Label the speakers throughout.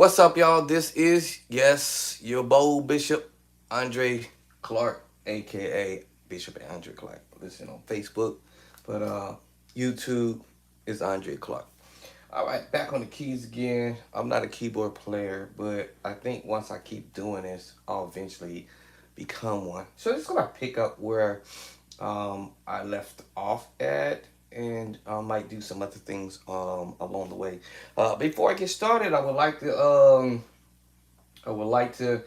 Speaker 1: What's up, y'all? This is, yes, your bold Bishop, Andre Clark, aka Bishop Andre Clark. Listen on Facebook, but YouTube is Andre Clark. All right, back on the keys again. I'm not a keyboard player, but I think once I keep doing this, I'll eventually become one. So just gonna pick up where I left off at, and I might do some other things along the way. Before I get started, I would like to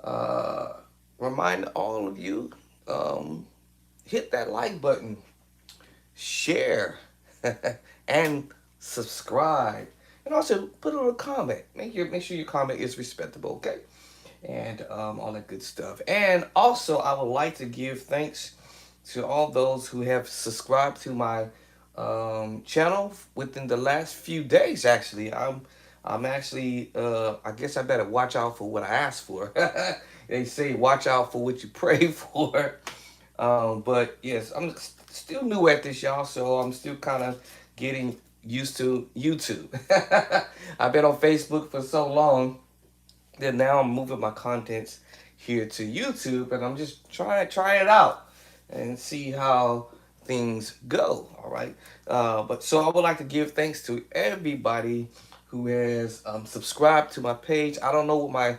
Speaker 1: uh, remind all of you, um, hit that like button, share, and subscribe, and also put a little comment. Make sure your comment is respectable, okay? And all that good stuff. And also, I would like to give thanks to all those who have subscribed to my channel within the last few days. Actually, I'm actually I guess I better watch out for what I ask for. They say watch out for what you pray for. But yes, I'm still new at this, y'all, so I'm still kind of getting used to YouTube. I've been on Facebook for so long, then now I'm moving my contents here to YouTube, and I'm just trying it out and see how things go. All right. But so I would like to give thanks to everybody who has subscribed to my page. I don't know what my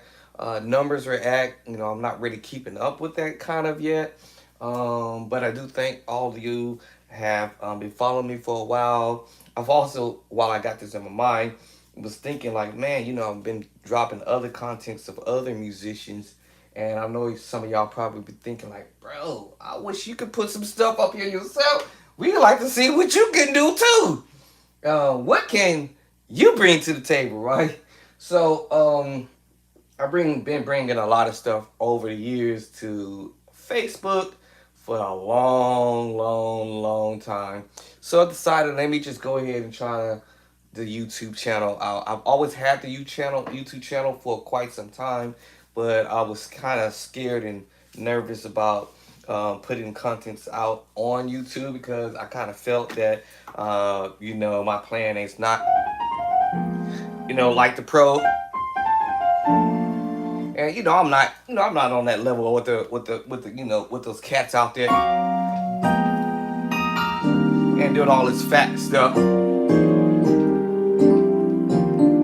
Speaker 1: numbers are at. I'm not really keeping up with that kind of yet. But I do thank all of you have been following me for a while. I've also, while I got this in my mind, was thinking like, man, I've been dropping other contents of other musicians, and I know some of y'all probably be thinking like, bro, I wish you could put some stuff up here yourself. We'd like to see what you can do too. What can you bring to the table, right? So, been bringing a lot of stuff over the years to Facebook for a long, long, long time. So I decided, let me just go ahead and try the YouTube channel out. I've always had the YouTube channel for quite some time, but I was kind of scared and nervous about putting contents out on YouTube because I kind of felt that my plan is not like the pro, and I'm not on that level with the with those cats out there and doing all this fat stuff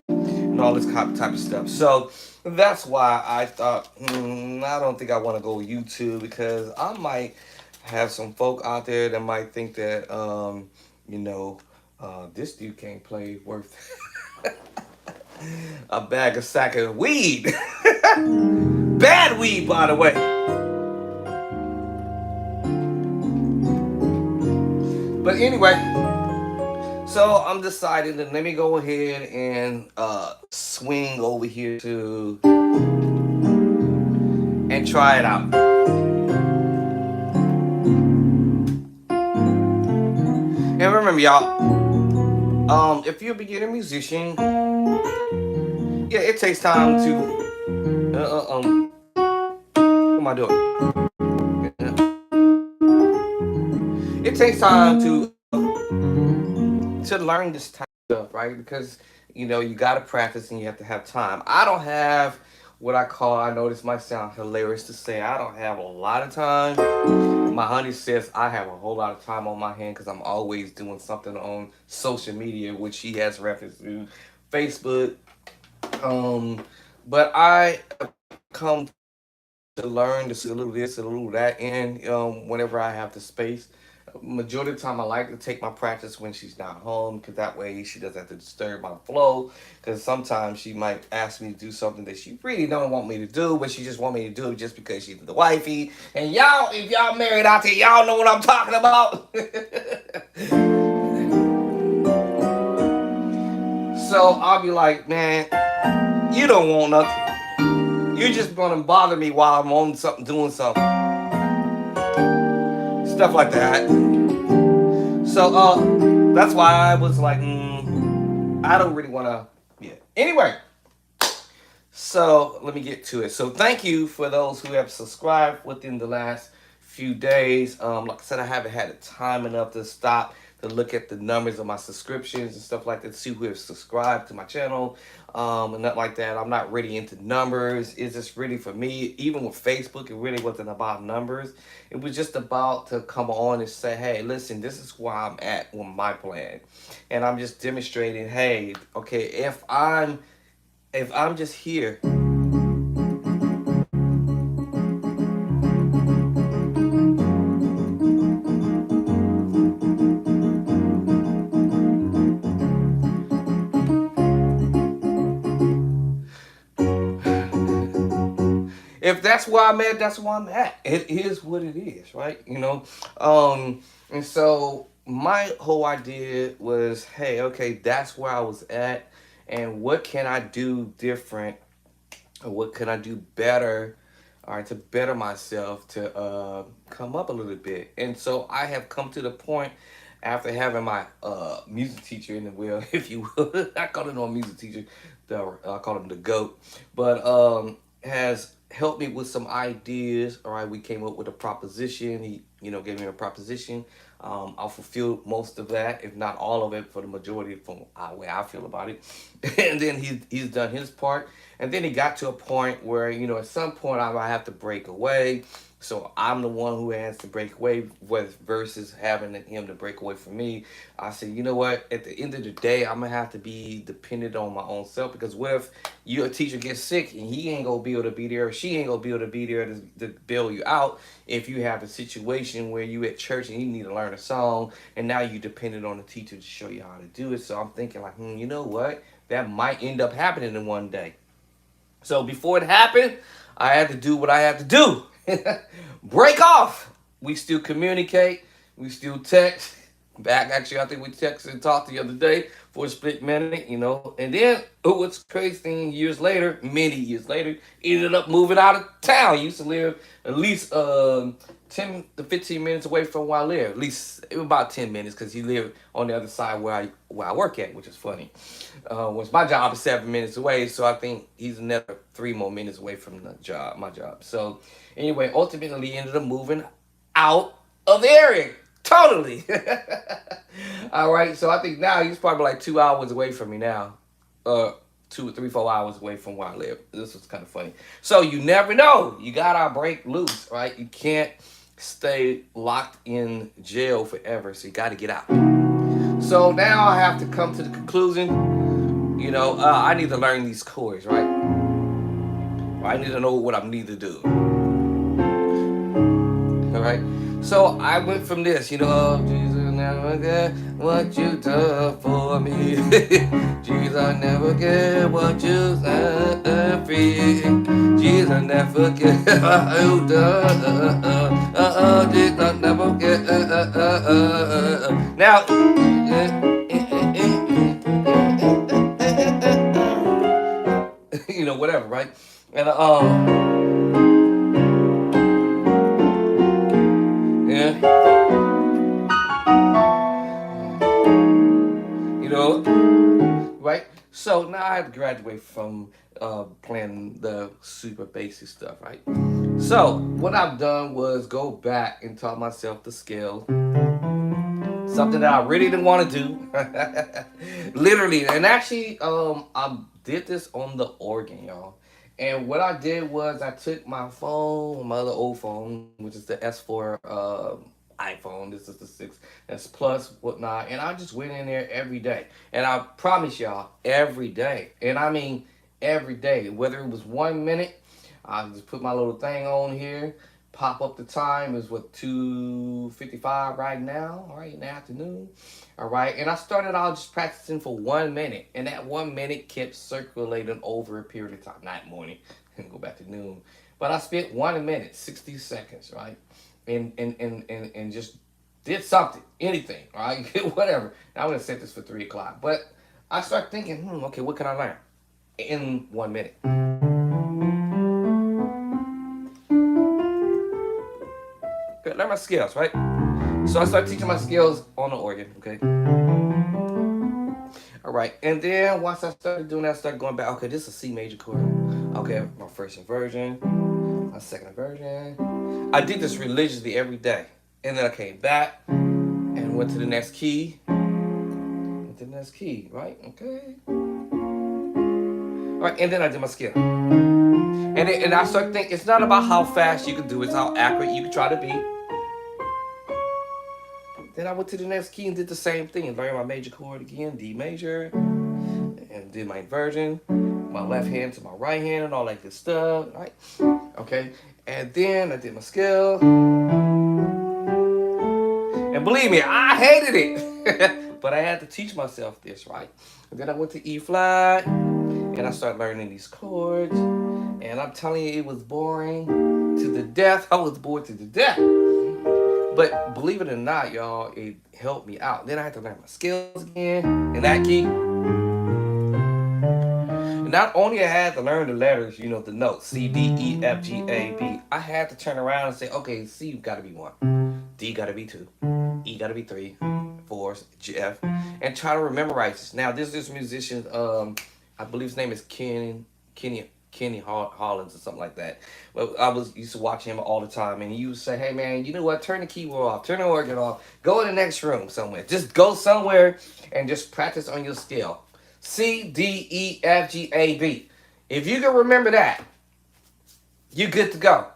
Speaker 1: and all this type of stuff. So that's why I thought, I don't think I want to go YouTube because I might have some folk out there that might think that, you know, this dude can't play worth a bag of sack of weed. Bad weed, by the way. But anyway, so I'm deciding that let me go ahead and swing over here to and try it out. And remember, y'all, if you're a beginner musician, yeah, it takes time to. What am I doing? It takes time to learn this type of stuff, right? Because you got to practice and you have to have time. I don't have what I call. I know this might sound hilarious to say. I don't have a lot of time. My honey says I have a whole lot of time on my hand because I'm always doing something on social media, which she has reference to Facebook. Um, but I come to learn to see a little this, a little that, and whenever I have the space. Majority of the time, I like to take my practice when she's not home, because that way she doesn't have to disturb my flow. Because sometimes she might ask me to do something that she really don't want me to do, but she just want me to do it just because she's the wifey. And y'all, if y'all married out there, y'all know what I'm talking about. So I'll be like, man, you don't want nothing. You're just gonna bother me while I'm on something, doing something, stuff like that. So that's why I was like, I don't really want to. Yeah. Anyway, so let me get to it. So thank you for those who have subscribed within the last few days. Like I said, I haven't had the time enough to stop to look at the numbers of my subscriptions and stuff like that, to see who has subscribed to my channel, and nothing like that. I'm not really into numbers. It's just really for me, even with Facebook, it really wasn't about numbers. It was just about to come on and say, hey, listen, this is where I'm at with my plan. And I'm just demonstrating, hey, okay, if I'm just here. If that's where I'm at, that's where I'm at. It is what it is, right? And so my whole idea was, hey, okay, that's where I was at, and what can I do different, or what can I do better, all right, to better myself, to come up a little bit. And so I have come to the point after having my music teacher in the wheel, if you will. I call him no music teacher, I call him the GOAT, but has helped me with some ideas. All right, we came up with a proposition. He, gave me a proposition. I'll fulfill most of that, if not all of it, for the majority from the way I feel about it. And then he's done his part. And then he got to a point where, at some point I might have to break away. So I'm the one who has to break away versus having him to break away from me. I said, you know what? At the end of the day, I'm going to have to be dependent on my own self, because what if your teacher gets sick and he ain't going to be able to be there, or she ain't going to be able to be there to bail you out if you have a situation where you at church and you need to learn a song and now you dependent on the teacher to show you how to do it. So I'm thinking like, you know what? That might end up happening in one day. So before it happened, I had to do what I had to do. Break off. We still communicate. We still text. Back, actually, I think we texted and talked the other day for a split minute. And then, what's crazy thing, many years later, ended up moving out of town. He used to live at least 10 to 15 minutes away from where I live. At least about 10 minutes, because he lived on the other side where I work at, which is funny. Was my job is 7 minutes away, so I think he's another 3 more minutes away from my job. So anyway, ultimately ended up moving out of the area. Totally. All right. So I think now he's probably like 2 hours away from me now. 2 or 3, 4 hours away from where I live. This was kind of funny. So you never know. You gotta break loose, right? You can't stay locked in jail forever. So you gotta get out. So now I have to come to the conclusion, I need to learn these chords, right? I need to know what I need to do. All right. So I went from this, oh, Jesus never get what you done for me. Jesus never get what you done free. Jesus never get what you done. Jesus never get. Now, whatever, right? And yeah. Right? So now I have to graduate from playing the super basic stuff, right? So what I've done was go back and taught myself the scales, something that I really didn't want to do. Literally. And actually, I did this on the organ, y'all. And what I did was I took my phone, my other old phone, which is the S4 iPhone. This is the 6S Plus, whatnot. And I just went in there every day. And I promise y'all, every day. And I mean every day. Whether it was 1 minute, I just put my little thing on here, pop up the time. Is what, 2:55 right now, all right, in the afternoon. All right. And I started out just practicing for 1 minute. And that 1 minute kept circulating over a period of time. Not morning, and go back to noon. But I spent 1 minute, 60 seconds, right? And just did something, anything, right? Whatever. Now I'm gonna set this for 3 o'clock. But I start thinking, okay, what can I learn in 1 minute? Learn my skills, right? So I started teaching my skills on the organ, okay? All right, and then once I started doing that, I started going back, okay, this is a C major chord. Okay, my first inversion, my second inversion. I did this religiously every day. And then I came back, and went to the next key. Went to the next key, right? Okay. All right, and then I did my scale. And I started thinking, it's not about how fast you can do it, it's how accurate you can try to be. Then I went to the next key and did the same thing. Learned my major chord again, D major, and did my inversion, my left hand to my right hand and all that good stuff, right? Okay, and then I did my scale. And believe me, I hated it. But I had to teach myself this, right? And then I went to E flat, and I started learning these chords. And I'm telling you, it was boring to the death. I was bored to the death. But believe it or not, y'all, it helped me out. Then I had to learn my skills again in that key. And not only I had to learn the letters, you know, the notes, C, D, E, F, G, A, B, I had to turn around and say, okay, C got to be 1, D got to be 2, E got to be 3, 4, G, F, and try to memorize this. Now, this musician, I believe his name is Kenny Hollins or something like that. Well, I used to watch him all the time, and he would say, hey man, you know what, turn the keyboard off, turn the organ off, go in the next room somewhere, just go somewhere and just practice on your scale. C, D, E, F, G, A, B. If you can remember that, you're good to go.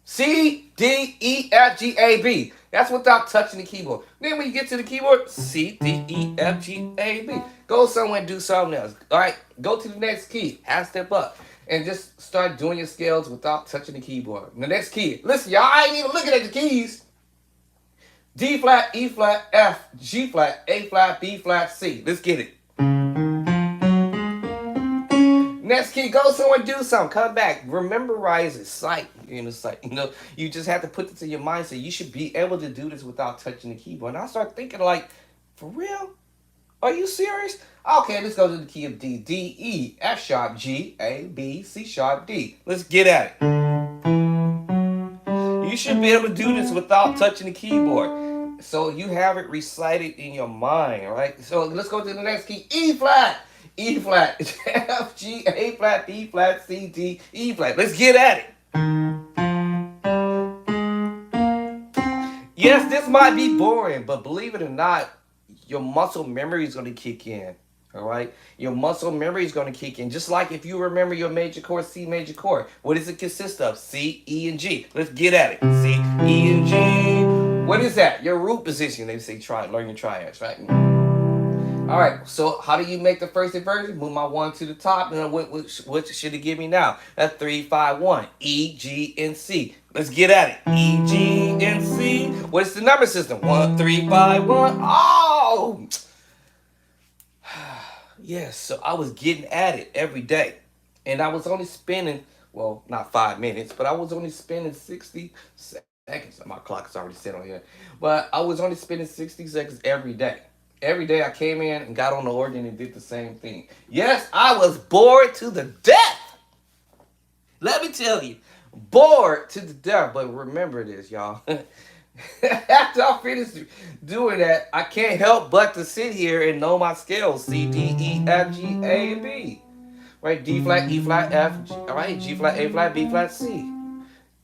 Speaker 1: C, D, E, F, G, A, B. That's without touching the keyboard. Then when you get to the keyboard, C, D, E, F, G, A, B. Go somewhere and do something else. All right, go to the next key, half step up, and just start doing your scales without touching the keyboard. The next key. Listen, y'all, I ain't even looking at the keys. D flat, E flat, F, G flat, A flat, B flat, C. Let's get it. Next key, go somewhere, do something, come back, memorize it, sight, you just have to put this in your mindset. You should be able to do this without touching the keyboard. And I start thinking like, for real? Are you serious? Okay, let's go to the key of D. D, E, F sharp, G, A, B, C sharp, D. Let's get at it. You should be able to do this without touching the keyboard. So you have it recited in your mind, right? So let's go to the next key, E flat. E flat, F, G, A flat, B flat, C, D, E flat. Let's get at it. Yes, this might be boring, but believe it or not, your muscle memory is going to kick in. All right? Your muscle memory is going to kick in. Just like if you remember your major chord, C major chord. What does it consist of? C, E, and G. Let's get at it. C, E, and G. What is that? Your root position. They say learn your triads, right? All right, so how do you make the first inversion? Move my 1 to the top, and what should it give me now? That's 3, 5, 1. E, G, and C. Let's get at it. E, G, and C. What's the number system? 1, 3, 5, 1. Oh! Yes, so I was getting at it every day. And I was only spending, well, not 5 minutes, but I was only spending 60 seconds. My clock is already set on here. But I was only spending 60 seconds every day. Every day I came in and got on the organ and did the same thing. Yes, I was bored to the death. Let me tell you, bored to the death. But remember this, y'all. After I finish doing that, I can't help but to sit here and know my scales. C, D, E, F, G, A, and B. Right? D flat, E flat, F, G, all right? G flat, A flat, B flat, C.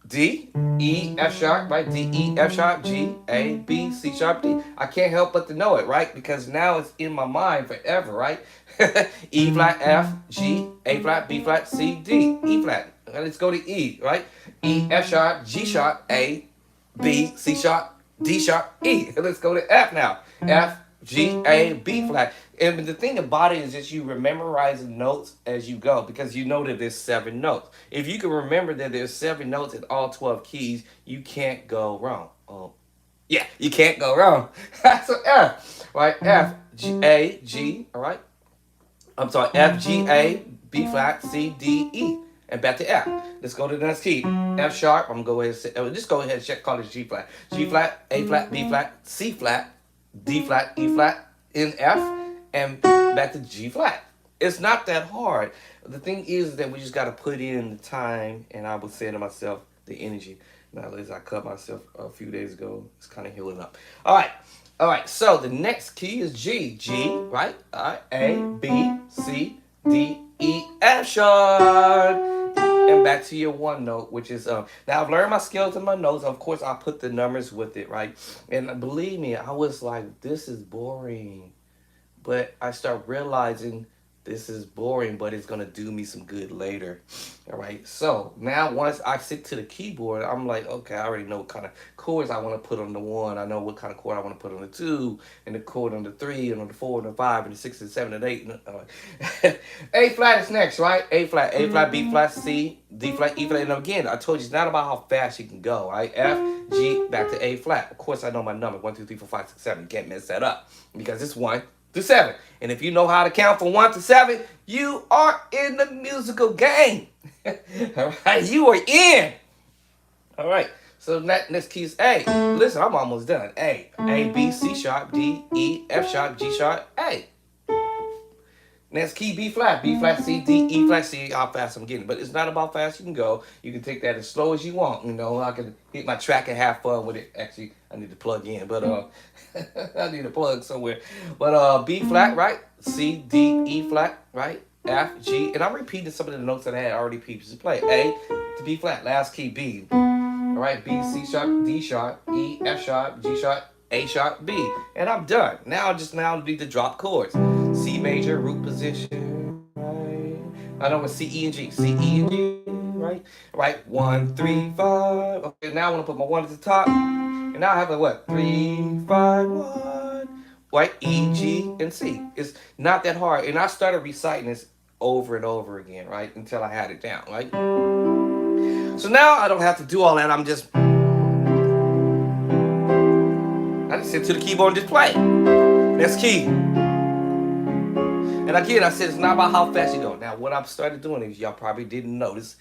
Speaker 1: D, E, F sharp, right? D, E, F sharp, G, A, B, C sharp, D. I can't help but to know it, right? Because now it's in my mind forever, right? E flat, F, G, A flat, B flat, C, D, E flat. Let's go to E, right? E, F sharp, G sharp, A, B, C sharp, D sharp, E. Let's go to F now. F, G, A, B flat. And the thing about it is that you memorize the notes as you go, because you know that there's 7 notes. If you can remember that there's 7 notes in all 12 keys, you can't go wrong. Oh, yeah, you can't go wrong. So F, right? F, G, A, G, all right? I'm sorry, F, G, A, B flat, C, D, E. And back to F. Let's go to the next key. F sharp. I'm going to go ahead and just go ahead and check, call it G flat. G flat, A flat, B flat, C flat, D flat, E flat, in F, and back to G flat. It's not that hard. The thing is that we just got to put in the time, and I was saying to myself, the energy. Now, as I cut myself a few days ago, it's kind of healing up. All right, so the next key is G. G, right? All right, A, B, C, D, E, F sharp. and back to your one note, which is now I've learned my scales and my notes. Of course, I put the numbers with it, right? And believe me, I was like, this is boring. But I start realizing this is boring, but it's gonna do me some good later. All right. So now once I sit to the keyboard, I'm like, okay, I already know what kind of chords I want to put on the one. I know what kind of chord I want to put on the two, and the chord on the three, and on the four, and the five, and the six, and seven, and eight. A flat is next, right? A flat, B flat, C, D flat, E flat. And again, I told you it's not about how fast you can go. Right? F, G, back to A flat. Of course, I know my number 1, 2, 3, 4, 5, 6, 7. You can't mess that up because it's 1 to 7. And if you know how to count from 1 to 7, you are in the musical game. All right, you are in. All right. So next key is A. Listen, I'm almost done. A, B, C sharp, D, E, F sharp, G sharp, A. Next key, B flat, C, D, E flat, C. How fast I'm getting, but it's not about fast you can go. You can take that as slow as you want. You know, I can hit my track and have fun with it. Actually, I need to plug in, but I need to plug somewhere. But B flat, right? C, D, E flat, right? F, G, and I'm repeating some of the notes that I had already previously played. A to B flat, last key B. All right, B, C sharp, D sharp, E, F sharp, G sharp, A sharp, B, and I'm done. Now I need to drop chords. C major, root position, right? I know it's C, E, and G. C, E, and G, right? Right, 1, 3, 5. Okay, now I want to put my 1 at the top. And now I have a what? 3, 5, 1. Right, E, G, and C. It's not that hard. And I started reciting this over and over again, right? Until I had it down, right? So now I don't have to do all that. I just sit to the keyboard and just play. Next key. And again, I said it's not about how fast you go. Now, what I've started doing is y'all probably didn't notice.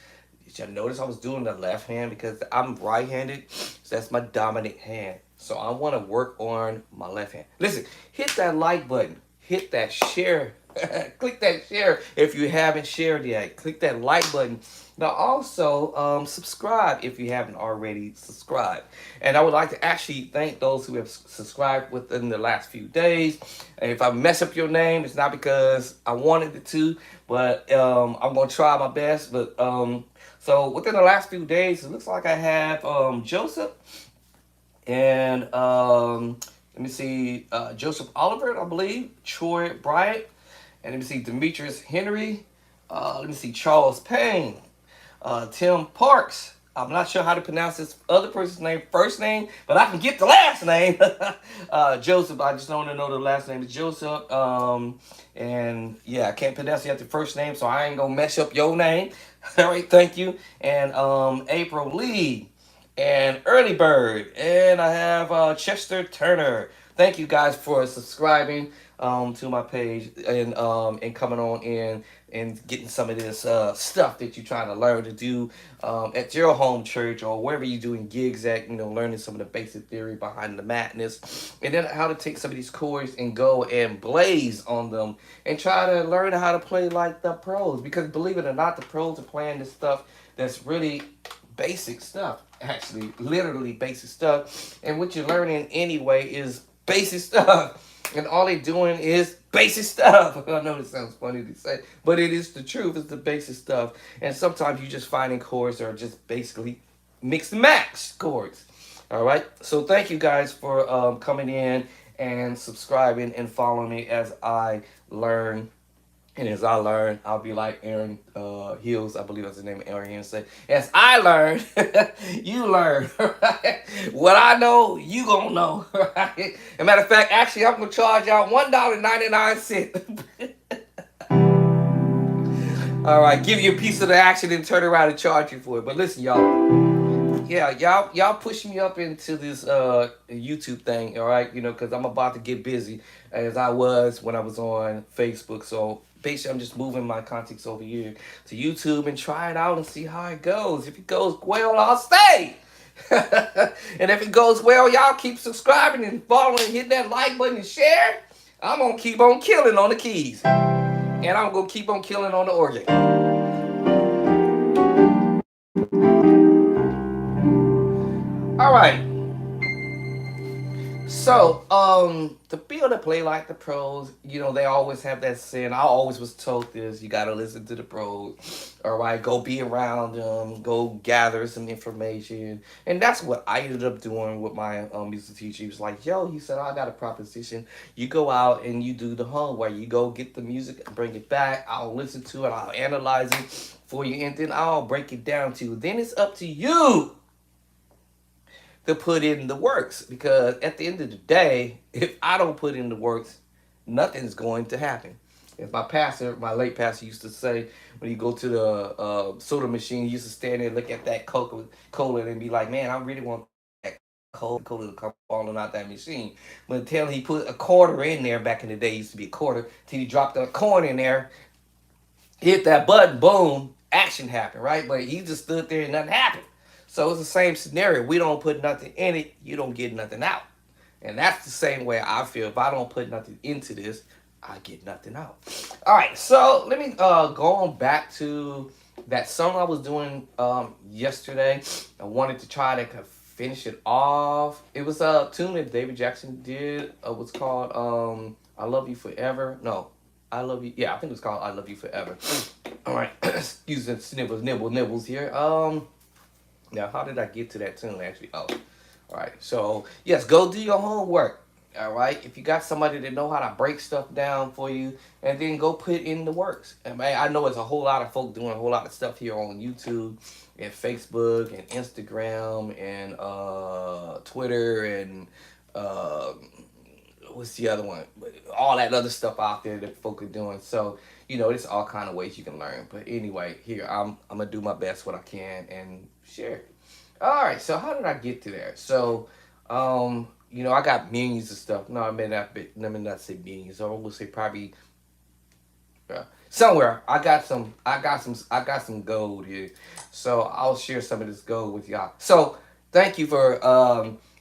Speaker 1: Did y'all notice I was doing the left hand because I'm right-handed? So that's my dominant hand. So I want to work on my left hand. Listen, hit that like button. Hit that share. Click that share if you haven't shared yet. Click that like button. Now also subscribe if you haven't already subscribed. And I would like to actually thank those who have subscribed within the last few days. And if I mess up your name, it's not because I wanted it to, but I'm going to try my best. But so within the last few days, it looks like I have Joseph and let me see, Joseph Oliver, I believe, Troy Bryant, and let me see, Demetrius Henry, let me see, Charles Payne, Tim Parks. I'm not sure how to pronounce this other person's name, first name, but I can get the last name. Joseph, I just don't know the last name is Joseph. And yeah, I can't pronounce the first name, so I ain't gonna mess up your name. All right, thank you. And April Lee and Early Bird, and I have Chester Turner. Thank you guys for subscribing to my page and coming on in and getting some of this stuff that you're trying to learn to do at your home church or wherever you're doing gigs at, you know, learning some of the basic theory behind the madness, and then how to take some of these chords and go and blaze on them and try to learn how to play like the pros, because believe it or not, the pros are playing this stuff that's really basic stuff, actually, literally basic stuff, and what you're learning anyway is basic stuff. And all they're doing is basic stuff. I know it sounds funny to say, but it is the truth. It's the basic stuff. And sometimes you're just finding chords that are just basically mix and match chords. All right. So thank you guys for coming in and subscribing and following me as I learn. And as I learn, I'll be like Aaron Hills, I believe that's the name of Aaron Hills. Say, as I learn, you learn. Right? What I know, you gonna know. Right? As a matter of fact, actually, I'm gonna charge y'all $1.99. All right, give you a piece of the action and turn around and charge you for it. But listen, y'all. Yeah, y'all push me up into this YouTube thing, all right? You know, because I'm about to get busy as I was when I was on Facebook. So basically, I'm just moving my contacts over here to YouTube and try it out and see how it goes. If it goes well, I'll stay. And if it goes well, y'all keep subscribing and following, hit that like button and share. I'm going to keep on killing on the keys. And I'm going to keep on killing on the organ. All right. So, to be able to play like the pros, they always have that saying. I always was told this: you gotta listen to the pros. All right, go be around them, go gather some information, and that's what I ended up doing with my music teacher. He was like, "Yo," he said, "I got a proposition. You go out and you do the homework. You go get the music, bring it back. I'll listen to it. I'll analyze it for you, and then I'll break it down to you. Then it's up to you to put in the works, because at the end of the day, if I don't put in the works, nothing's going to happen." As my pastor, my late pastor, used to say, when you go to the soda machine, he used to stand there and look at that Coca Cola and be like, "Man, I really want that Cola to come falling out that machine." But until he put a quarter in there, back in the day, it used to be a quarter, till he dropped a coin in there, hit that button, boom, action happened, right? But he just stood there and nothing happened. So it's the same scenario. We don't put nothing in it, you don't get nothing out. And that's the same way I feel. If I don't put nothing into this, I get nothing out. All right, so let me go on back to that song I was doing yesterday. I wanted to try to finish it off. It was a tune that David Jackson did. It was called "I Love You Forever." No, "I Love You." Yeah, I think it was called "I Love You Forever." All right, using nibbles here. Now, how did I get to that tune, actually? Oh, all right. So, yes, go do your homework. All right. If you got somebody that know how to break stuff down for you, and then go put in the works. And man, I know it's a whole lot of folk doing a whole lot of stuff here on YouTube and Facebook and Instagram and Twitter and uh, what's the other one? All that other stuff out there that folk are doing. So, it's all kind of ways you can learn. But anyway, here I'm gonna do my best what I can and share. All right. So how did I get to there? So, I got millions of stuff. No, let me not say millions. I will say probably somewhere. I got some gold here. So I'll share some of this gold with y'all. So thank you for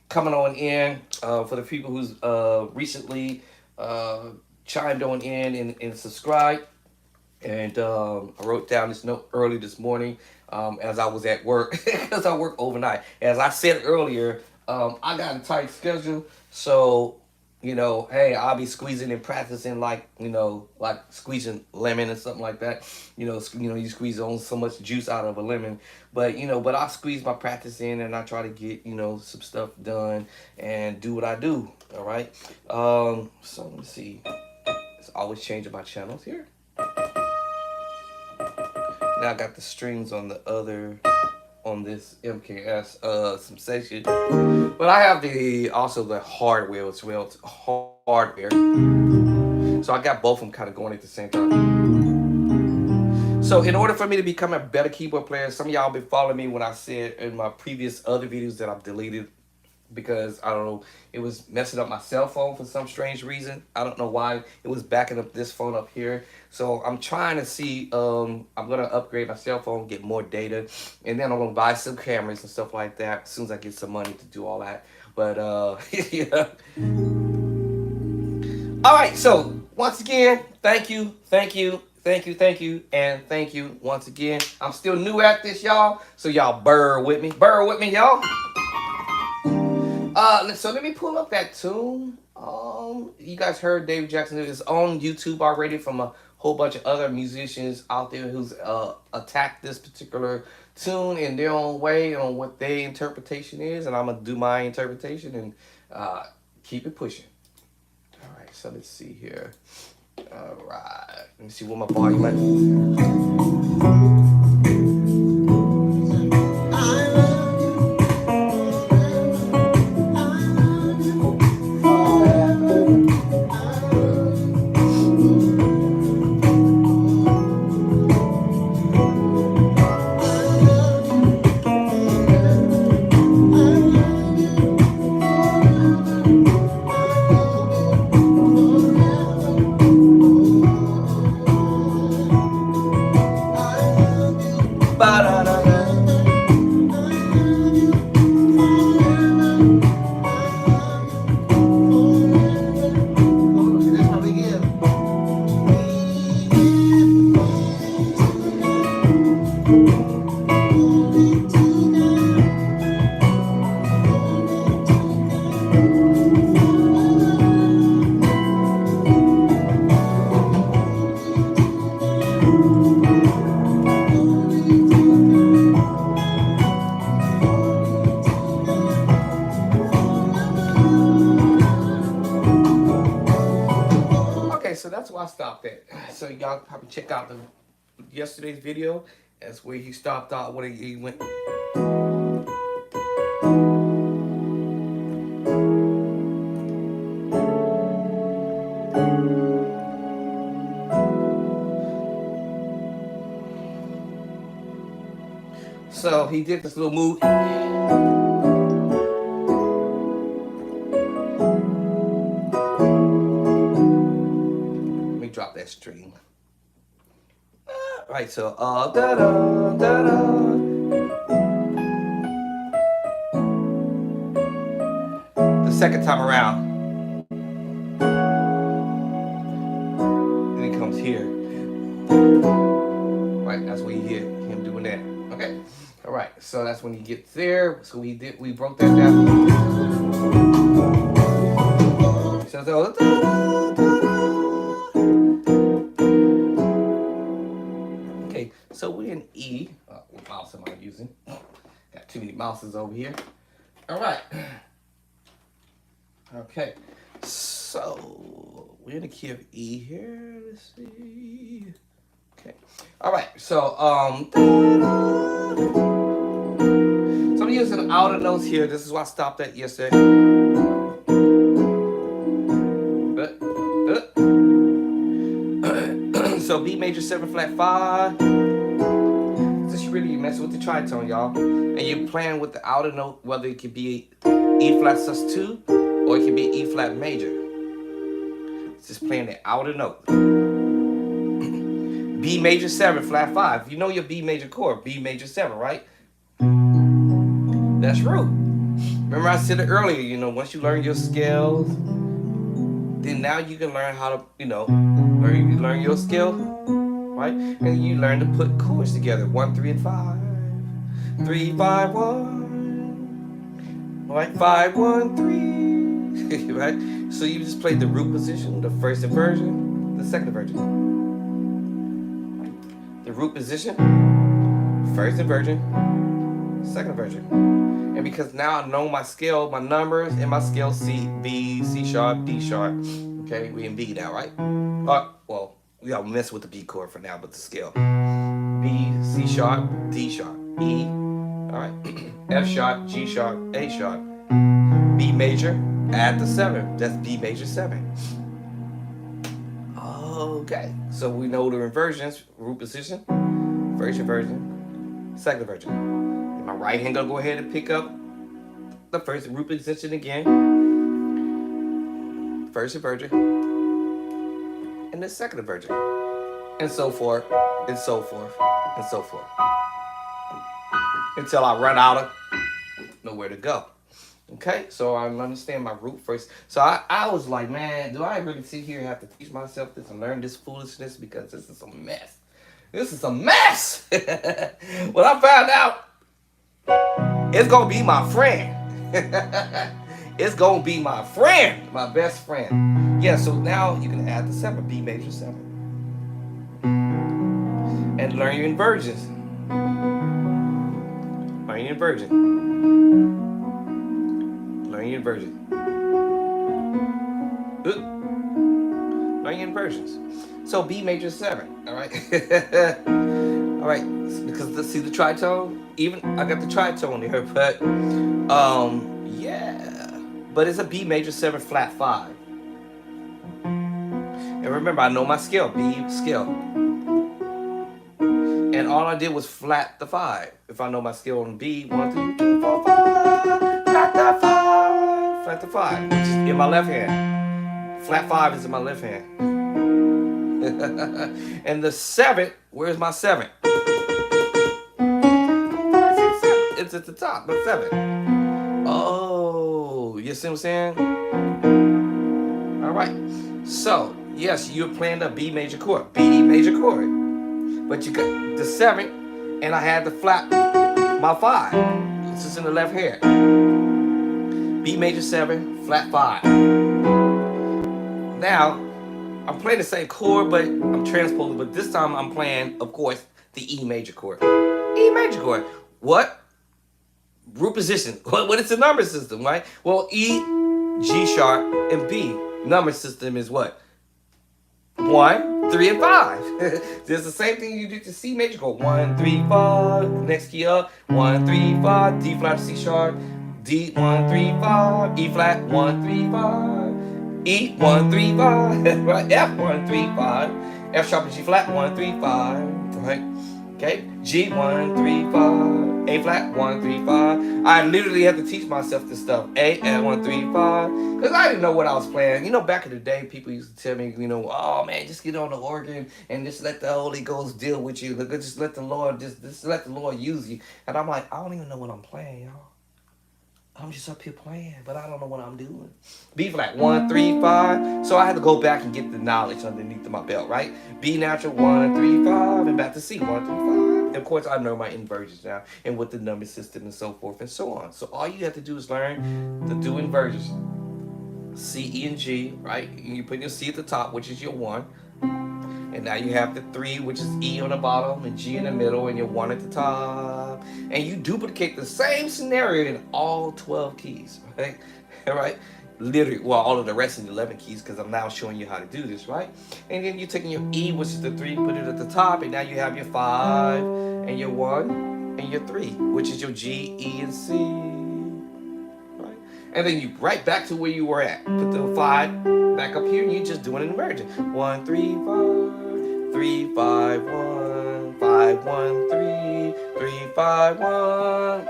Speaker 1: coming on in. For the people who's recently chimed on in and subscribed. And I wrote down this note early this morning as I was at work, because I work overnight. As I said earlier, I got a tight schedule. So, hey, I'll be squeezing and practicing like squeezing lemon or something like that. You squeeze on so much juice out of a lemon. But I squeeze my practice in, and I try to get, some stuff done and do what I do. All right. So let me see. It's always changing my channels here. Now I got the strings on the other, on this MKS some section, but I have also the hardware as well. It's hardware, so I got both of them kind of going at the same time. So in order for me to become a better keyboard player, some of y'all been following me when I said in my previous other videos that I've deleted, because I don't know, it was messing up my cell phone for some strange reason. I don't know why it was backing up this phone up here. So I'm trying to see, I'm gonna upgrade my cell phone, get more data, and then I'm gonna buy some cameras and stuff like that as soon as I get some money to do all that. But yeah. All right, so once again, thank you, and thank you once again. I'm still new at this, y'all, so y'all bear with me, y'all. So let me pull up that tune. You guys heard David Jackson is on YouTube already from a whole bunch of other musicians out there who's attacked this particular tune in their own way on what their interpretation is, and I'm gonna do my interpretation and keep it pushing. All right, so let's see here. All right, let me see what my volume is. stopped at. So y'all probably check out yesterday's video. That's where he stopped out when he went. So he did this little move. Let me drop that string. Right, so da da da da. The second time around, then it comes here. Right, that's when you hear him doing that. Okay, all right. So that's when he gets there. So we broke that down. So da, da, da. Okay, so we're in E. What mouse am I using? Got too many mouses over here. All right. Okay, so we're in the key of E here. Let's see. Okay. All right. So so I'm using outer notes here. This is what I stopped at yesterday. So B major 7 flat 5. This really messing with the tritone, y'all. And you're playing with the outer note, whether it could be E flat sus2 or it could be E flat major. It's just playing the outer note. B major 7 flat 5. You know your B major chord, B major 7, right? That's root. Remember I said it earlier, you know, once you learn your scales, then now you can learn how to, you know, learn your scale, right? And you learn to put chords together. 1, 3, and 5. 3, 5, 1. Right? 5, 1, 3. Right? So you just played the root position, the first inversion, the second inversion. The root position, first inversion, second inversion. And because now I know my scale, my numbers, and my scale C, B, C sharp, D sharp. Okay, we in B now, right? Well, we gotta mess with the B chord for now, but the scale. B, C sharp, D sharp, E. All right, F sharp, G sharp, A sharp. B major, add the 7. That's B major 7. Okay, so we know the inversions, root position, first inversion, second inversion. And my right hand gonna go ahead and pick up the first root position again, first inversion, and the second inversion, and so forth, and so forth, and so forth, until I run out of nowhere to go. Okay, so I understand my root first. So I was like, man, do I really sit here and have to teach myself this and learn this foolishness? Because this is a mess. This is a mess. When I found out, it's going to be my friend. It's going to be my friend, my best friend. Yeah, so now you can add the 7, B major 7. And learn your inversions. Learn your inversion. Learn your inversion. Learn your inversions. So B major 7, all right? All right, because let's see the tritone. Even I got the tritone here, but yeah. But it's a B major 7 flat 5. And remember, I know my scale, B scale. And all I did was flat the 5. If I know my scale on B, 1, 2, 3, 4, 5, flat the 5, flat the 5, which is in my left hand. Flat 5 is in my left hand. And the 7, where's my 7? It's at the top, but 7. Oh, you see what I'm saying? All right. So, yes, you're playing the B major chord, B major chord. But you got the 7, and I had to flat my 5. This is in the left hand. B major 7, flat 5. Now, I'm playing the same chord, but I'm transposing. But this time I'm playing, of course, the E major chord. E major chord. What? Root position. What is the number system, right? Well, E, G sharp, and B. Number system is what? 1, 3, and 5. There's the same thing you do to C major. Go 1, 3, 5. Next key up. 1, 3, 5. D flat to C sharp. D 1, 3, 5. E flat 1, 3, 5. E 1, 3, 5. Right. F 1, 3, 5. F sharp and G flat 1, 3, 5. Right. Okay. G 1, 3, 5. A flat 1, 3, 5. I literally had to teach myself this stuff. A at 1, 3, 5. Because I didn't know what I was playing. You know, back in the day, people used to tell me, you know, oh man, just get on the organ and just let the Holy Ghost deal with you. Just let the Lord, just let the Lord use you. And I'm like, I don't even know what I'm playing, y'all. I'm just up here playing, but I don't know what I'm doing. B flat 1, 3, 5. So I had to go back and get the knowledge underneath my belt, right? B natural 1, 3, 5, and back to C 1, 3, 5. And of course, I know my inversions now and with the number system and so forth and so on. So all you have to do is learn to do inversions. C, E, and G, right? And you put your C at the top, which is your 1. And now you have the 3, which is E on the bottom, and G in the middle, and your 1 at the top. And you duplicate the same scenario in all 12 keys, right? Right? Literally, well, all of the rest of the 11 keys, because I'm now showing you how to do this, right? And then you're taking your E, which is the 3, put it at the top, and now you have your 5, and your 1, and your 3, which is your G, E, and C. And then you right back to where you were at. Put the 5 back up here, and you're just doing an inversion. 1, 3, 5, 3, 5, 1, 5, 1, 3, 3, 5, 1.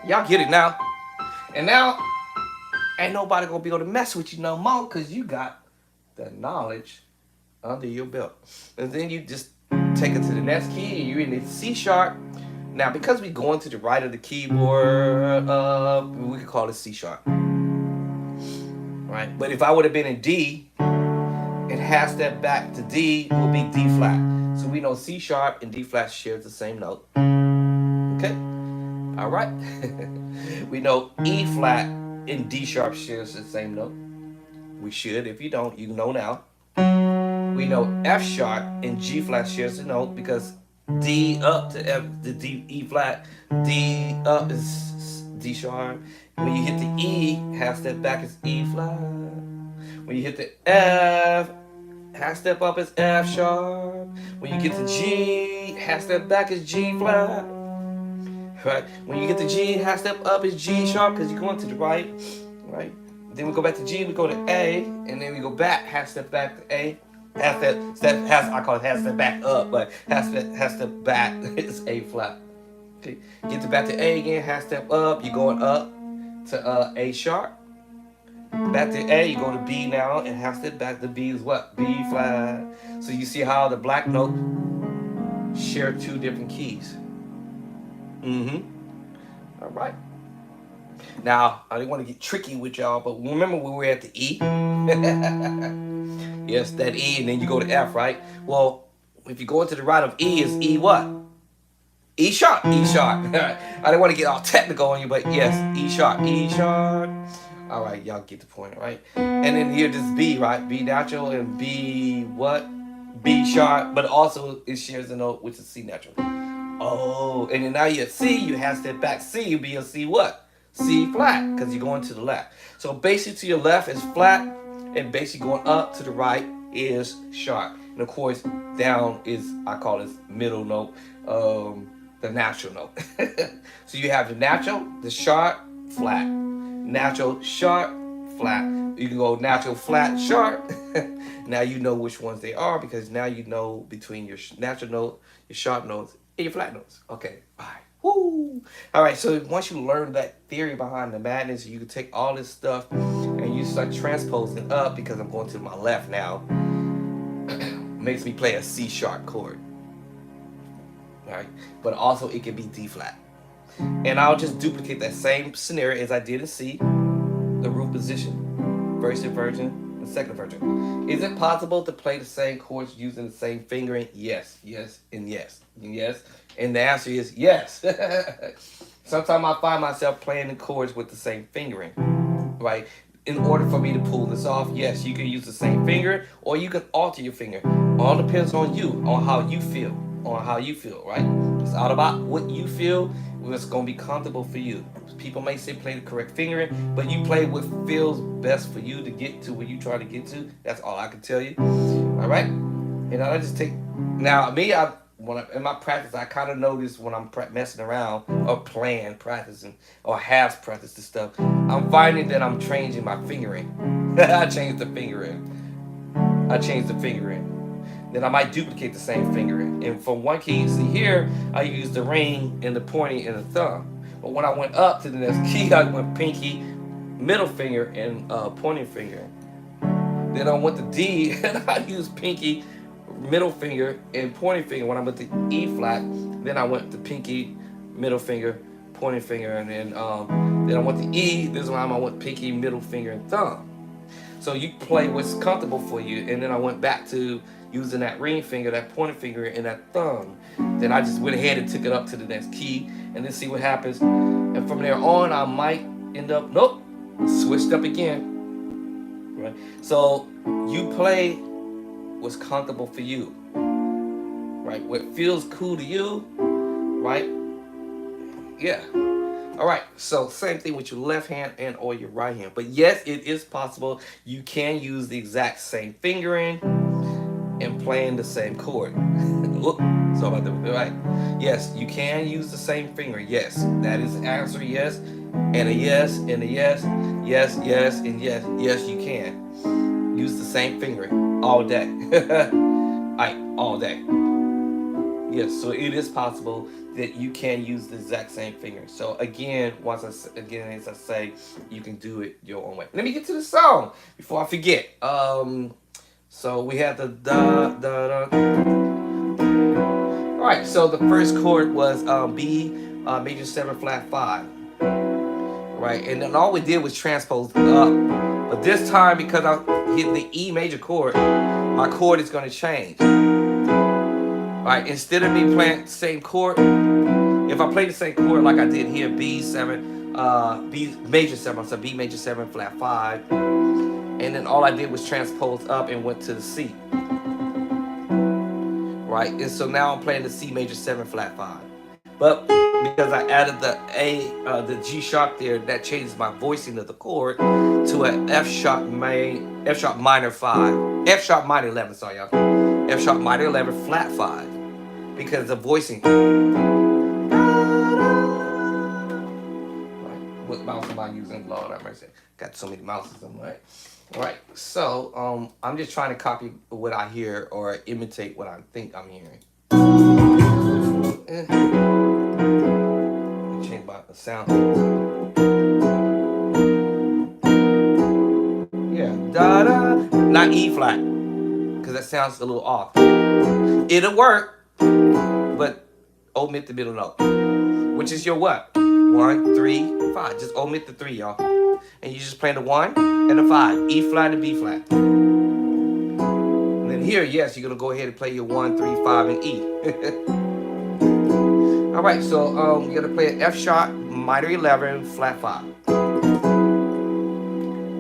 Speaker 1: Y'all get it now. And now, ain't nobody gonna be able to mess with you no more because you got the knowledge under your belt. And then you just take it to the next key, and you're in the C sharp. Now, because we going to the right of the keyboard, we could call it C sharp, right? But if I would have been in D, and half step back to D would be D flat. So we know C sharp and D flat share the same note. Okay, all right. We know E flat and D sharp shares the same note. We should. If you don't, you know now. We know F sharp and G flat shares the note because D up to F, the D, E flat, D up is D sharp. When you hit the E, half step back is E flat. When you hit the F, half step up is F sharp. When you get to G, half step back is G flat. Right? When you get to G, half step up is G sharp because you're going to the right. Right? Then we go back to G, we go to A, and then we go back, half step back to A. I call it half step back up, but half step back is A flat. Okay, get to back to A again, half step up, you're going up to A sharp. Back to A, you go to B now, and half step back to B is what? B flat. So you see how the black note share 2 different keys. All right. Now, I didn't want to get tricky with y'all, but remember we were at the E? Yes, that E, and then you go to F, right? Well, if you go into the right of E, is E what? E sharp, E sharp. I didn't want to get all technical on you, but yes, E sharp, E sharp. All right, y'all get the point, right? And then here, this B, right? B natural and B what? B sharp, but also it shares a note, which is C natural. Oh, and then now you're at C, you half step back C, you be a C what? C flat, because you're going to the left. So basically to your left is flat, and basically going up to the right is sharp. And of course, down is, I call this middle note, the natural note. So you have the natural, the sharp, flat. Natural, sharp, flat. You can go natural, flat, sharp. Now you know which ones they are because now you know between your natural note, your sharp notes, and your flat notes. Okay, bye. Woo! All right, so once you learn that theory behind the madness, you can take all this stuff and you start transposing up because I'm going to my left now. Makes me play a C sharp chord. All right, but also it can be D flat. And I'll just duplicate that same scenario as I did in C, the root position, first inversion, and second inversion. Is it possible to play the same chords using the same fingering? Yes, yes, and yes, and yes. And the answer is yes. Sometimes I find myself playing the chords with the same fingering, right? In order for me to pull this off, yes, you can use the same finger or you can alter your finger. All depends on you, on how you feel. on how you feel, right? It's all about what you feel, what's gonna be comfortable for you. People may say play the correct fingering, but you play what feels best for you to get to where you try to get to. That's all I can tell you. All right, and I just take now me. In my practice, I kind of notice when I'm messing around or playing, practicing, or have practiced this stuff, I'm finding that I'm changing my fingering. I changed the fingering. I changed the fingering. Then I might duplicate the same fingering. And from one key, see here, I use the ring and the pointing and the thumb. But when I went up to the next key, I went pinky, middle finger, and pointing finger. Then I went to D, and I used pinky, middle finger, and pointing finger. When I went to E flat, then I went to pinky, middle finger, pointing finger, and then I went to E. This time I went pinky, middle finger, and thumb. So you play what's comfortable for you, and then I went back to using that ring finger, that pointer finger, and that thumb. Then I just went ahead and took it up to the next key, and then see what happens. And from there on, I might end up switched up again. Right. So you play what's comfortable for you. Right. What feels cool to you. Right. Yeah. All right, so same thing with your left hand and or your right hand. But yes, it is possible you can use the exact same fingering and playing the same chord. So about the right. Yes, you can use the same finger. Yes, that is the answer. Yes, and a yes, and a yes, yes, yes, and yes, yes, you can use the same fingering all day. All right, all day. Yes, so it is possible that you can use the exact same finger. So again, as I say, you can do it your own way. Let me get to the song before I forget. So we have the da da da. All right, so the first chord was B major 7 flat 5. Right, and then all we did was transpose up. But this time, because I hit the E major chord, my chord is going to change. Right, instead of me playing the same chord, if I play the same chord like I did here, B7, B major 7, so B major 7 flat 5, and then all I did was transpose up and went to the C. Right, and so now I'm playing the C major 7 flat 5. But because I added the G sharp there, that changes my voicing of the chord to an F sharp minor 5, F sharp minor 11. Sorry, y'all, F sharp minor 11 flat 5, because the voicing. What mouse am I using? Lord have mercy. Got so many mouses. I'm like, all right. So I'm just trying to copy what I hear or imitate what I think I'm hearing. Change my sound. Yeah, da da. Not E flat, because that sounds a little off. It'll work, but omit the middle note, which is your what? 1, 3, 5. Just omit the 3, y'all. And you just play the 1 and the 5. E flat and B flat. And then here, yes, you're going to go ahead and play your 1, 3, 5, and E. All right, so you're going to play an F sharp, minor 11, flat 5.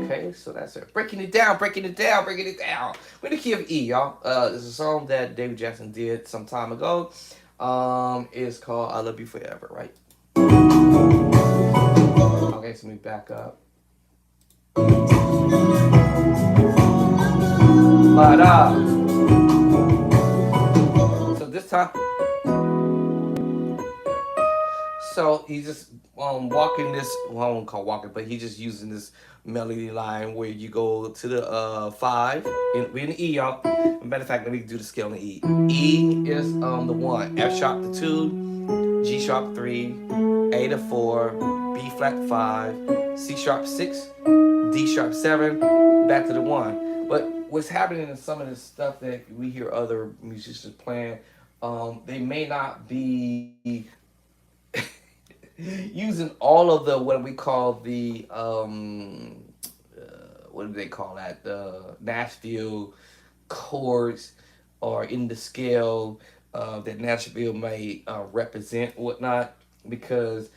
Speaker 1: Okay, so that's it. Breaking it down. With the key of E, y'all. It's a song that David Jackson did some time ago. It's called I Love You Forever, right? Okay, so let me back up. But so this time, so he's just walking this. Well, I won't call walking, but he's just using this melody line where you go to the 5 we're in the E, y'all. Matter of fact, let me do the scale in the E. E is the 1, F sharp the 2, G sharp 3, A to 4, B flat 5, C sharp 6, D sharp 7, back to the 1. But what's happening in some of this stuff that we hear other musicians playing, they may not be using all of the what we call the what do they call that, the Nashville chords, or in the scale that Nashville may represent whatnot, because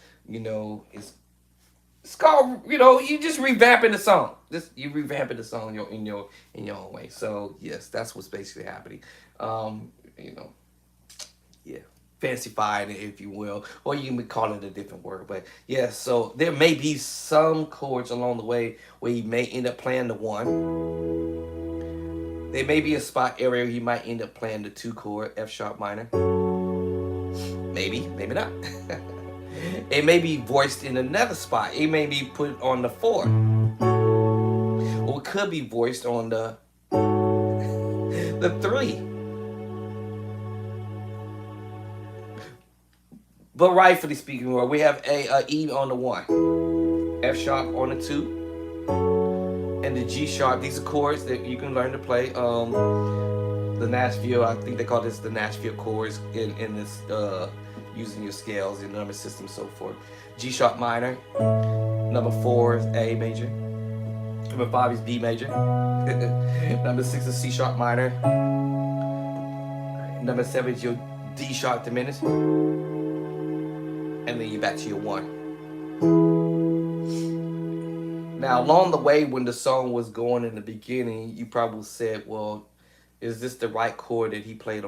Speaker 1: it's called, you just revamping the song. You revamping the song in your own way. So yes, that's what's basically happening. yeah, fancifying it, if you will, or you can call it a different word. But yeah, so there may be some chords along the way where you may end up playing the 1. There may be a spot area where you might end up playing the 2 chord, F sharp minor. Maybe, maybe not. It may be voiced in another spot. It may be put on the 4. Or it could be voiced on the 3. But rightfully speaking, we have a E on the 1, F sharp on the 2, and the G sharp. These are chords that you can learn to play. The Nashville, I think they call this the Nashville chords in this using your scales, your number system, and so forth. G sharp minor. Number 4 is A major. Number 5 is B major. Number 6 is C sharp minor. Number 7 is your D sharp diminished. And then you're back to your 1. Now, along the way, when the song was going in the beginning, you probably said, well, is this the right chord that he played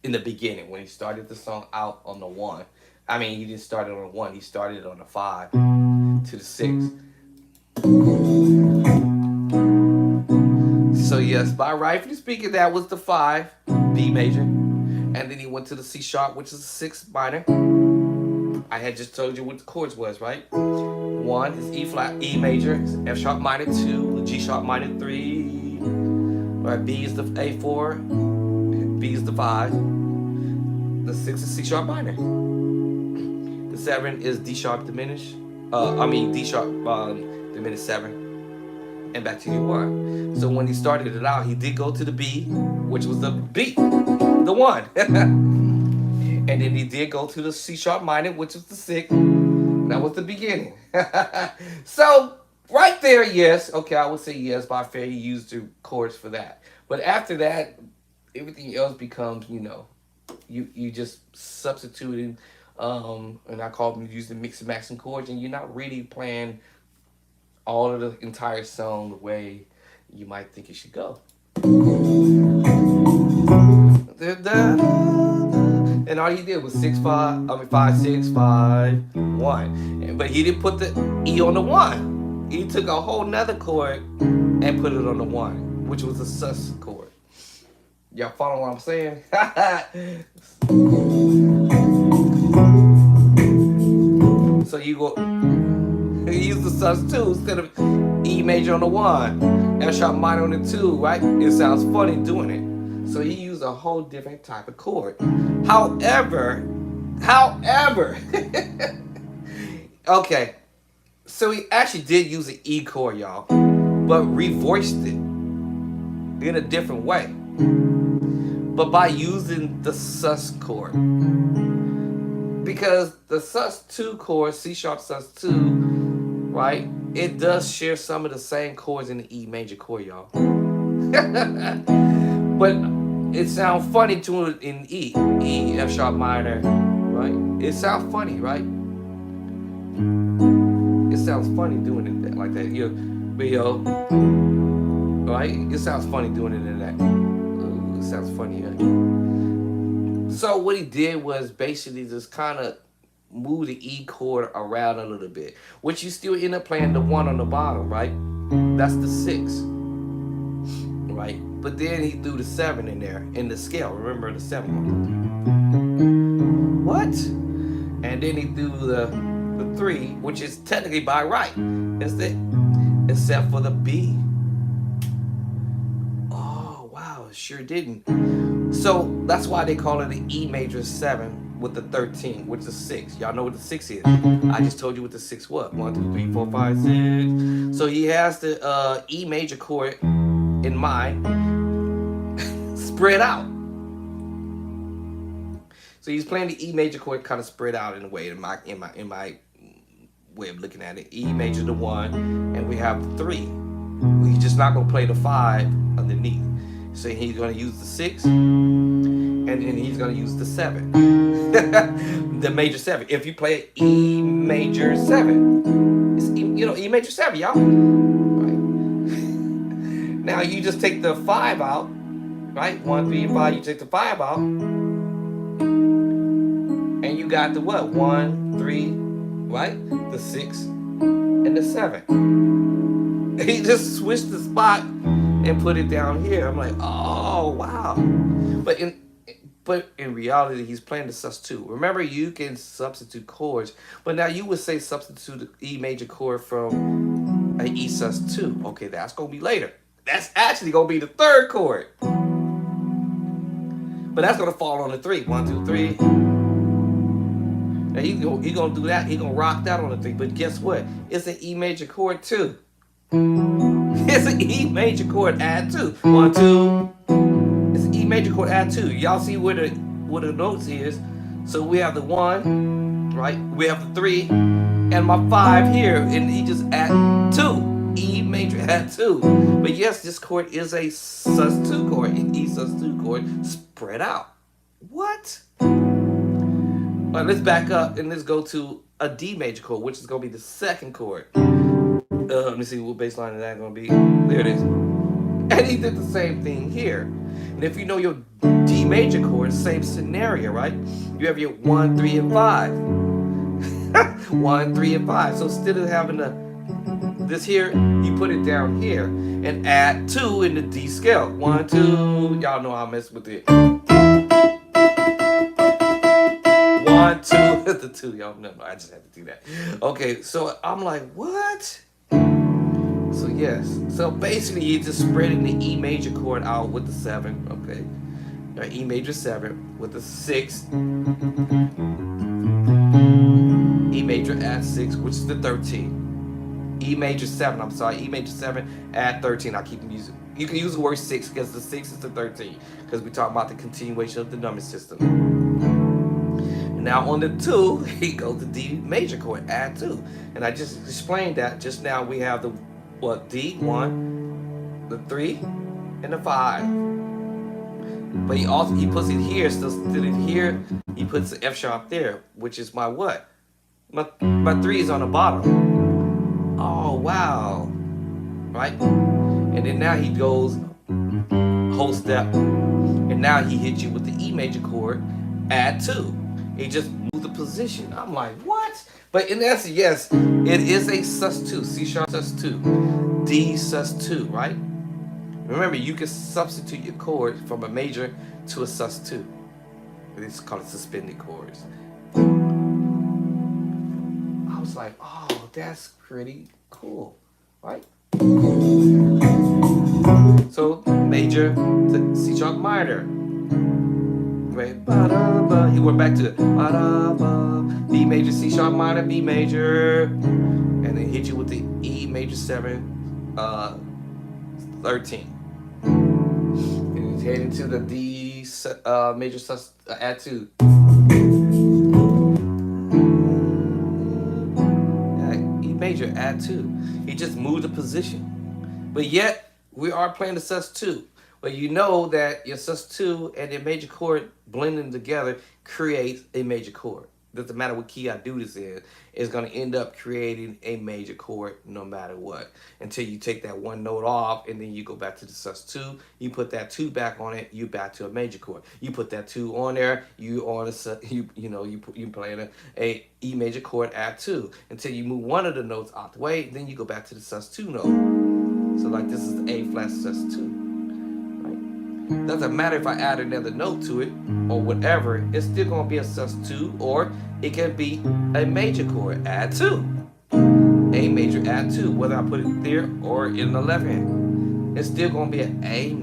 Speaker 1: in the beginning when he started the song out on the 1? I mean, he didn't start it on the 1. He started on the 5 to the 6. So yes, by rightfully speaking, that was the 5, B major. And then he went to the C sharp, which is the 6 minor. I had just told you what the chords was, right? 1 is E flat, E major, F sharp minor 2, G sharp minor 3. Right, B is the A4, B is the 5. The 6 is C sharp minor. The 7 is D sharp diminished. D sharp diminished 7. And back to your 1. So when he started it out, he did go to the B, which was the B, the 1. And then he did go to the C sharp minor, which was the 6. That was the beginning. So right there, yes. Okay, I would say yes. By fair, he used the chords for that. But after that, everything else becomes, you just substituting, and I call them using mix and matching chords, and you're not really playing all of the entire song the way you might think it should go. And all he did was 5 6 5 1. But he didn't put the E on the 1. He took a whole nother chord and put it on the 1, which was a sus chord. Y'all follow what I'm saying? So you use the sus 2 instead of E major on the 1, F sharp minor on the 2, right? It sounds funny doing it. So he used a whole different type of chord. However, okay, so he actually did use an E chord, y'all, but revoiced it in a different way. But by using the sus chord. Because the sus 2 chord, C sharp sus 2, right, it does share some of the same chords in the E major chord, y'all. But it sounds funny to it in E, F sharp minor, right? It sounds funny, right? It sounds funny doing it like that. Right? It sounds funny doing it in that. It sounds funny, right? So what he did was basically just kind of move the E chord around a little bit, which you still end up playing the 1 on the bottom, right? That's the 6. Right? But then he threw the 7 in there in the scale. Remember the 7 one? What? And then he threw the 3, which is technically by right, except for the B. Oh wow, it sure didn't. So that's why they call it the E major 7 with the 13, which is 6. Y'all know what the 6 is. I just told you what the 6 was. 1, 2, 3, 4, 5, 6. So he has the E major chord in mind, spread out. So he's playing the E major chord kind of spread out in a way, in my way of looking at it. E major the 1, and we have the 3. He's just not gonna play the 5 underneath. So he's gonna use the 6, and then he's gonna use the 7, the major 7. If you play E major 7, it's E major 7, y'all. Now you just take the 5 out, right? 1, 3, 5. You take the 5 out, got the what? 1, 3, right? The 6 and the 7. He just switched the spot and put it down here. I'm like, oh wow. But in reality, he's playing the sus2. Remember, you can substitute chords, but now you would say substitute the E major chord from an E sus2. Okay, that's gonna be later. That's actually gonna be the third chord. But that's gonna fall on the 3. 1, 2, 3. Now he gonna do that. He gonna rock that on the 3. But guess what? It's an E major chord too. It's an E major chord add 2. 1, 2. It's an E major chord add 2. Y'all see where the notes is? So we have the 1, right? We have the 3, and my 5 here, and he just add 2. E major add 2. But yes, this chord is a sus2 chord, an E sus2 chord spread out. What? All right, let's back up and let's go to a D major chord, which is going to be the second chord. Let me see what bass line is that going to be. There it is. And he did the same thing here. And if you know your D major chord, same scenario, right? You have your 1, 3, and 5. 1, 3, and 5. So instead of having this here, you put it down here and add 2 in the D scale. 1, 2. Y'all know I mess with it. 1, 2. The 2. Y'all know I just had to do that. Okay, so I'm like, what? So yes, so basically you're just spreading the E major chord out with the 7, okay? E major 7 with the 6, E major add 6, which is the 13. E major 7, I'm sorry, E major 7 add 13. I keep using, you can use the word 6 because the 6 is the 13, because we talk about the continuation of the number system. And now on the 2, he goes to D major chord, add 2. And I just explained that just now. We have the what? D, 1, the 3, and the 5. But he puts it here, so instead of here, he puts the F sharp there, which is my what? My 3 is on the bottom. Oh wow. Right? And then now he goes whole step, and now he hits you with the E major chord, add 2. He just moved the position. I'm like, what? But in essence, yes, it is a sus2, C sharp sus2, D sus2, right? Remember, you can substitute your chord from a major to a sus2. It's called suspended chords. I was like, oh, that's pretty cool, right? So major to C sharp minor. Right? He went back to B major, C sharp minor, B major, and then hit you with the E major 7, 13. And he's heading to the D major sus add 2. E major add 2. He just moved the position, but yet we are playing the sus2. But you know that your sus2 and your major chord blending together creates a major chord. Doesn't matter what key I do this in, it's going to end up creating a major chord no matter what. Until you take that one note off and then you go back to the sus2, you put that 2 back on it, you back to a major chord. You put that 2 on there, you on a you playing a E major chord add 2 until you move one of the notes out the way, then you go back to the sus2 note. So like this is A flat sus2. Doesn't matter if I add another note to it or whatever, it's still going to be a sus2, or it can be a major chord, add 2. A major, add 2, whether I put it there or in the left hand. It's still going to be an A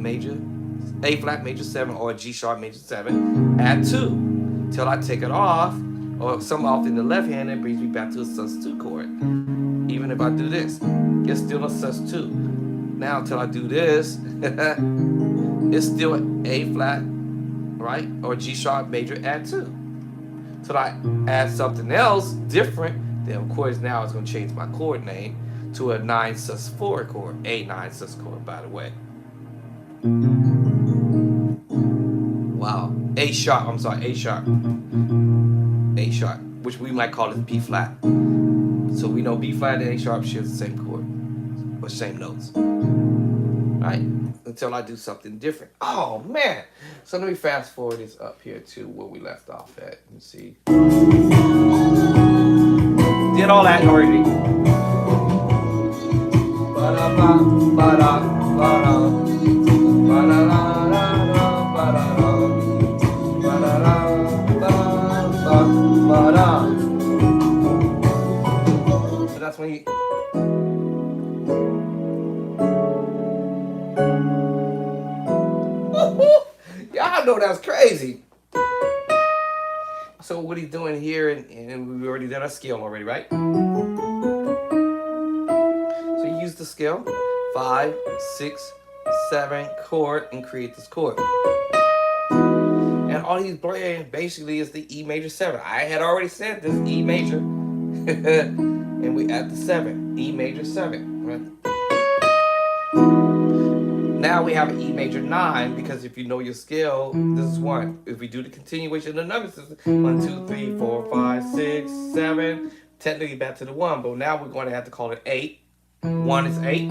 Speaker 1: flat major 7 or a G sharp major 7, add 2. Till I take it off, or some off in the left hand, it brings me back to a sus2 chord. Even if I do this, it's still a sus2. Now until I do this, it's still A flat, right? Or G sharp major add 2. So I add something else different, then of course now it's going to change my chord name to a 9 sus4 chord, A9 sus chord, by the way. Wow. A sharp, which we might call it B flat. So we know B flat and A sharp share the same chord, or same notes. right? Until I do something different. Oh man! So let me fast forward this up here to where we left off at. Let me see. Did all that already. Ba-da-ba, ba-da, ba-da, ba-da-da-da-da, ba-da-da, ba-da-da, ba-da, ba-da. So that's when you. Y'all know that's crazy. So what he's doing here, and we already did our scale already, right? So you use the scale, 5, 6, 7 chord, and create this chord. And all he's playing basically is the E major 7. I had already said this E major, and we at the 7, E major 7, right? Now we have an E major 9, because if you know your scale, this is 1. If we do the continuation of the number system, 1, 2, 3, 4, 5, 6, 7, technically back to the 1, but now we're going to have to call it 8. 1 is 8,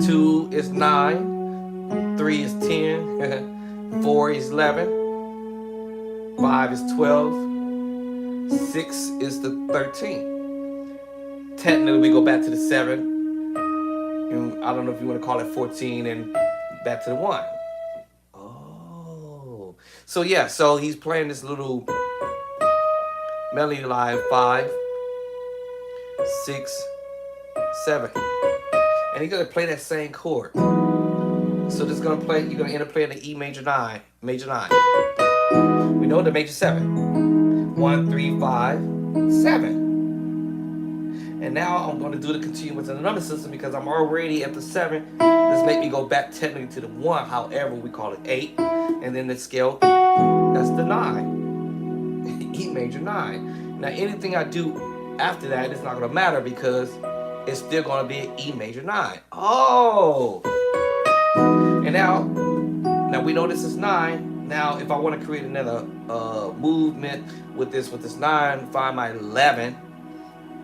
Speaker 1: 2 is 9, 3 is 10, 4 is 11, 5 is 12, 6 is the 13. Technically we go back to the 7. And I don't know if you want to call it 14 and back to the 1. Oh. So yeah, so he's playing this little melody line, 5, 6, 7. And he's going to play that same chord. So this is going to play, you're going to end up playing the E major 9, major 9. We know the major 7. 1, 3, 5, 7. And now I'm going to do the continuance of the number system because I'm already at the 7. This make me go back technically to the 1. However, we call it 8. And then the scale, that's the 9. E major 9. Now anything I do after that is not going to matter because it's still going to be an E major 9. Oh! And now we know this is 9. Now if I want to create another movement with this 9, find my 11.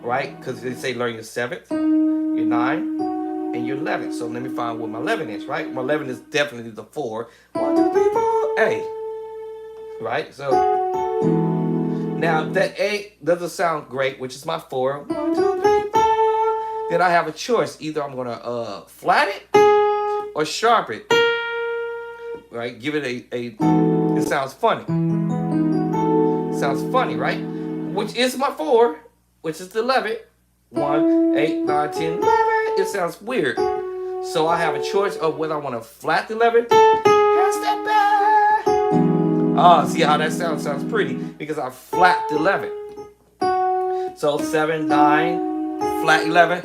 Speaker 1: Right? Because they say learn your 7th, your 9, and your 11th. So let me find what my 11 is, right? My 11 is definitely the 4. 1, 2, 3, 4, A. Right? So now that A doesn't sound great, which is my 4. 1, 2, 3, 4. Then I have a choice. Either I'm gonna flat it or sharp it. Right? Give it it sounds funny. It sounds funny, right? Which is my 4. Which is the 11. 1, 8, 9, 10, 11. It sounds weird. So I have a choice of whether I want to flat the 11. Step back. Oh, see how that sounds? Sounds pretty because I flat the 11. So 7, 9, flat 11.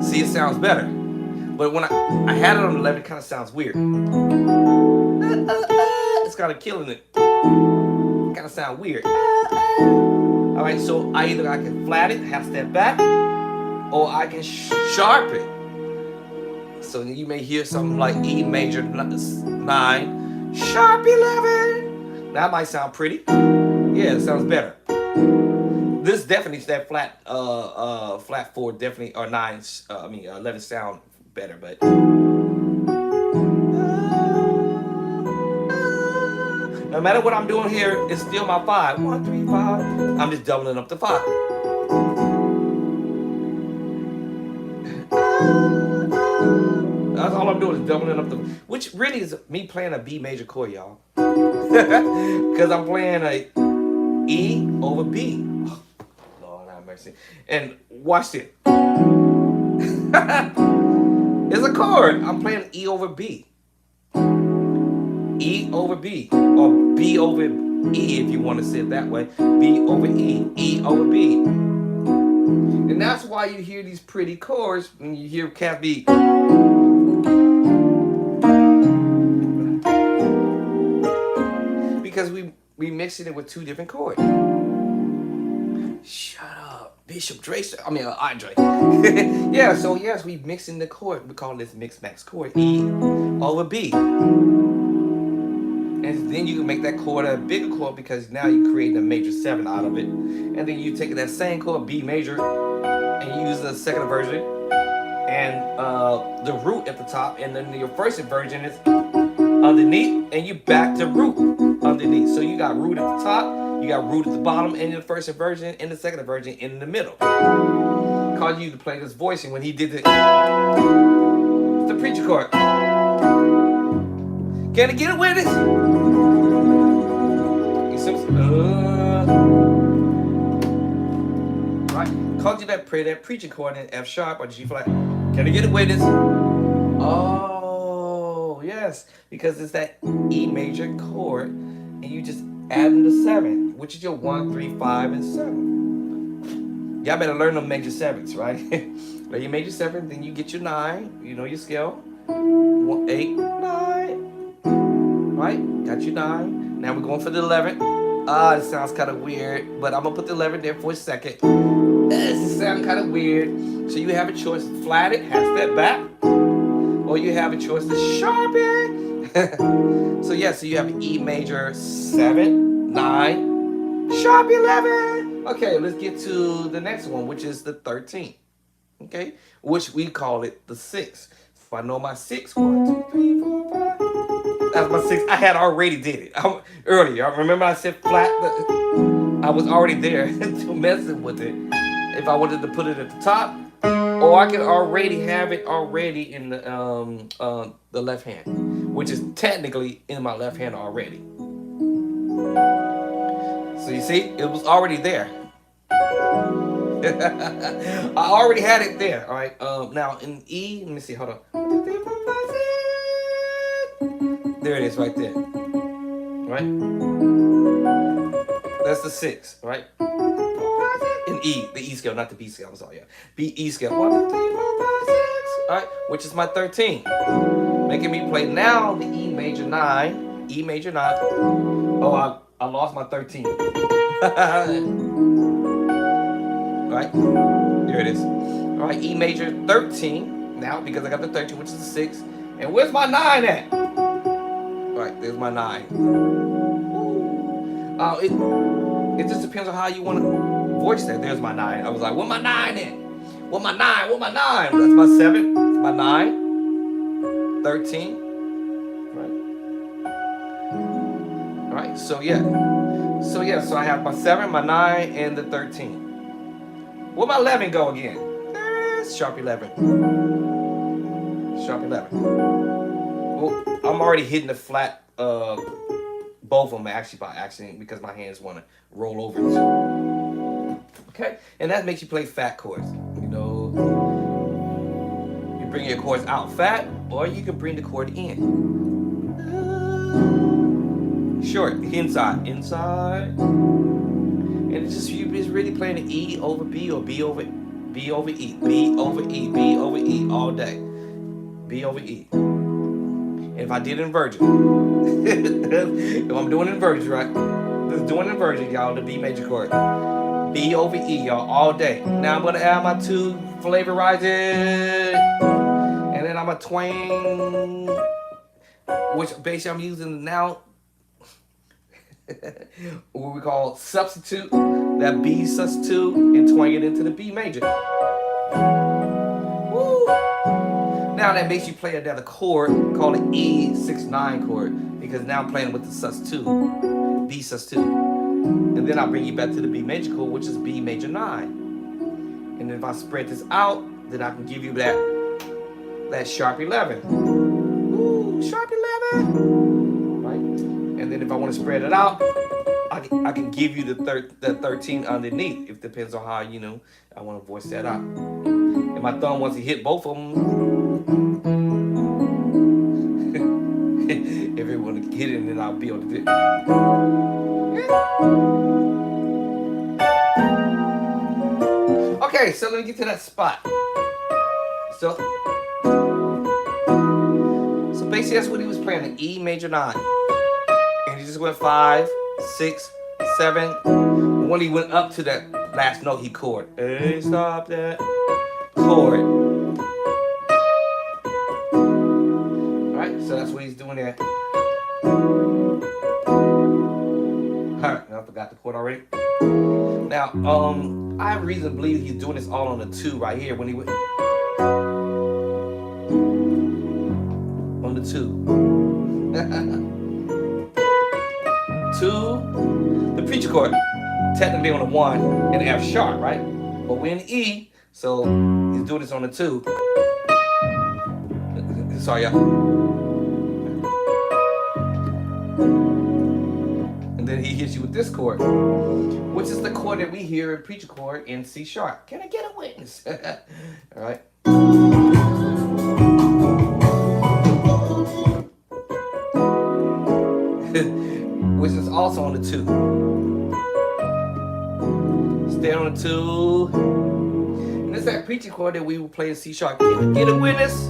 Speaker 1: See, it sounds better. But when I had it on 11, it kind of sounds weird. It's kind of killing it. It kind of sound weird. All right, so I can flat it, half step back, or I can sharp it. So you may hear something like E major 9, sharp 11. That might sound pretty. Yeah, it sounds better. This definitely that flat 4 definitely or 9. 11 sound better, but. No matter what I'm doing here, it's still my 5. 1, 3, 5. I'm just doubling up the 5. That's all I'm doing is doubling up the, which really is me playing a B major chord, y'all. Because I'm playing a E over B. Oh, Lord have mercy. And watch it. It's a chord. I'm playing E over B. E over B, or B over E if you want to say it that way. B over E, E over B. And that's why you hear these pretty chords when you hear Cat B. Because we mixing it with 2 different chords. Shut up, Bishop Dracer. Andre. Yeah, so yes, we mixing the chord. We call this mix max chord. E over B. And then you can make that chord a bigger chord because now you're creating a major 7 out of it. And then you take that same chord, B major, and you use the second version. and the root at the top, and then your first inversion is underneath, and you back to root underneath. So you got root at the top, you got root at the bottom, and the first inversion and the second inversion in the middle. Called you to play this voicing when he did the preacher chord. Can I get it with it? Right? Called you that preaching chord in F sharp or G flat. Can I get it with this? Oh, yes. Because it's that E major chord, and you just add in the 7, which is your 1, 3, 5, and 7. Y'all better learn them major 7s, right? Learn your major 7, then you get your 9. You know your scale. 1, 8, 9. Right? Got your 9. Now we're going for the 11. This sounds kind of weird, but I'm going to put the 11 there for a second. This sounds kind of weird. So you have a choice to flat it, half step back, or you have a choice to sharpen. So yeah, so you have E major 7, 9, sharp 11. Okay, let's get to the next one, which is the 13. Okay, which we call it the 6. If I know my 6, 1, 2, 3, 4, 5. That's my 6. I had already did it earlier. I remember I said flat. I was already there to messing with it. If I wanted to put it at the top, or I could already have it already in the left hand, which is technically in my left hand already. So you see, it was already there. I already had it there. All right. Now in E, let me see. Hold on. There it is, right there. Right. That's the 6, right? In E, the E scale, not the B scale. I'm sorry, yeah. B, E scale. 1, 2, 3, 4, 5, 6. All right, which is my 13. Making me play now the E major 9. E major 9. Oh, I lost my 13. Right? There it is. All right, E major 13 now because I got the 13, which is the 6. And where's my 9 at? All right, there's my 9. It just depends on how you want to voice that. There's my 9. I was like, where my 9 at? Where my 9? Where my 9? That's my 7. That's my 9. 13. Right? All right, so yeah. So I have my 7, my 9, and the 13. Where my 11 go again? There's sharp 11. Sharp 11. Well, I'm already hitting the flat, both of them actually by accident because my hands want to roll over. Okay, and that makes you play fat chords. You know, you bring your chords out fat, or you can bring the chord in. Short, inside, and it's just you just really playing the E over B or B over E, B over E, B over E, B over E all day, B over E. And if I did inversion, if I'm doing inversion, right? Just doing inversion, y'all, the B major chord. B over E, y'all, all day. Now I'm gonna add my 2 flavorizer, and then I'm gonna twang, which basically I'm using now what we call substitute, that B sus2, and twang it into the B major. Woo. Now that makes you play another chord called an E6-9 chord, because now I'm playing with the sus2, B sus2. And then I'll bring you back to the B major chord, which is B major 9. And if I spread this out, then I can give you that sharp 11. Ooh, sharp 11. Right? And then if I want to spread it out, I can give you the 13 underneath. It depends on how, you know, I want to voice that out. And my thumb wants to hit both of them. If it want to hit it, then I'll be able to do it. Okay, so let me get to that spot. So basically that's what he was playing, an E major 9. And he just went 5, 6, 7. When he went up to that last note, he chord. Hey, stop that chord. Alright, so that's what he's doing there. Alright, I forgot the chord already. Now, I have reason to believe he's doing this all on the 2 right here when he went. the 2. 2, the preacher chord, technically on the 1 and F sharp, right? But we're in E, so he's doing this on the 2. Sorry, y'all. And then he hits you with this chord, which is the chord that we hear in preacher chord in C sharp. Can I get a witness? All right. Which is also on the 2. Stay on the 2. And it's that preaching chord that we will play in C sharp. Can I get a witness?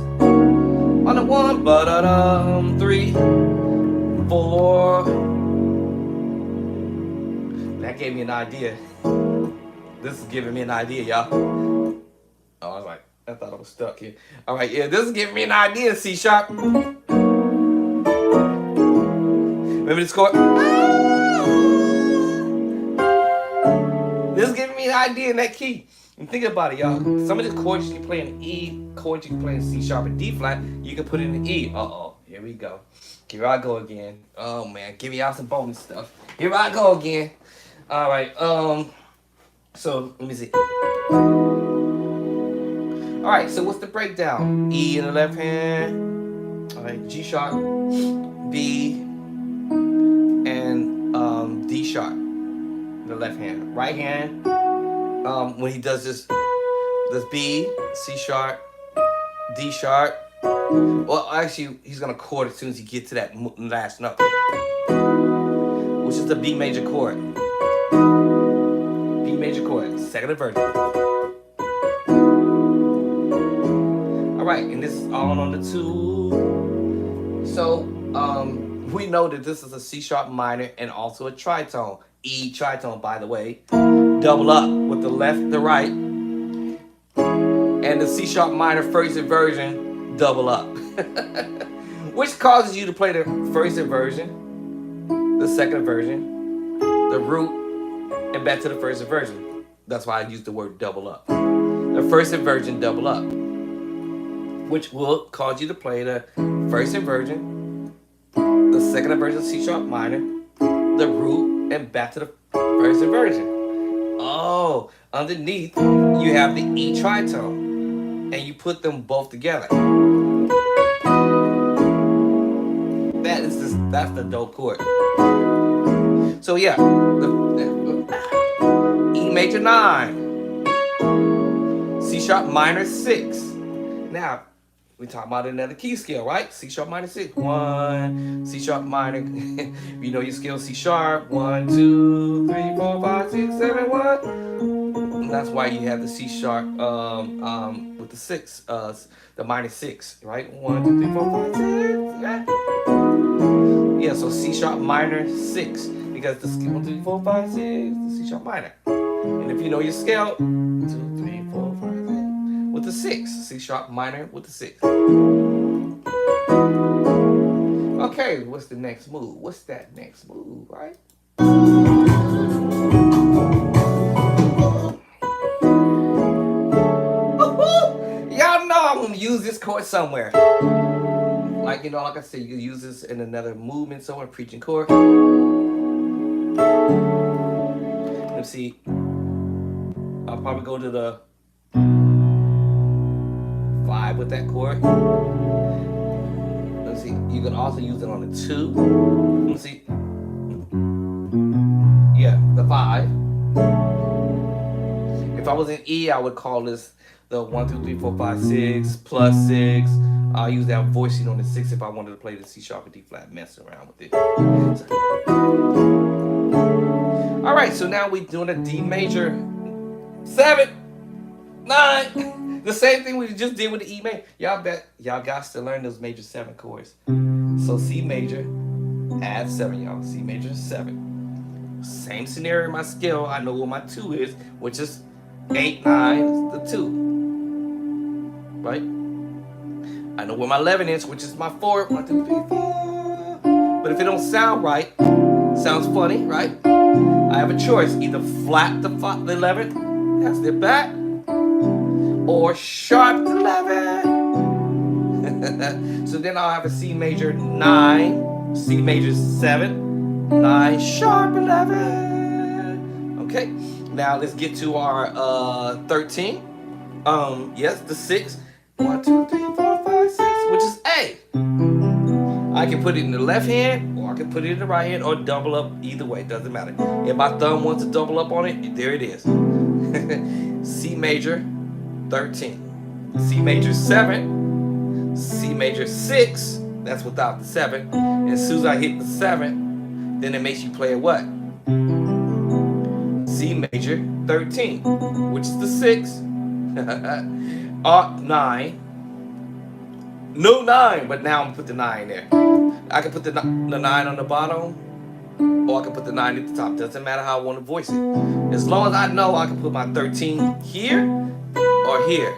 Speaker 1: On the 1, ba-da-dum, 3, 4. That gave me an idea. This is giving me an idea, y'all. Oh, I was like, I thought I was stuck here. All right, yeah, this is giving me an idea, C sharp. Remember this chord? This is giving me an idea in that key. And think about it, y'all. Some of the chords you can play in E, chords you can play in C sharp and D flat, you can put it in E. Uh-oh, here we go. Here I go again. Oh, man, give me out some bonus stuff. Here I go again. All right, so let me see. All right, so what's the breakdown? E in the left hand, all right, G sharp, B, and D sharp in the left hand. Right hand, when he does this B, C sharp, D sharp. Well, actually, he's gonna chord as soon as he gets to that last note, which is the B major chord. B major chord, second inverted. All right, and this is all on the 2. So, we know that this is a C sharp minor and also a tritone. E tritone, by the way. Double up with the left, the right. And the C sharp minor first inversion, double up. Which causes you to play the first inversion, the second inversion, the root, and back to the first inversion. That's why I use the word double up. The first inversion, double up. Which will cause you to play the first inversion, the second inversion C sharp minor, the root, and back to the first inversion. Oh, underneath you have the E tritone, and you put them both together. That's the dope chord. So yeah, E major 9, C sharp minor 6. Now, we talk about another key scale, right? C sharp minor 6. 1, C sharp minor. If you know your scale, C sharp. 1, 2, 3, 4, 5, 6, 7, 1. And that's why you have the C sharp with the 6, the minor 6, right? 1, 2, 3, 4, 5, 6. Yeah, so C sharp minor 6, because the scale 1, 2, 3, 4, 5, 6, the C sharp minor. And if you know your scale, 2, 3, 4, 5, 6. With the 6, C sharp minor with the 6. Okay, what's the next move? What's that next move, right? Y'all know I'm gonna use this chord somewhere. Like, you know, like I said, you can use this in another movement somewhere, preaching chord. Let's see. I'll probably go to the 5 with that chord. Let's see. You can also use it on the 2. Let's see. Yeah, the 5. If I was in E, I would call this the 1, 2, 3, 4, 5, 6 plus 6. I'll use that voicing on the 6 if I wanted to play the C sharp and D flat, mess around with it. All right, so now we're doing a D major 7, 9. The same thing we just did with the E major. Y'all got to learn those major 7 chords. So C major, add 7, y'all. C major 7. Same scenario in my scale. I know what my 2 is, which is 8, 9, the 2. Right? I know where my 11 is, which is my 4. 1, 2, 3, 4. But if it don't sound right, sounds funny, right? I have a choice. Either flat the 11, that's the back, or sharp the 11. So then I'll have a C major 9, C major 7, 9, sharp 11. Okay, now let's get to our 13. Yes, the 6. 1, 2, 3, 4, 5, 6, which is A. I can put it in the left hand, or I can put it in the right hand, or double up. Either way, doesn't matter. If my thumb wants to double up on it, there it is. C major 13, C major 7, C major 6. That's without the 7. And as soon as I hit the 7, then it makes you play a what? C major 13, which is the 6. 9. No 9, but now I'm gonna put the 9 there. I can put the 9 on the bottom, or I can put the 9 at the top. Doesn't matter how I want to voice it. As long as I know I can put my 13 here or here.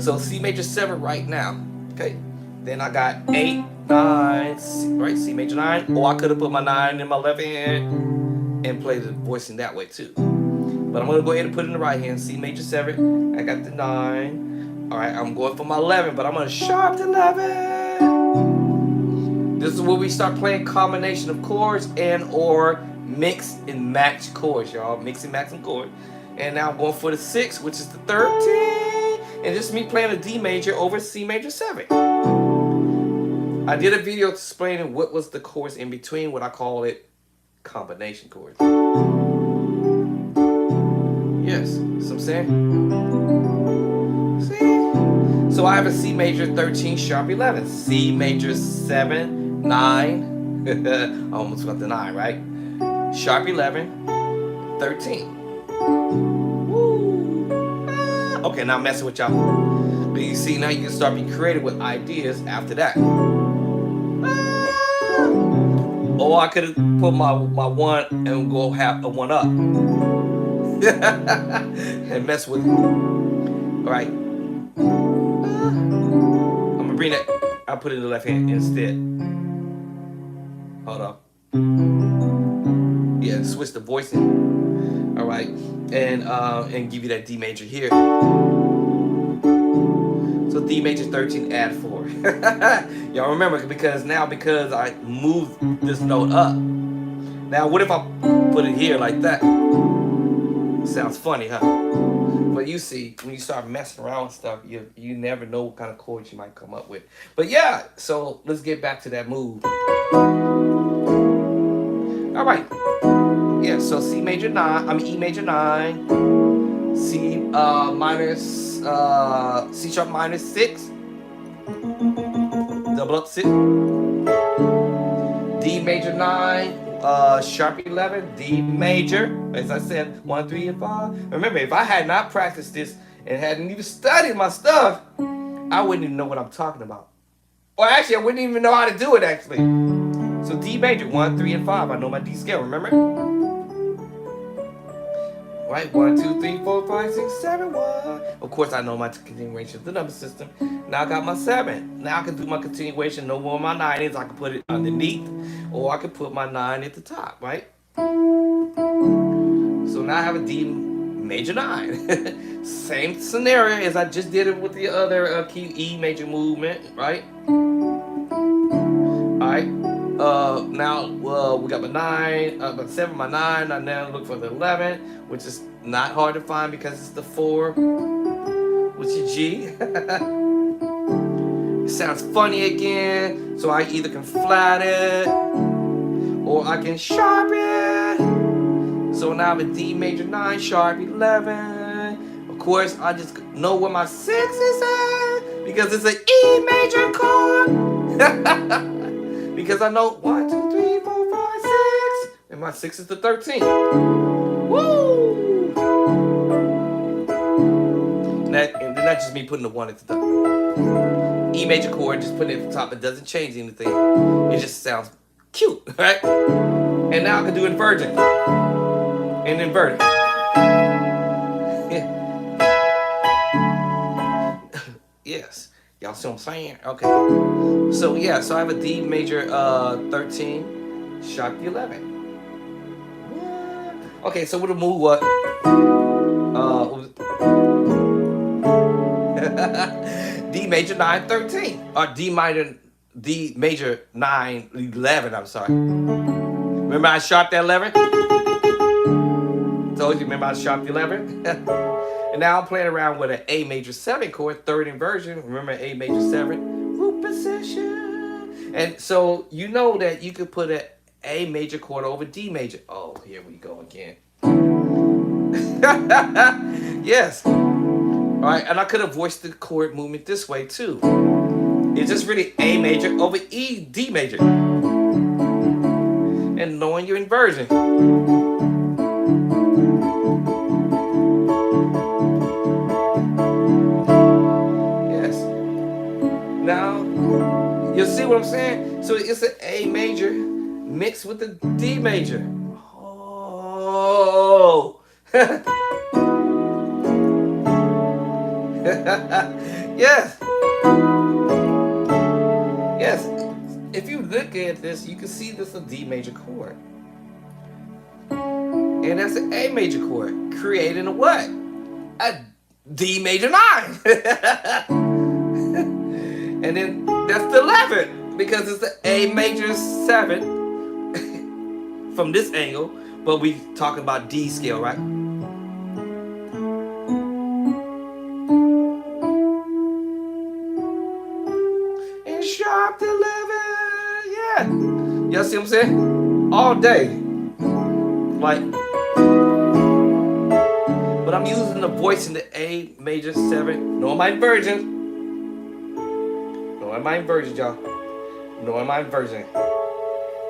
Speaker 1: So C major 7 right now. Okay. Then I got 8, 9, right? C major 9. Or I could have put my 9 in my left hand and play the voicing that way too. But I'm gonna go ahead and put it in the right hand. C major 7. I got the 9. Alright, I'm going for my 11, but I'm gonna sharp the 11. This is where we start playing combination of chords and or mix and match chords, y'all. Mix and match some chords. And now I'm going for the 6, which is the 13. And just me playing a D major over C major 7. I did a video explaining what was the chords in between, what I call it combination chords. Yes, see what I'm saying? See? So I have a C major 13, sharp 11. C major 7, 9. I almost got the 9, right? Sharp 11, 13. Woo. Ah. Okay, now I'm messing with y'all. But you see, now you can start being creative with ideas after that. Ah. Or I could have put my 1 and go have a 1 up. And mess with it. Alright. I'm gonna bring that. I'll put it in the left hand instead. Hold up. Yeah, switch the voicing. Alright. And give you that D major here. So D major 13, add 4. Y'all remember, because I moved this note up. Now what if I put it here like that? Sounds funny, huh? But you see, when you start messing around with stuff, you never know what kind of chords you might come up with. But yeah, so let's get back to that move. All right. Yeah, so C major 9, E major 9, C minus, C sharp minus 6, double up 6, D major 9, sharp 11, D major, as I said, 1, 3, and 5. Remember, if I had not practiced this and hadn't even studied my stuff, I wouldn't even know what I'm talking about. Or actually, I wouldn't even know how to do it, actually. So D major, 1, 3, and 5. I know my D scale, remember? Right, 1, 2, 3, 4, 5, 6, 7, 1. Of course, I know my continuation of the number system. Now I got my 7. Now I can do my continuation. Know where my 9 is. I can put it underneath, or I can put my 9 at the top, right? So now I have a D major 9. Same scenario as I just did it with the other key E major movement, right? All right. Now we got my 9, my 7, my 9. I now look for the 11, which is not hard to find because it's the 4, which is G. It sounds funny again, so I either can flat it or I can sharp it. So now I have a D major 9, sharp 11. Of course, I just know where my 6 is at because it's an E major chord. Because I know 1, 2, 3, 4, 5, 6, and my 6 is the 13. Woo! And then that's just me putting the 1 at the top. E major chord, just putting it at the top. It doesn't change anything. It just sounds cute, right? And now I can do inverted and inverted. Yes. Y'all see what I'm saying? Okay. So yeah, so I have a D major 13, sharp 11. Okay, so we'll move what? D major 9 13, or D major 9 11. I'm sorry. Remember I sharp that 11? Told you. Remember I sharp the 11? And now I'm playing around with an A major 7 chord, third inversion. Remember A major 7? Root position. And so you know that you could put an A major chord over D major. Oh, here we go again. Yes. All right, and I could have voiced the chord movement this way too. It's just really A major over D major. And knowing your inversion. Yes. Now, you see what I'm saying? So it's an A major mixed with the D major. Oh. Yes. Yes. If you look at this, you can see this is a D major chord. And that's an A major chord, creating a what? A D major 9. And then that's the 11, because it's the A major 7 from this angle, but we talking about D scale, right? And sharp 11, yeah. Y'all see what I'm saying? All day. Like, but I'm using the voice in the A major 7. Knowing my inversion. Knowing my inversion, y'all. Knowing my inversion.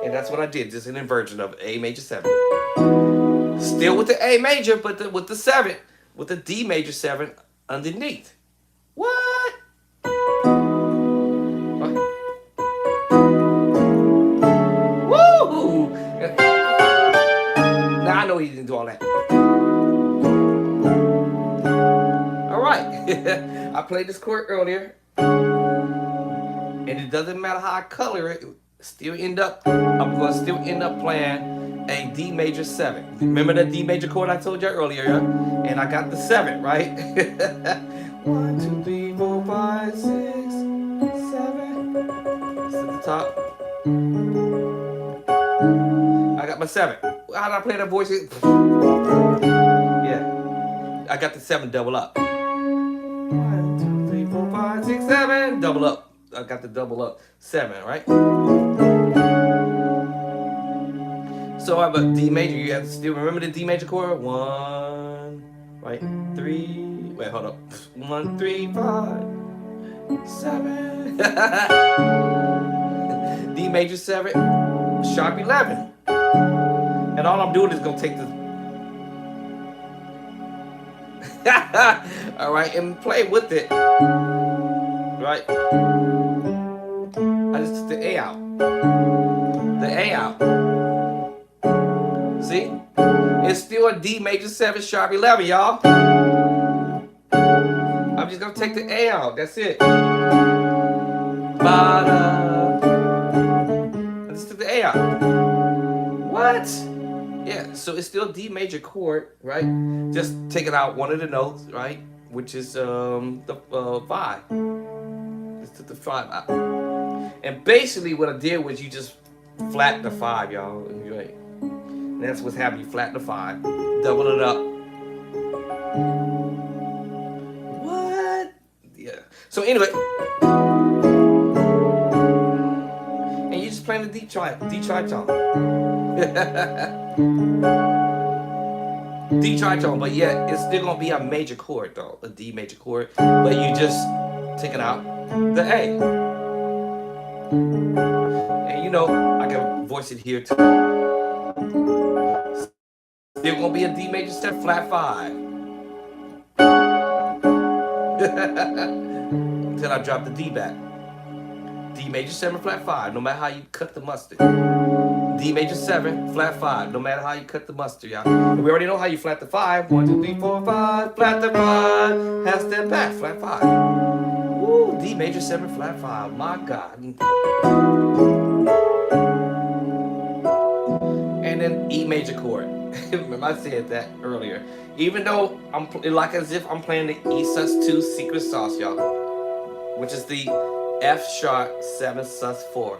Speaker 1: And that's what I did. Just an inversion of A major 7. Still with the A major, but with the 7. With the D major 7 underneath. What? Woo! Now I know he didn't do all that. Alright. I played this chord earlier. And it doesn't matter how I color it, I'm gonna still end up playing a D major 7. Remember the D major chord I told you earlier? Yeah? And I got the 7, right? 1, 2, 3, 4, 5, 6, 7. It's at the top. I got my 7. How did I play that voice? Yeah. I got the 7 double up. 1, 2, 3, 4, 5, 6, 7. Double up. I got the double up 7, right? So I have a D major. You have to still remember the D major chord. 1, right? 3. Wait, hold up. 1, 3, 5, 7. D major 7, sharp 11. And all I'm doing is gonna take this. All right, and play with it. Right? I just took the A out. The A out. See? It's still a D major 7 sharp 11, y'all. I'm just gonna take the A out. That's it. I just took the A out. What? Yeah, so it's still D major chord, right? Just taking out one of the notes, right? Which is the 5. Just took the 5 out. And basically what I did was you just flat the 5, y'all. Right? And that's what's happening. You flatten the 5. Double it up. What? Yeah. So anyway. And you just playing the D tritone. D tritone, but yeah, it's still gonna be a major chord though, a D major chord. But you just taking out the A. And you know, I can voice it here too. Still gonna be a D major 7 flat 5. Until I drop the D back. D major 7 flat 5, no matter how you cut the mustard. D major 7 flat 5, no matter how you cut the mustard, y'all. And we already know how you flat the 5. 1, 2, 3, 4, 5, flat the 5. Half step back, flat 5. Woo, D major 7 flat 5. My God. And then E major chord. Remember I said that earlier. Even though I'm like as if I'm playing the E sus2 secret sauce, y'all. which is the F sharp 7 sus 4.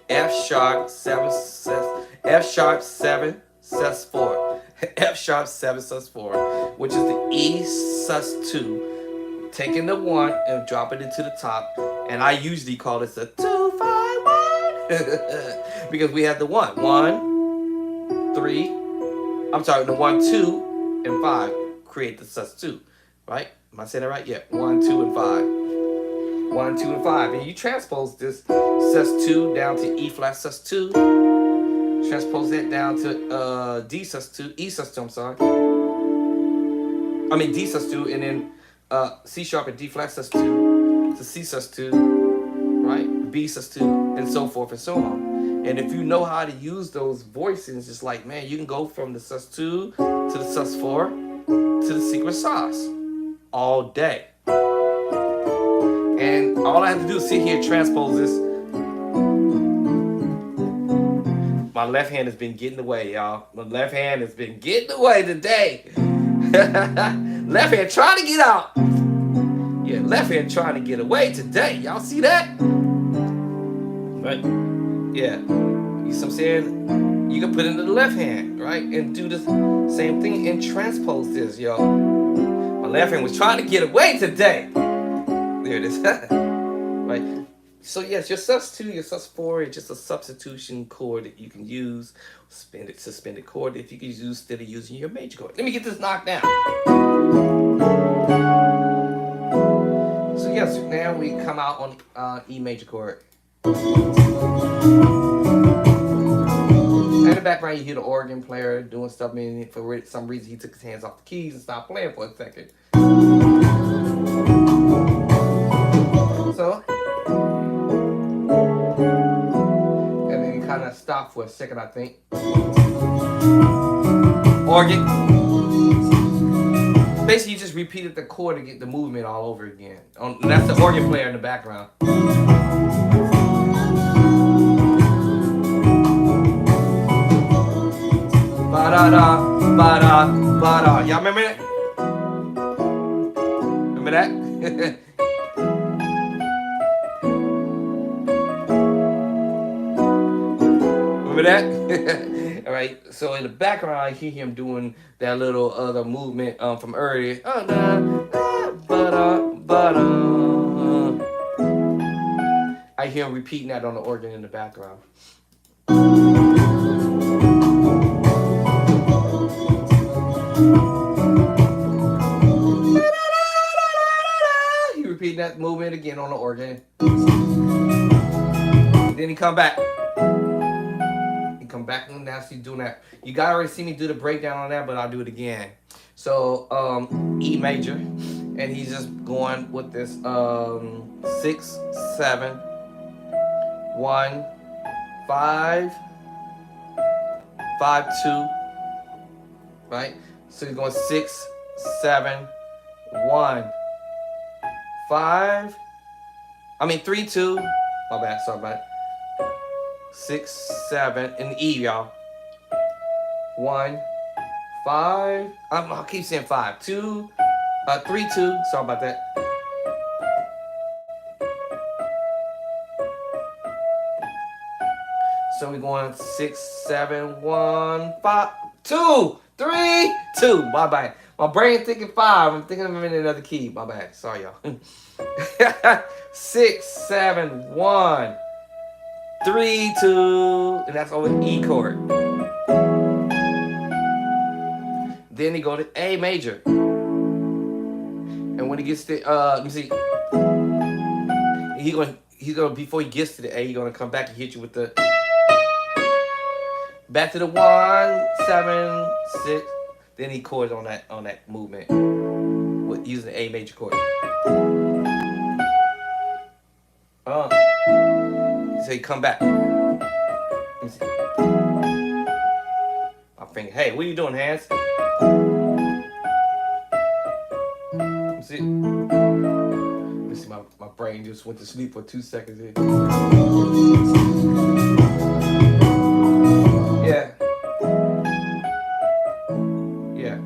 Speaker 1: F sharp 7 sus F sharp 7 sus 4. F sharp 7 sus 4, which is the E sus 2. Taking the 1 and dropping it to the top, and I usually call this a 2-5-1 because we have the 1, 1, 3. I'm sorry, the 1, 2, and 5 create the sus 2, right? Am I saying that right? Yeah, 1, 2, and 5. 1, 2, and 5. And you transpose this sus 2 down to E flat sus 2. Transpose that down to D sus 2, E sus 2, I'm sorry. I mean D sus 2, and then C sharp and D flat sus 2 to C sus 2, right? B sus 2, and so forth and so on. And if you know how to use those voicings, it's like, man, you can go from the sus 2 to the sus 4 to the secret sauce all day. And all I have to do is sit here and transpose this. My left hand has been getting away, y'all. My left hand has been getting away today. Left hand trying to get out. Yeah, left hand trying to get away today. Y'all see that? Right? Yeah. You see what I'm saying? You can put it into the left hand, right? And do the same thing and transpose this, y'all. My left hand was trying to get away today. There it is. Right? So yes, your sus 2, your sus 4 is just a substitution chord that you can use. Suspended chord that you can use instead of using your major chord. Let me get this knocked down. So yes, now we come out on E major chord. In the background, you hear the organ player doing stuff. And for some reason, he took his hands off the keys and stopped playing for a second. So, and then he kind of stopped for a second, I think. Organ. Basically, you just repeated the chord to get the movement all over again. That's the organ player in the background. Ba-da-da, ba-da, ba-da. Y'all remember that? Remember that? Remember that? All right. So in the background, I hear him doing that little other movement from earlier. I hear him repeating that on the organ in the background. He repeating that movement again on the organ. Then he come back. Come back and now he's doing that. You guys already see me do the breakdown on that, but I'll do it again. So E major, and he's just going with this 6, 7, 1, 5, 5, 2, right? So he's going 6, 7, 1, 5. 3, 2. My bad. Sorry about it. 6, 7, and E, y'all. 1, 5. I keep saying 5. 2, 3, 2. Sorry about that. So we're going 6, 7, 1, 5, 2, 3, 2. My bad. My brain thinking 5. I'm thinking I'm in another key. My bad. Sorry, y'all. 6, 7, 1. 3, 2, and that's over E chord. Then he go to A major, and when he gets to let me see, he's gonna before he gets to the A, he's gonna come back and hit you with the back to the 1, 7, 6. Then he chords on that movement with using the A major chord. So he come back. Let me see. My finger. Hey, what are you doing, hands? Let me see. Let me see. My brain just went to sleep for 2 seconds here. Yeah. Yeah.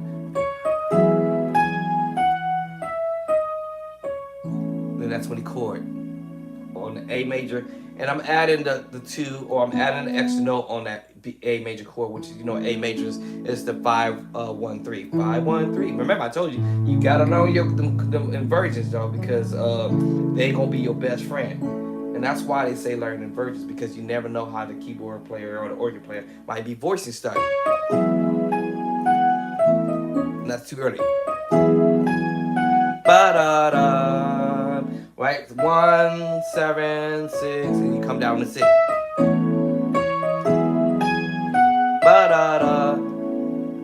Speaker 1: Then that's that's when he chord on the A major, and I'm adding the 2, or I'm adding an extra note on that A major chord, which is, you know, A major is the 5-1-3, 5-1-3. Remember, I told you, you gotta know them inversions, though, because they ain't gonna be your best friend. And that's why they say learn inversions, because you never know how the keyboard player or the organ player might be voicing stuck. And that's too early. Ba-da-da. Right? 1, 7, 6, and you come down to 6. Ba-da-da.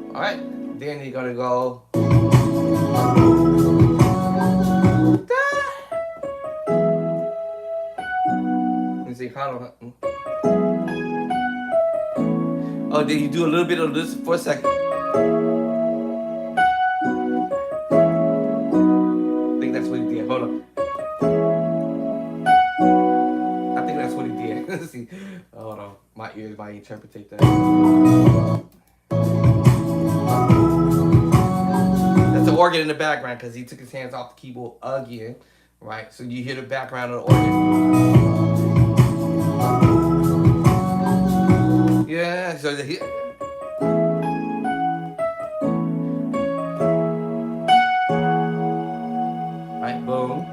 Speaker 1: Alright? Then you're gonna go. Let me see, how do I. Oh, then you do a little bit of this for a second. I think that's what he did. Hold on. I think that's what he did. Let's see. Hold on. My ears might interpret that. That's the organ in the background, because he took his hands off the keyboard again. Right? So you hear the background of the organ. Yeah, so the right, boom.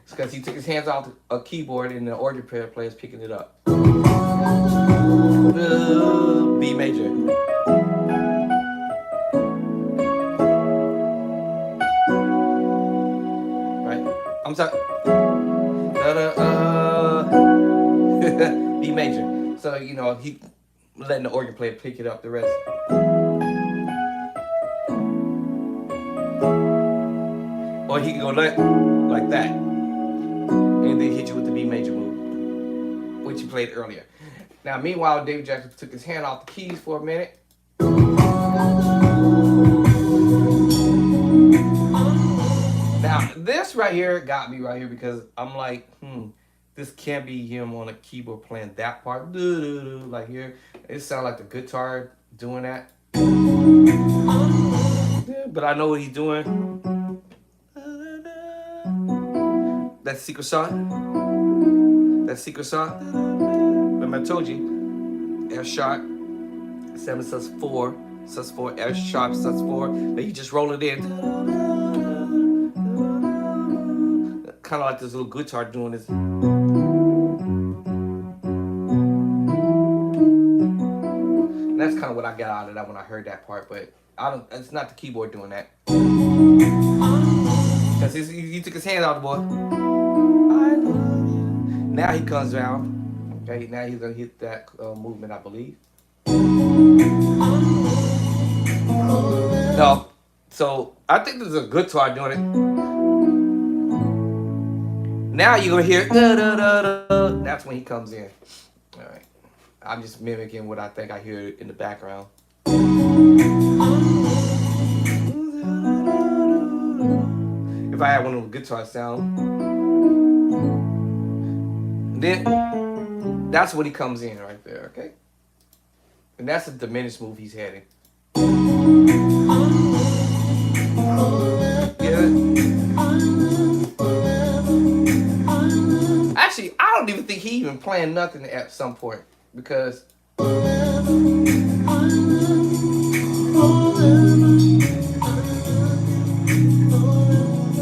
Speaker 1: It's because he took his hands off a keyboard and the organ player is picking it up. B major. Right? I'm sorry. B major. So, you know, he letting the organ player pick it up the rest. Or he can go like that, and then hit you with the B major move, which he played earlier. Now, meanwhile, David Jackson took his hand off the keys for a minute. Now, this right here got me right here, because I'm like, this can't be him on a keyboard playing that part. Like here, it sounds like the guitar doing that. Yeah, but I know what he's doing. That secret sauce. That secret sauce. Remember I told you. F sharp, 7 sus 4, sus 4, F sharp, sus 4. Then you just roll it in. Kind of like this little guitar doing this. And that's kind of what I got out of that when I heard that part, but it's not the keyboard doing that. Because he took his hand out of the board. I love you. Now he comes down. Okay, now he's gonna hit that movement, I believe. No, so I think there's a guitar doing it. Now you're gonna hear da, da, da, da. That's when he comes in. All right, I'm just mimicking what I think I hear in the background. If I had one of the guitar sound, then that's when he comes in right there, okay? And that's the diminished move he's heading. Yeah. Actually, I don't even think he even planned nothing at some point, because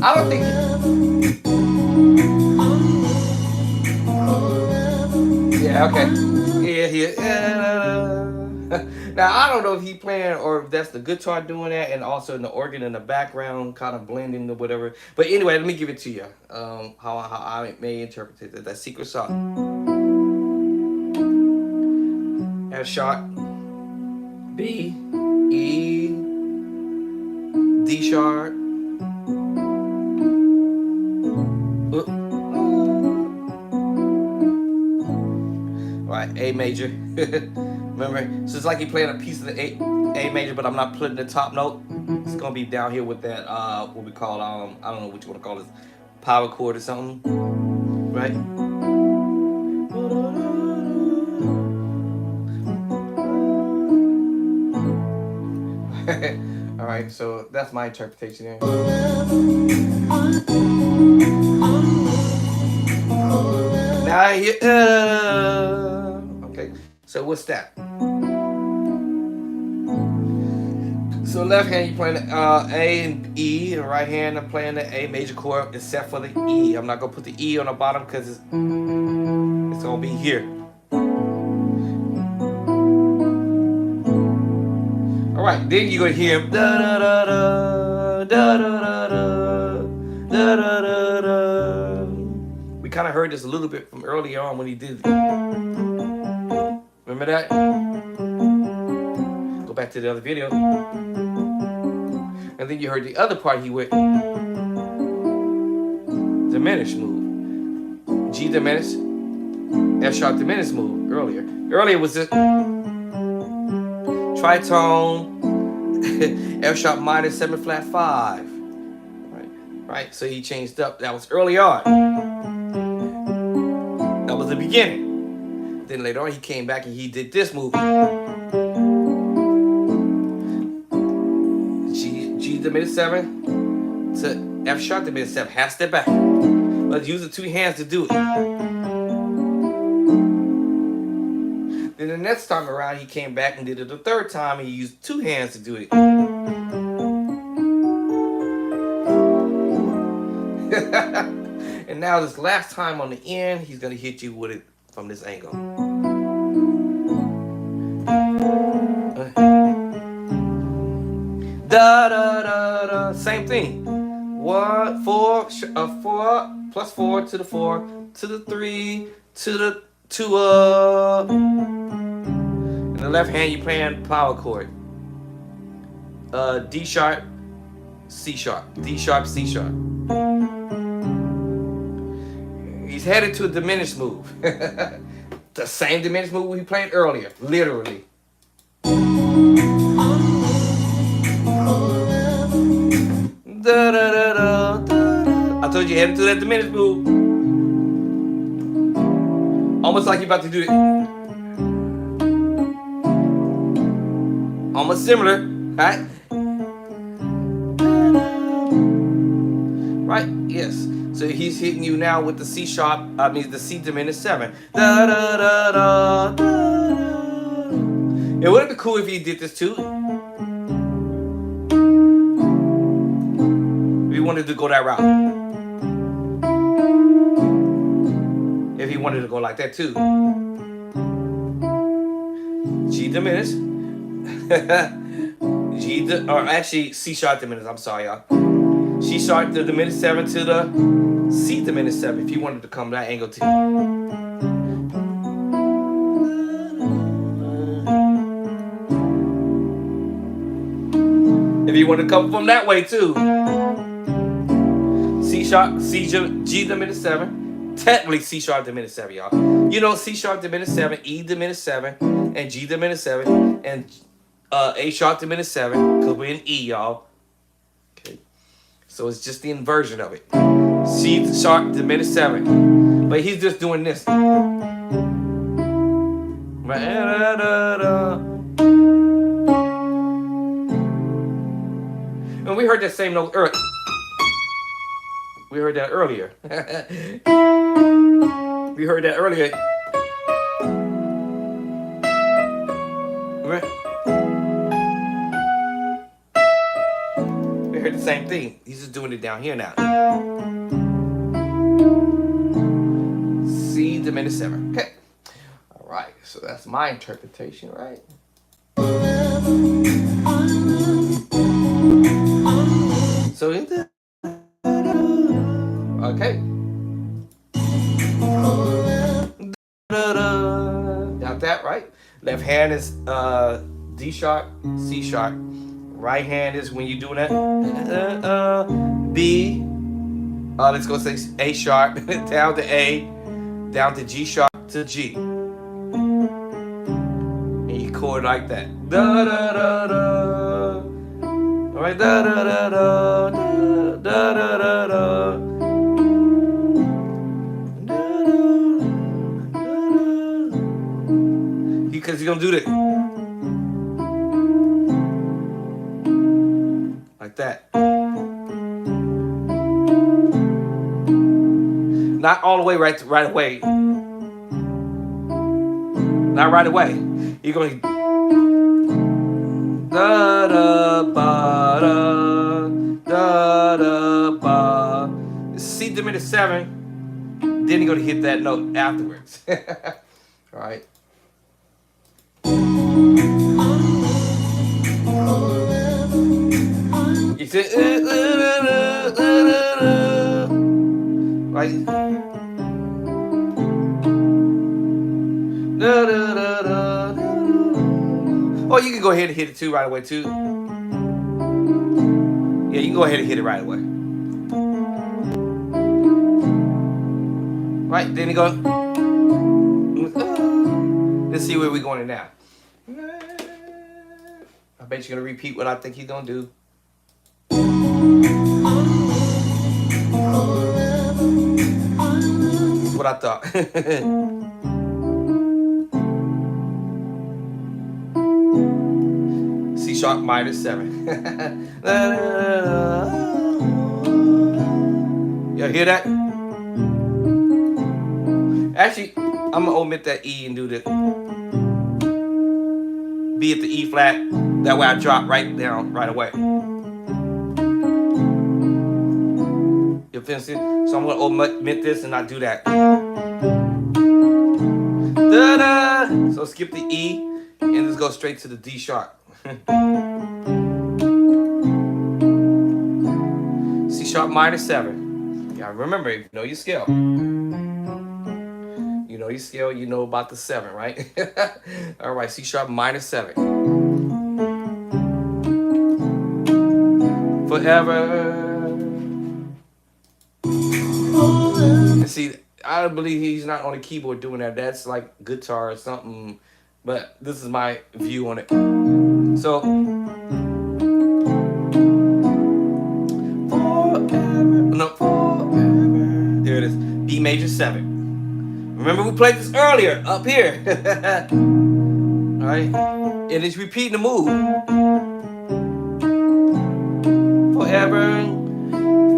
Speaker 1: I don't think yeah, okay. Yeah. Now, I don't know if he playing or if that's the guitar doing that, and also the organ in the background kind of blending or whatever. But anyway, let me give it to you. How I may interpret it. That secret sauce. F sharp, B, E, D sharp. Right, A major. Remember, so it's like you're playing a piece of the A major, but I'm not putting the top note. It's gonna be down here with that what we call I don't know what you want to call this, power chord or something, right? All right, so that's my interpretation there. I hear. Okay, so what's that? So left hand you playing the A and E, and right hand I'm playing the A major chord except for the E. I'm not gonna put the E on the bottom because it's gonna be here. All right, then you're gonna hear da da da da da da da da da da. We kind of heard this a little bit from early on when he did it. Remember that? Go back to the other video. And then you heard the other part he went diminished move. G diminished, F sharp diminished move earlier. Earlier was this tritone, F sharp minor 7 flat 5. Right? So he changed up. That was early on. That was the beginning. Then later on he came back and he did this move. G diminished 7 to F sharp diminished 7. Half step back. Let's use the two hands to do it. Then the next time around he came back and did it the third time and he used two hands to do it. And now this last time on the end, he's gonna hit you with it from this angle. Da da da da. Same thing. 1 4 4 plus 4 to the 4 to the 3 to the 2 In the left hand you're playing power chord. D sharp, C sharp, D sharp, C sharp. He's headed to a diminished move. The same diminished move we played earlier, literally. Da, da, da, da, da. I told you headed to that diminished move. Almost like you're about to do it. Almost similar, right? Right? Yes. So he's hitting you now with the C sharp, the C diminished 7. Da, da, da, da, da, da. It would have been cool if he did this too. If he wanted to go that route. If he wanted to go like that too. G diminished. Or actually C sharp diminished, I'm sorry y'all. C sharp the diminished 7 to the C diminished 7 if you wanted to come that angle too. If you want to come from that way too. C sharp, G diminished 7. Technically C sharp diminished 7, y'all. You know C sharp diminished 7, E diminished 7, and G diminished 7, and A sharp diminished 7, because we're in E, y'all. Okay. So it's just the inversion of it. C sharp diminished 7. But he's just doing this. And we heard that same note earlier. We heard that earlier. We heard that earlier. Right? We heard the same thing. He's just doing it down here now. C diminished 7. Okay. All right. So that's my interpretation, right? So in the okay. Got that right? Left hand is D sharp, C sharp. Right hand is when you're doing that B. Let's go say A sharp down to A, down to G sharp to G. And you chord like that. Da da da da. All right, da da da da da da da da. Because you're gonna do that like that. Not all the way right away. Not right away. You're going to da da ba da da da ba. C diminished 7. Then you're going to hit that note afterwards. All right. You say right. Or you can go ahead and hit it too right away too. Yeah, you can go ahead and hit it right away. Right, then you go. Let's see where we're going now. I bet you're gonna repeat what I think he's gonna do. That's what I thought. C sharp minor 7. Y'all hear that? Actually, I'm gonna omit that E and do the B at the E flat. That way I drop right down right away. You feel me? So I'm gonna omit this and not do that. Da-da. So skip the E and just go straight to the D sharp. C sharp minor 7. Yeah, remember, if you know your scale. You know your scale, you know about the 7, right? All right, C sharp minor 7. Forever. And see, I believe he's not on the keyboard doing that. That's like guitar or something. But this is my view on it. So, forever. There it is. B major 7. Remember we played this earlier up here. All right, and it's repeating the move. Forever,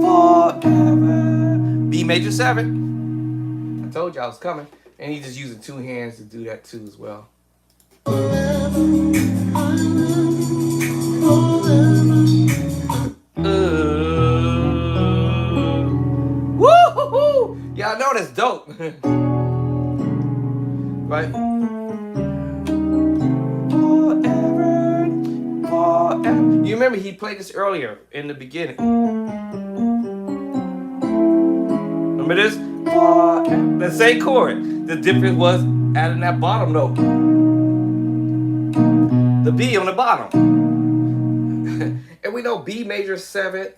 Speaker 1: forever. B major 7. I told you I was coming, and he's just using 2 hands to do that too as well. Woo-hoo-hoo! Y'all know that's dope. Right? Forever, forever. You remember he played this earlier in the beginning. Remember this? Forever. The same chord. The difference was adding that bottom note. The B on the bottom. And we know B major 7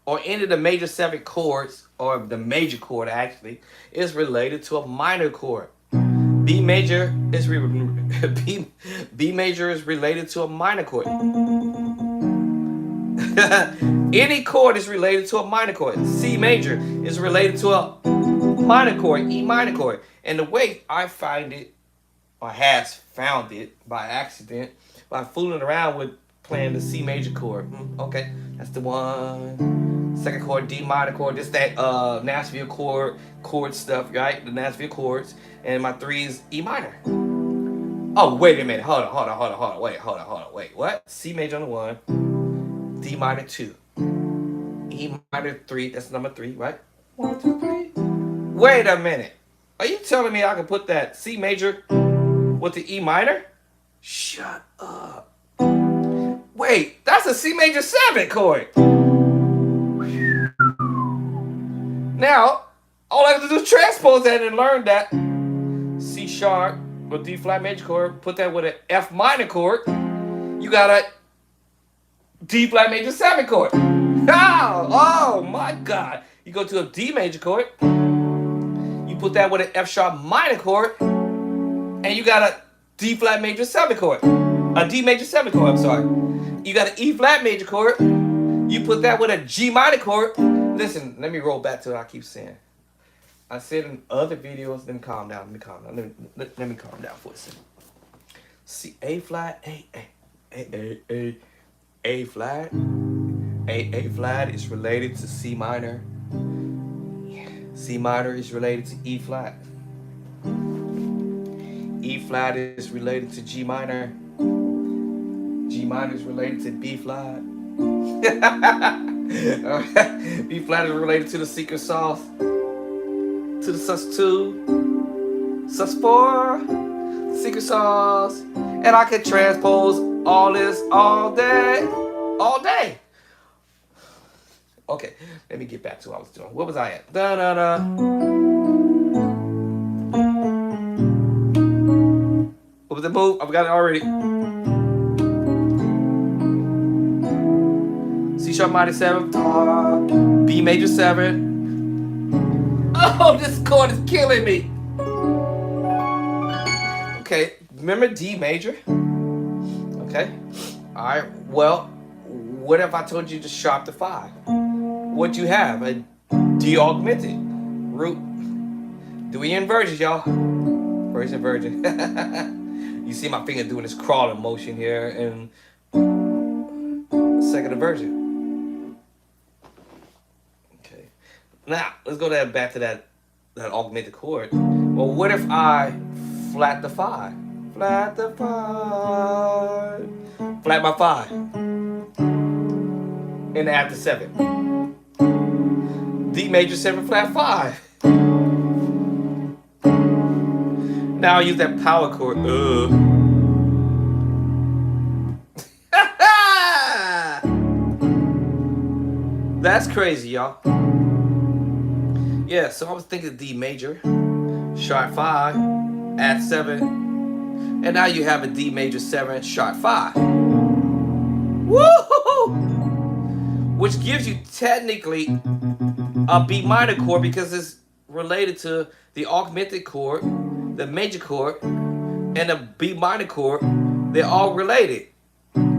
Speaker 1: or any of the major 7 chords, or the major chord actually, is related to a minor chord. B major is B major is related to a minor chord. Any chord is related to a minor chord. C major is related to a minor chord, E minor chord. And the way I find it, or has found it by accident, by fooling around with playing the C major chord. Okay, that's the one. Second chord, D minor chord. This that Nashville chord stuff, right? The Nashville chords. And my 3 is E minor. Oh, wait a minute. Hold on. Wait. What? C major on the 1. D minor 2. E minor 3. That's number 3, right? 1, 2, 3. Wait a minute. Are you telling me I can put that C major with the E minor? Shut up. Wait, that's a C major 7 chord. Now, all I have to do is transpose that and learn that. C sharp with D flat major chord, put that with an F minor chord. You got a D flat major 7 chord. Oh my God. You go to a D major chord. You put that with an F sharp minor chord. And you got a D flat major 7 chord. A D major 7 chord, I'm sorry. You got an E flat major chord. You put that with a G minor chord. Listen, let me roll back to what I keep saying. I said in other videos, let me calm down. Let me calm down for a second. See, A flat, A flat. A flat is related to C minor. C minor is related to E flat. E flat is related to G minor. G minor is related to B flat. B flat is related to the secret sauce. To the sus2, sus4, secret sauce. And I can transpose all this all day. All day. Okay, let me get back to what I was doing. What was I at? Da da da. What was the move? I've got it already. C sharp minor 7, B major 7. Oh, this chord is killing me. Okay, remember D major? Okay, all right. Well, what if I told you to sharp the 5? What you have? A D augmented root. Do we inversions, y'all? First inversion. You see my finger doing this crawling motion here, and second inversion. Okay. Now let's go back to that augmented chord. Well, what if I flat the 5? Flat the 5. Flat my 5. And add the 7. D major 7 flat 5. Now I use that power chord. That's crazy, y'all. Yeah, so I was thinking D major, sharp 5, add 7, and now you have a D major 7, sharp 5. Woo! Which gives you technically a B minor chord because it's related to the augmented chord, the major chord, and the B minor chord. They're all related.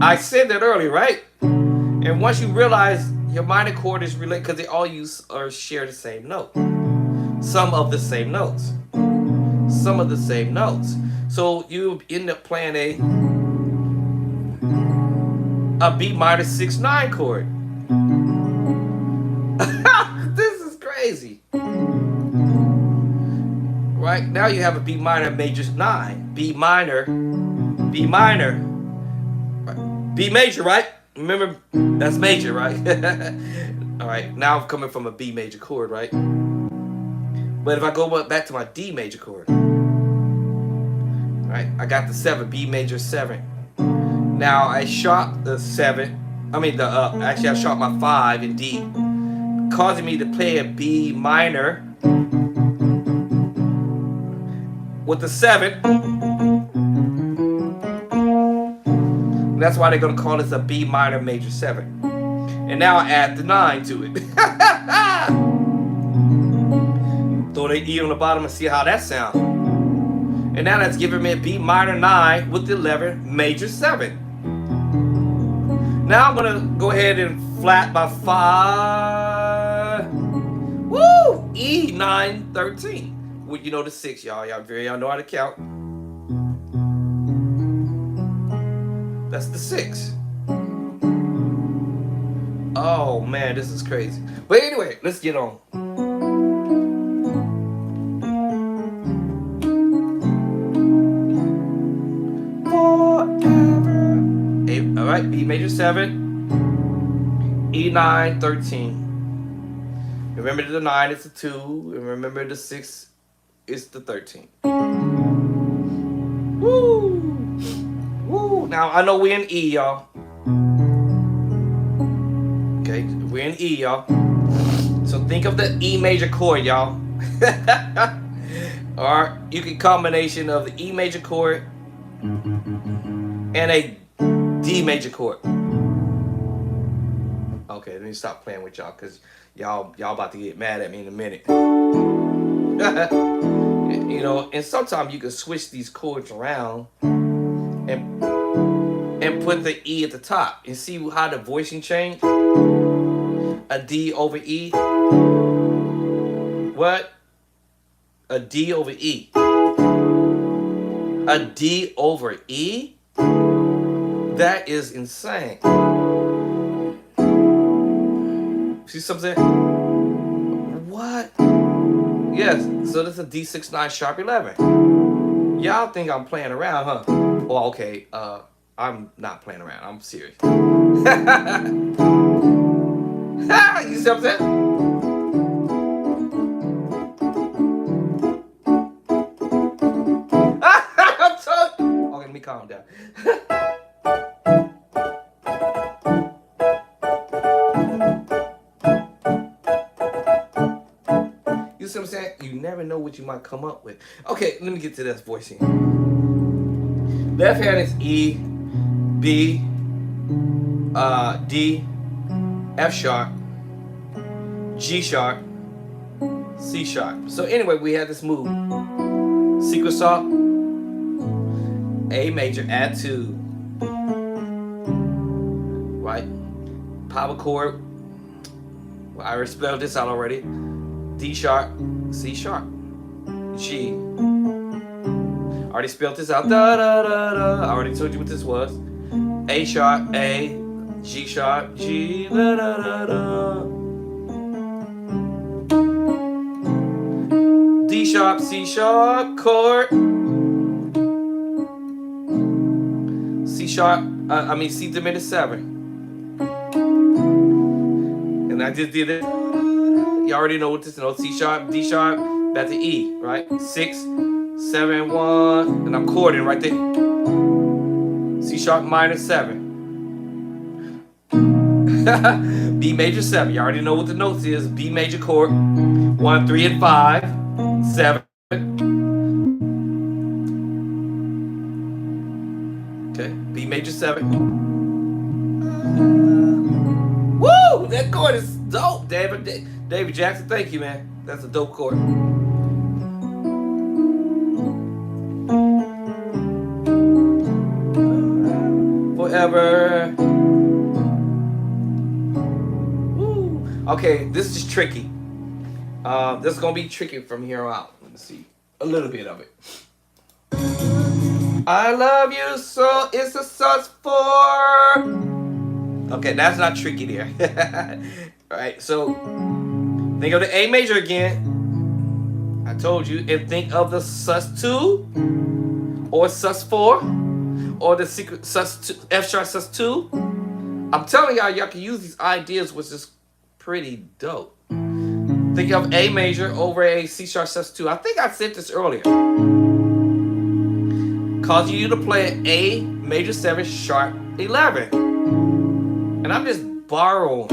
Speaker 1: I said that earlier, right? And once you realize your minor chord is related, because they all use or share the same note. Some of the same notes. Some of the same notes. So you end up playing a B minor 6/9 chord. This is crazy. Right? Now you have a B minor major 9. B minor. B minor. B major, right? Remember, that's major, right? All right, now I'm coming from a B major chord, right? But if I go back to my D major chord, right? I got the 7, B major 7. Now I sharp the 7. Actually I sharp my 5 in D, causing me to play a B minor with the 7. That's why they're going to call this a B minor major 7. And now I add the 9 to it. Throw the E on the bottom and see how that sounds. And now that's giving me a B minor 9 with the 11 major 7. Now I'm going to go ahead and flat by 5. Woo! E 9 13. Well, you know the 6, y'all. Y'all know how to count. That's the 6. Oh man, this is crazy. But anyway, let's get on. Forever. All right, B major 7, E 9 13. Remember the 9 is the 2, and remember the 6 is the 13. Woo! Woo. Now, I know we're in E, y'all. Okay, we're in E, y'all. So think of the E major chord, y'all. Or you can combination of the E major chord and a D major chord. Okay, let me stop playing with y'all because y'all about to get mad at me in a minute. You know, and sometimes you can switch these chords around and put the E at the top and see how the voicing change. A D over E. What? A D over E. A D over E? That is insane. See something? What? Yes, so this is a D6/9 sharp 11. Y'all think I'm playing around, huh? Oh, okay. I'm not playing around. I'm serious. You see what I'm saying? Okay, let me calm down. You see what I'm saying? You never know what you might come up with. Okay, let me get to this voicing. Left hand is E, B, D, F sharp, G sharp, C sharp. So anyway, we had this move. Secret sauce, A major, add 2. Right? Power chord. Well, I already spelled this out already. D sharp, C sharp, G. Already spelled this out. Da da da da. I already told you what this was. A sharp, A, G sharp, G, da da da da. D sharp, C sharp, chord. C sharp, C diminished 7. And I just did it. You already know what this is. C sharp, D sharp, back to E, right? 6, 7, 1, and I'm chording right there. C sharp minor 7. B major 7. You already know what the notes is. B major chord. 1, 3, and 5. 7. Okay. B major 7. Woo! That chord is dope, David Jackson. Thank you, man. That's a dope chord. Forever. Woo. Okay, this is tricky. This is gonna be tricky from here on out. Let me see a little bit of it. I love you so it's a sus 4. Okay, that's not tricky there. Alright, so think of the A major again. I told you, and think of the sus 2 or sus 4 or the secret sus 2, F sharp sus 2. I'm telling y'all can use these ideas, which is pretty dope. Think of A major over a C sharp sus 2. I think I said this earlier. Causing you to play an A major 7 sharp 11. And I'm just borrowing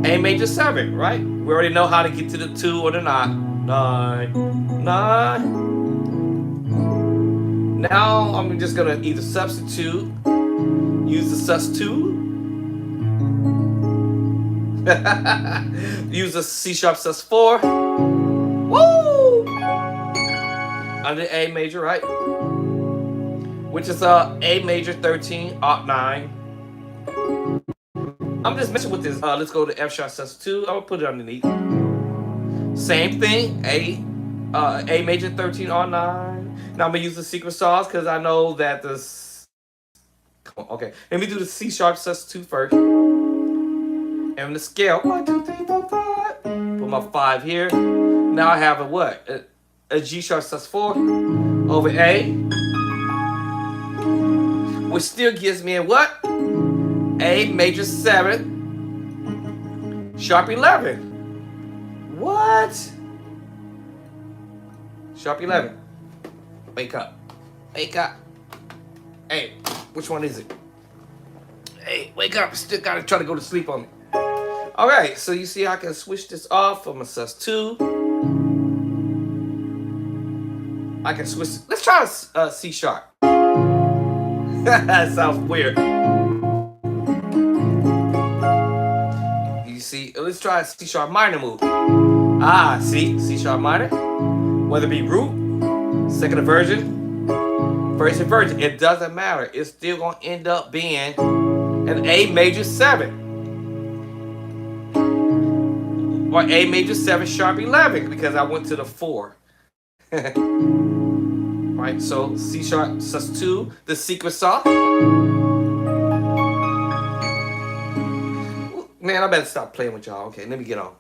Speaker 1: A major 7, right? We already know how to get to the 2 or the 9. 9. Now I'm just gonna either substitute, use the sus 2, use the C sharp sus 4. Woo! Under A major, right? Which is A major 13, aught 9. I'm just messing with this. Let's go to F sharp sus 2. I'm gonna put it underneath. Same thing. A major 13, aught 9. Now I'm gonna use the secret sauce because I know that this. Okay, let me do the C sharp sus 2 first. And the scale 1, 2, 3, 4, 5. Put my 5 here. Now I have a what? A G sharp sus 4 over A, which still gives me a what? A major 7 sharp 11. What? Sharp 11. Wake up. Wake up. Hey, which one is it? Hey, wake up. Still gotta try to go to sleep on me. Alright, so you see I can switch this off from a sus 2. I can switch. Let's try a C sharp. That sounds weird. You see, let's try a C sharp minor move. See, C sharp minor. Whether it be root, second inversion, first inversion, it doesn't matter. It's still gonna end up being an A major 7. Or A major 7 sharp 11 because I went to the 4. Right, so C sharp sus 2, the secret sauce. Man, I better stop playing with y'all. Okay, let me get on.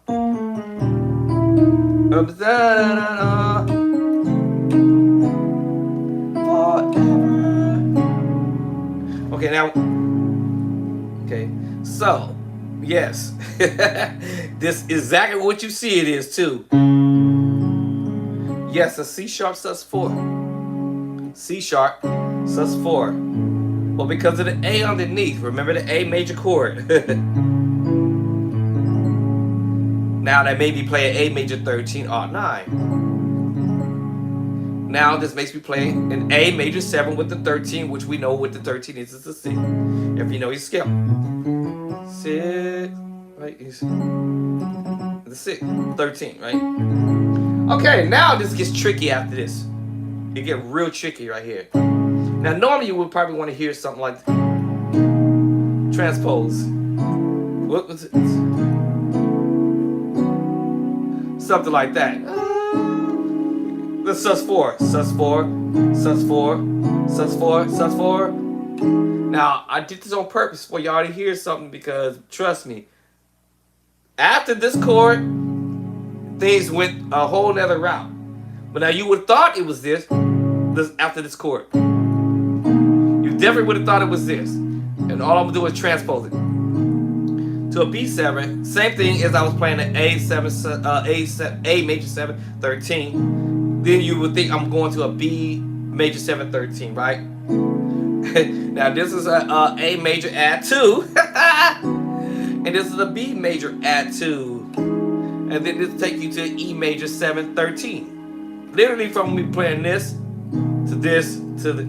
Speaker 1: forever. Okay, now, okay, so, yes, this is exactly what you see it is too. Yes, a C sharp sus4. C sharp sus4. Well, because of the A underneath, remember the A major chord. Now that made me play an A major 13 aught 9. Now this makes me play an A major 7 with the 13, which we know what the 13 is a C. If you know your scale. 6, right? The 6, 13, right? Okay, now this gets tricky after this. It gets real tricky right here. Now normally you would probably want to hear something like transpose. What was it? Something like that. The sus4, sus4, sus4, sus4, sus4. Now, I did this on purpose for y'all to hear something because, trust me, after this chord, things went a whole nother route. But now you would have thought it was this after this chord. You definitely would have thought it was this. And all I'm going to do is transpose it to a B7. Same thing as I was playing an A7, A major 7, 13. Then you would think I'm going to a B major 7, 13, right? Now this is a A major add 2. And this is a B major add 2. And then this take you to E major 7, 13. Literally from me playing this to this to the...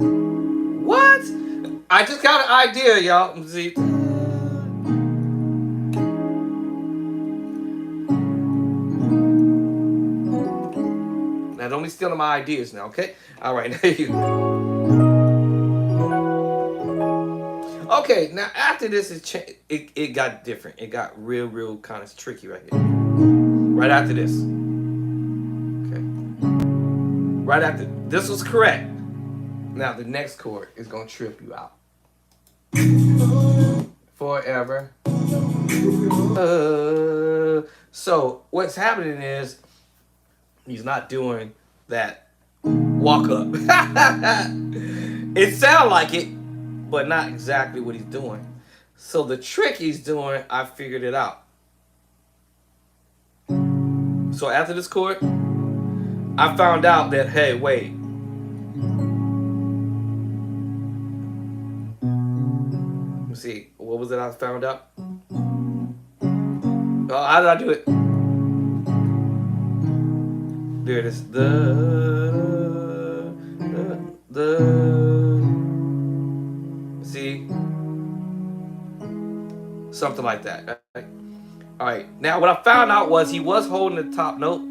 Speaker 1: What? I just got an idea, y'all. See? Now don't be stealing my ideas now, okay? All right, there you go. Okay, now after this, it got different. It got real kind of tricky right here. Right after this. Okay. Right after, this was correct. Now the next chord is going to trip you out. Forever. So what's happening is he's not doing that walk up. It sounds like it, but not exactly what he's doing. So the trick he's doing, I figured it out. So after this chord, I found out that, hey, wait. Let's see, what was it I found out? Oh, how did I do it? There it is. See? Something like that. Right? All right. Now, what I found out was he was holding the top note.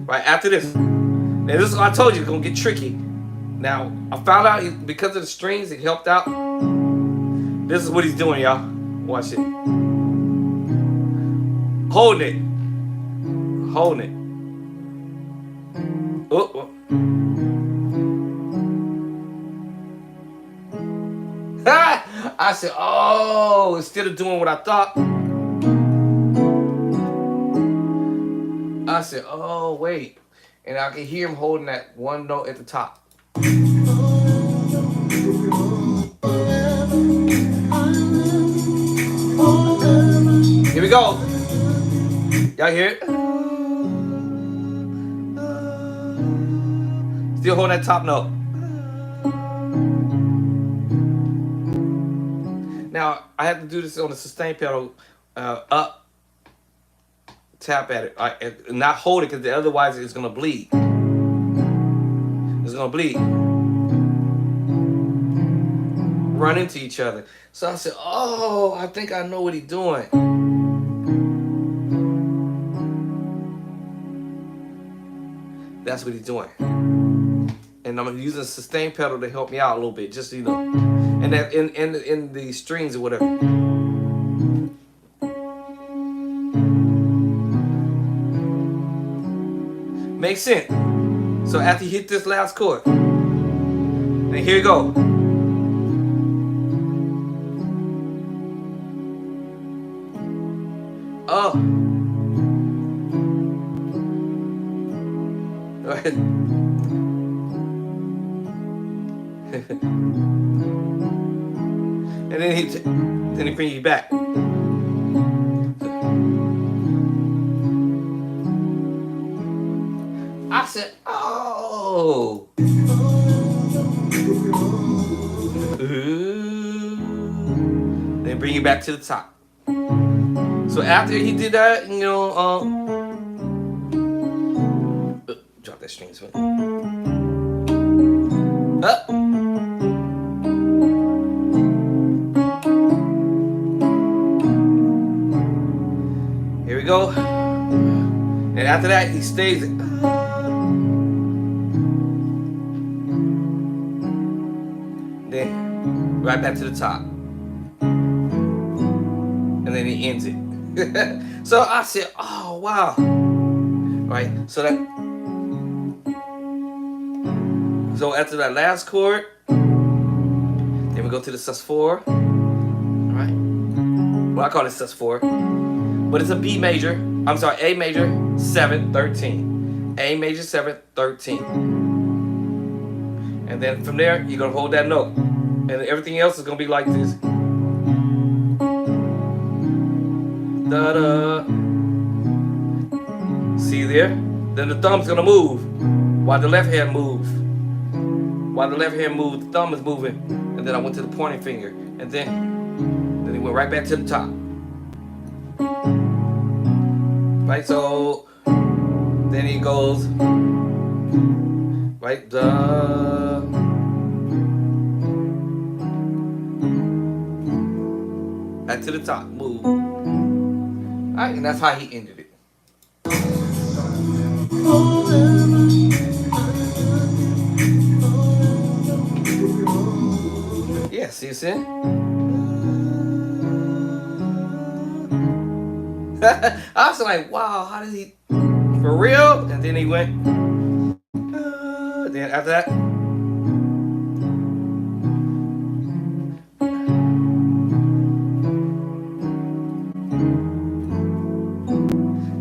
Speaker 1: Right after this. Now, this is what I told you. It's going to get tricky. Now, I found out because of the strings, it helped out. This is what he's doing, y'all. Watch it. Holding it. Holding it. Oh. I said, oh, instead of doing what I thought, I said, oh, wait. And I can hear him holding that one note at the top. Here we go. Y'all hear it? Still holding that top note. Now, I have to do this on the sustain pedal, up, tap at it, and not hold it, because otherwise it's going to bleed. It's going to bleed. Run into each other. So I said, oh, I think I know what he's doing. That's what he's doing. And I'm using the sustain pedal to help me out a little bit, just so you know. And that in the strings or whatever. Makes sense. So after you hit this last chord, and here you go. Oh. Go ahead. And then he brings you back. I said, oh. Ooh. Then bring you back to the top. So after he did that, you know, drop that string, swing. Up. Here we go. And after that, he stays. Then right back to the top. And then he ends it. So I said, oh wow. Right. So after that last chord, then we go to the sus4. Right. Well, I call it sus4. But it's a B major. I'm sorry, A major 7, 13. A major 7, 13. And then from there, you're gonna hold that note. And everything else is gonna be like this. Da-da. See there? Then the thumb's gonna move while the left hand moves. While the left hand moves, the thumb is moving. And then I went to the pointing finger. And then he went right back to the top. Right, so then he goes right, back to the top, move. Alright, and that's how he ended it. Yeah, see what I'm I was like, wow, how did he, for real? And then he went, then after that,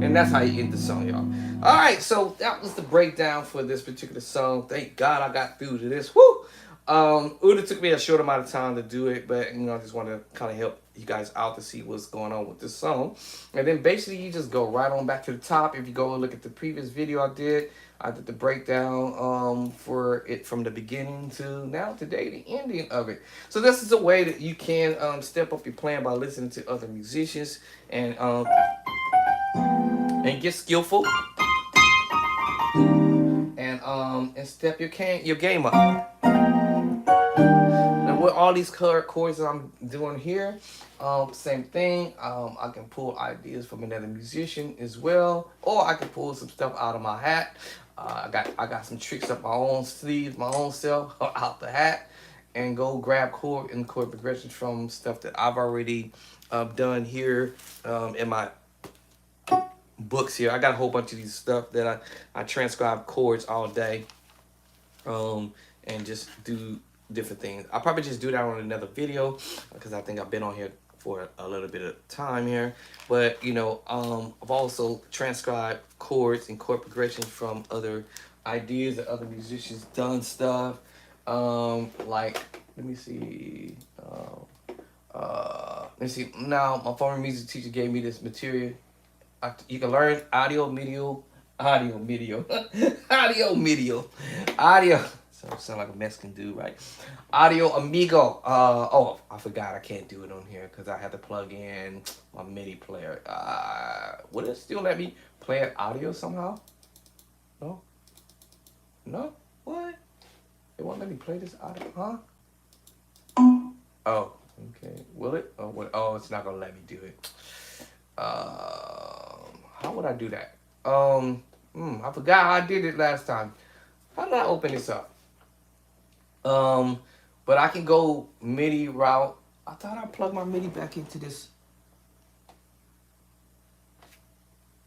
Speaker 1: and that's how you end the song, y'all. All right, so that was the breakdown for this particular song. Thank God I got through to this. Woo! It would have took me a short amount of time to do it, but you know, I just want to kind of help you guys out to see what's going on with this song. And then basically you just go right on back to the top. If you go and look at the previous video I did the breakdown for it from the beginning to now today, the ending of it. So this is a way that you can step up your playing by listening to other musicians and get skillful and step your game up. Now with all these chords that I'm doing here, same thing. I can pull ideas from another musician as well, or I can pull some stuff out of my hat. I got some tricks up my own sleeves, my own self out the hat, and go grab chord and chord progressions from stuff that I've already done here in my books here. I got a whole bunch of these stuff that I transcribe chords all day and just do different things. I'll probably just do that on another video because I think I've been on here for a little bit of time here. But you know, I've also transcribed chords and chord progressions from other ideas that other musicians done stuff. Like let me see. Now my former music teacher gave me this material. You can learn audio. Sound like a Mexican dude, right? Audio Amigo. Oh, I forgot I can't do it on here because I have to plug in my MIDI player. Would it still let me play it audio somehow? No? No? What? It won't let me play this audio, huh? Oh, okay. Will it? Oh, what? Oh, it's not gonna let me do it. How would I do that? I forgot how I did it last time. How did I open this up? But I can go MIDI route. I thought I plugged my MIDI back into this.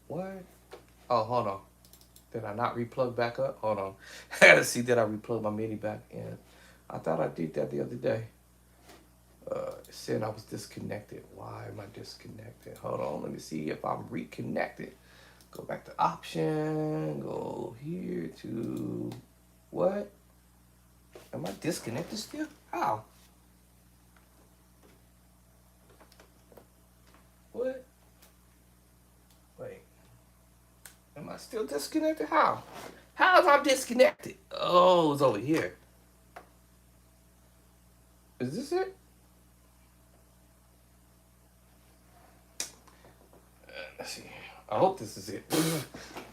Speaker 1: What? Oh, hold on. Did I not replug back up? Hold on. I gotta see that I replug my MIDI back in. I thought I did that the other day. It said I was disconnected. Why am I disconnected? Hold on, let me see if I'm reconnected. Go back to option, go here to what? Am I disconnected still? How? What? Wait. Am I still disconnected? How? How is I disconnected? Oh, it's over here. Is this it? Let's see. I hope this is it.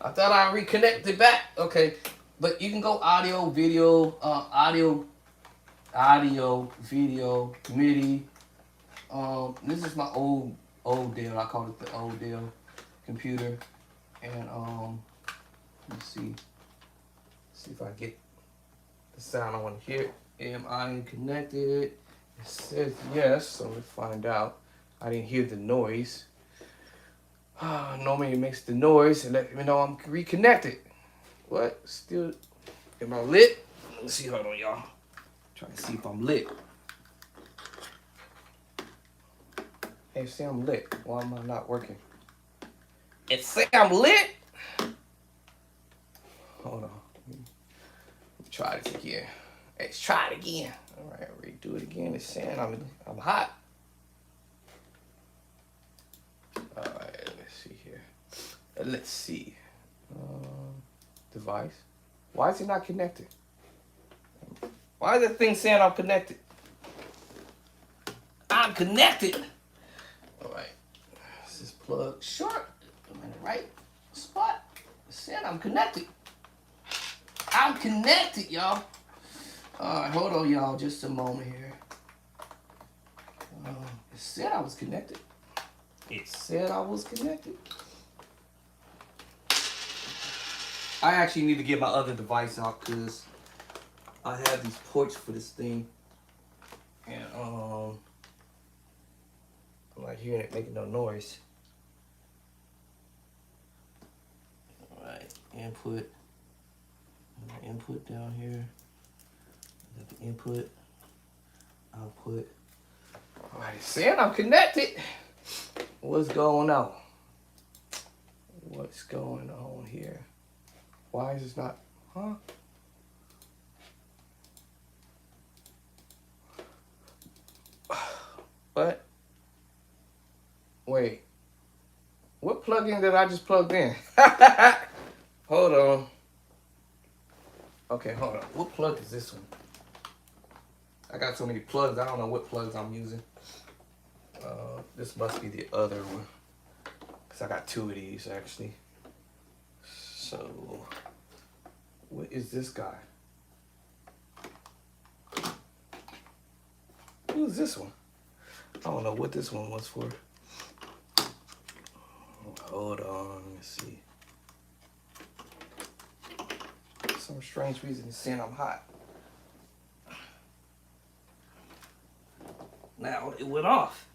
Speaker 1: I thought I reconnected back. Okay. But you can go audio, video, audio, video, MIDI. This is my old Dell. I call it the old Dell computer. And let's see if I get the sound I want to hear. Am I connected? It says yes, so let's find out. I didn't hear the noise. Normally it makes the noise and let me know I'm reconnected. What? Still, am I lit? Let's see, hold on, y'all. Trying to see if I'm lit. Hey, say I'm lit. Why am I not working? It say I'm lit? Hold on. Let me try this again. Let's try it again. All right, redo it again. It's saying I'm hot. All right, let's see here. Let's see. Device. Why is it not connected? Why is the thing saying I'm connected? I'm connected. All right. This is plug short. I'm in the right spot. It's saying I'm connected. I'm connected, y'all. All right, hold on, y'all. Just a moment here. It said I was connected. It said I was connected. I actually need to get my other device out because I have these ports for this thing. And I'm not hearing it making no noise. Alright, input. Input down here. Got the input, output. Alright, it's saying I'm connected. What's going on? What's going on here? Why is this not, huh? What? Wait. What plug-in did I just plug in? Hold on. Okay, hold on. What plug is this one? I got so many plugs, I don't know what plugs I'm using. This must be the other one. Because I got two of these, actually. So, what is this guy? Who's this one? I don't know what this one was for. Hold on, let me see. For some strange reason it's saying I'm hot. Now it went off.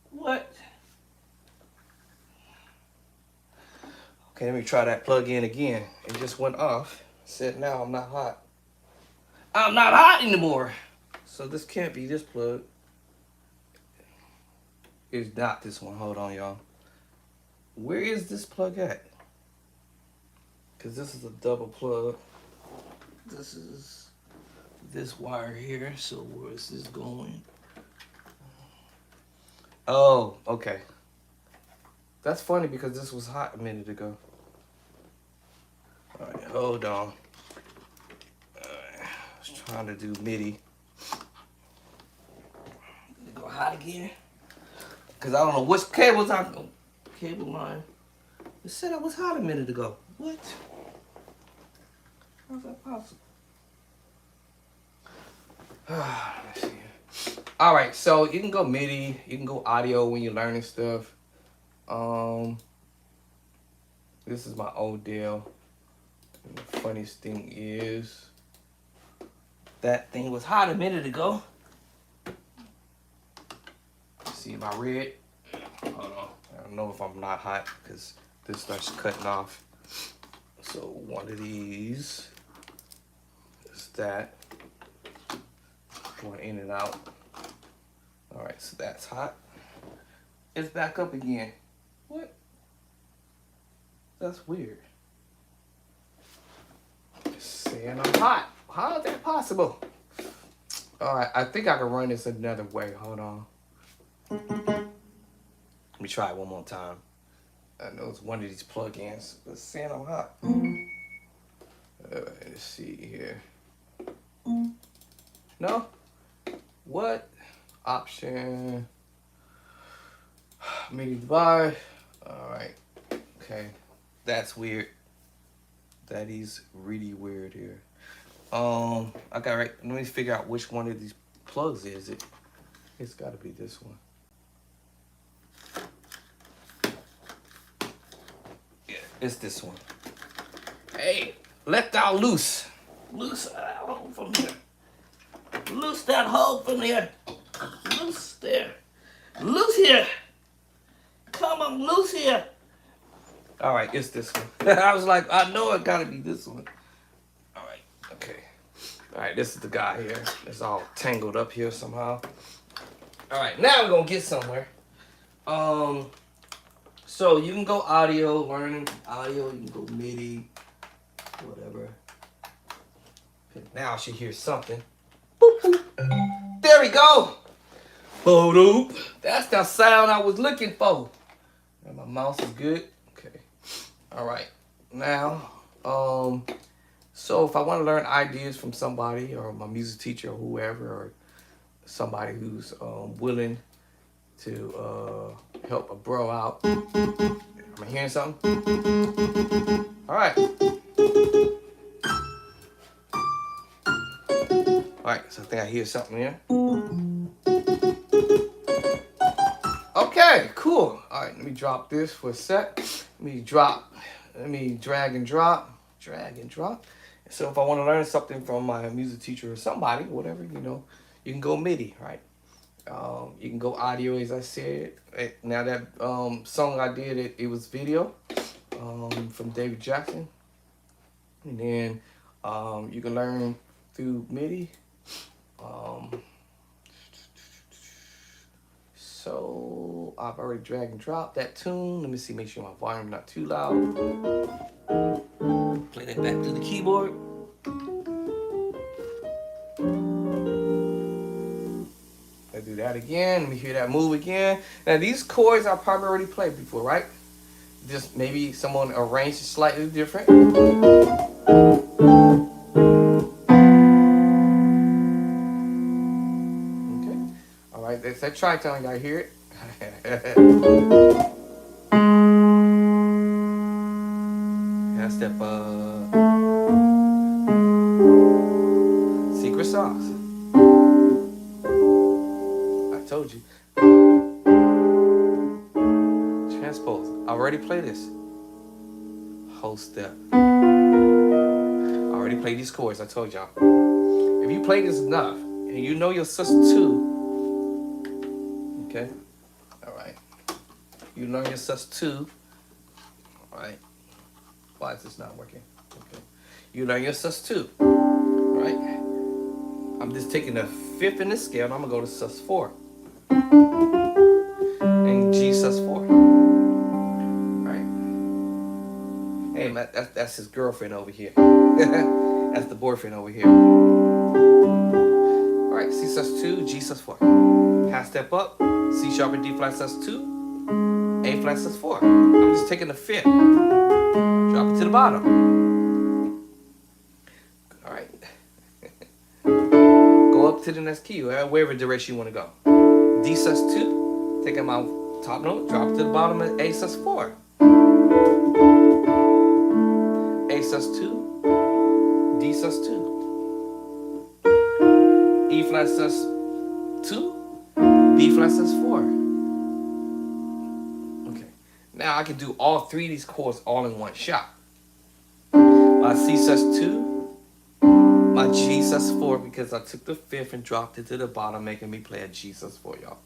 Speaker 1: What? Okay, let me try that plug in again. It just went off. It said now I'm not hot. I'm not hot anymore. So this can't be this plug. It's not this one. Hold on, y'all. Where is this plug at? Because this is a double plug. This is this wire here. So where is this going? Oh, okay. That's funny because this was hot a minute ago. All right, hold on. I was trying to do MIDI. Go hot again. Because I don't know which cables cable line. It said I was hot a minute ago. What? How's that possible? Let's see. All right, so you can go MIDI, you can go audio when you're learning stuff. This is my old deal. And the funniest thing is, that thing was hot a minute ago. See my red? Hold on. I don't know if I'm not hot because this starts cutting off. So one of these is that. Going in and out. All right, so that's hot. It's back up again. What? That's weird. It's saying I'm hot. How is that possible? All right, I think I can run this another way. Hold on. Let me try it one more time. I know it's one of these plugins. Let's see I'm hot. Let's see here. No? What? Option. MIDI device. Alright. Okay. That's weird. That is really weird here. I got right. Let me figure out which one of these plugs is it. It's gotta be this one. Yeah, it's this one. Hey, let thou loose. Loose that hole from here. Loose that hole from here. Loose there. Loose here. Come on, loose here. All right, it's this one. I was like, I know it gotta be this one. All right, okay. All right, this is the guy here. It's all tangled up here somehow. All right, now we're gonna get somewhere. So you can go audio, learning audio. You can go MIDI, whatever. Now I should hear something. Boop, boop. There we go. Boop. That's the sound I was looking for. And my mouse is good. Okay. All right. Now, so if I want to learn ideas from somebody or my music teacher or whoever or somebody who's willing to help a bro out. Am I hearing something? All right. All right, so I think I hear something here. Okay, cool. All right, let me drop this for a sec. Let me drag and drop. So if I want to learn something from my music teacher or somebody, whatever, you can go MIDI, right? You can go audio, as I said. Now that song I did, it was video from David Jackson. And then you can learn through MIDI. So I've already drag and dropped that tune. Let me see, make sure my volume not too loud. Play that back to the keyboard. Let's do that again. Let me hear that move again. Now these chords I probably already played before, right? Just maybe someone arranged it slightly different. It's that tritone, y'all hear it? That's that secret sauce. I told you. Transpose. I already played this. Whole step. I already played these chords, I told y'all. If you play this enough, and you know your sister too, okay, all right. You learn your sus2, all right. Why is this not working? Okay. You learn your sus2, all right. I'm just taking the fifth in this scale, and I'm gonna go to sus4 and G sus4. All right. Hey, man, that's his girlfriend over here. That's the boyfriend over here. All right, C sus2, G sus4. Half step up. C sharp and D flat sus2, A flat sus4. I'm just taking the fifth, drop it to the bottom. All right. Go up to the next key, wherever direction you want to go. D sus2, taking my top note, drop it to the bottom of A sus4. A sus2, D sus2, E flat sus2. B flat sus4. Okay. Now I can do all three of these chords all in one shot. My C sus2, my G sus4, because I took the fifth and dropped it to the bottom, making me play a G sus4, y'all.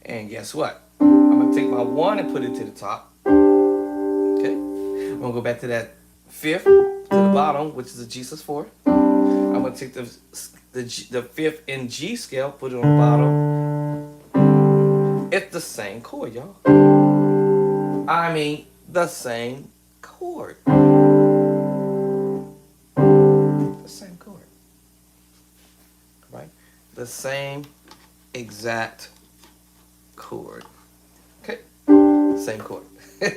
Speaker 1: And guess what? I'm gonna take my one and put it to the top. Okay. I'm gonna go back to that fifth to the bottom, which is a G sus4. I'm gonna take the fifth in G scale, put it on the bottom. It's the same chord, y'all. I mean, the same chord. The same chord. the same exact chord. Okay, same chord. All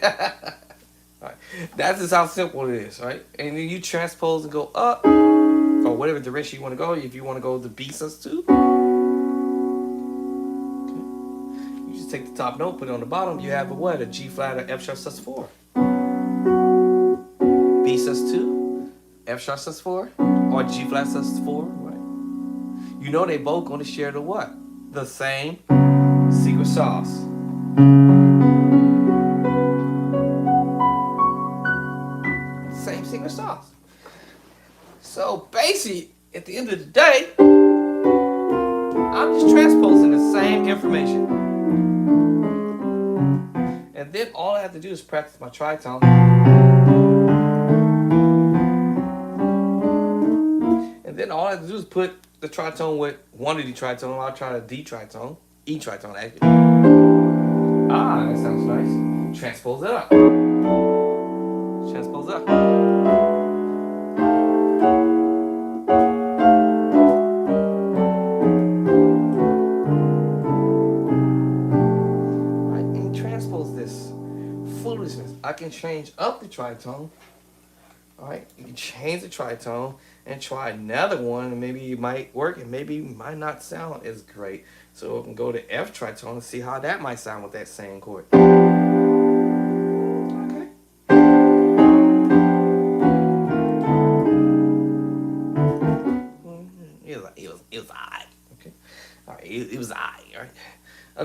Speaker 1: right, that's just how simple it is, right? And then you transpose and go up, or whatever direction you want to go. If you want to go to B sus2, okay, you just take the top note, put it on the bottom. You have a what? A G flat or F sharp sus4. B sus2, F sharp sus4, or G flat sus4, right? You know they both going to share the what? The same secret sauce. Same secret sauce. So basically, at the end of the day, I'm just transposing the same information. And then all I have to do is practice my tritone. And then all I have to do is put the tritone with one of the tritone. I'll try the D tritone, E tritone actually. Ah, that sounds nice. Transpose it up. Transpose up. I can change up the tritone. All right, you can change the tritone and try another one, and maybe it might work, and maybe it might not sound as great. So I can go to F tritone and see how that might sound with that same chord. Okay. It was I. Okay. All right. It was I. All right.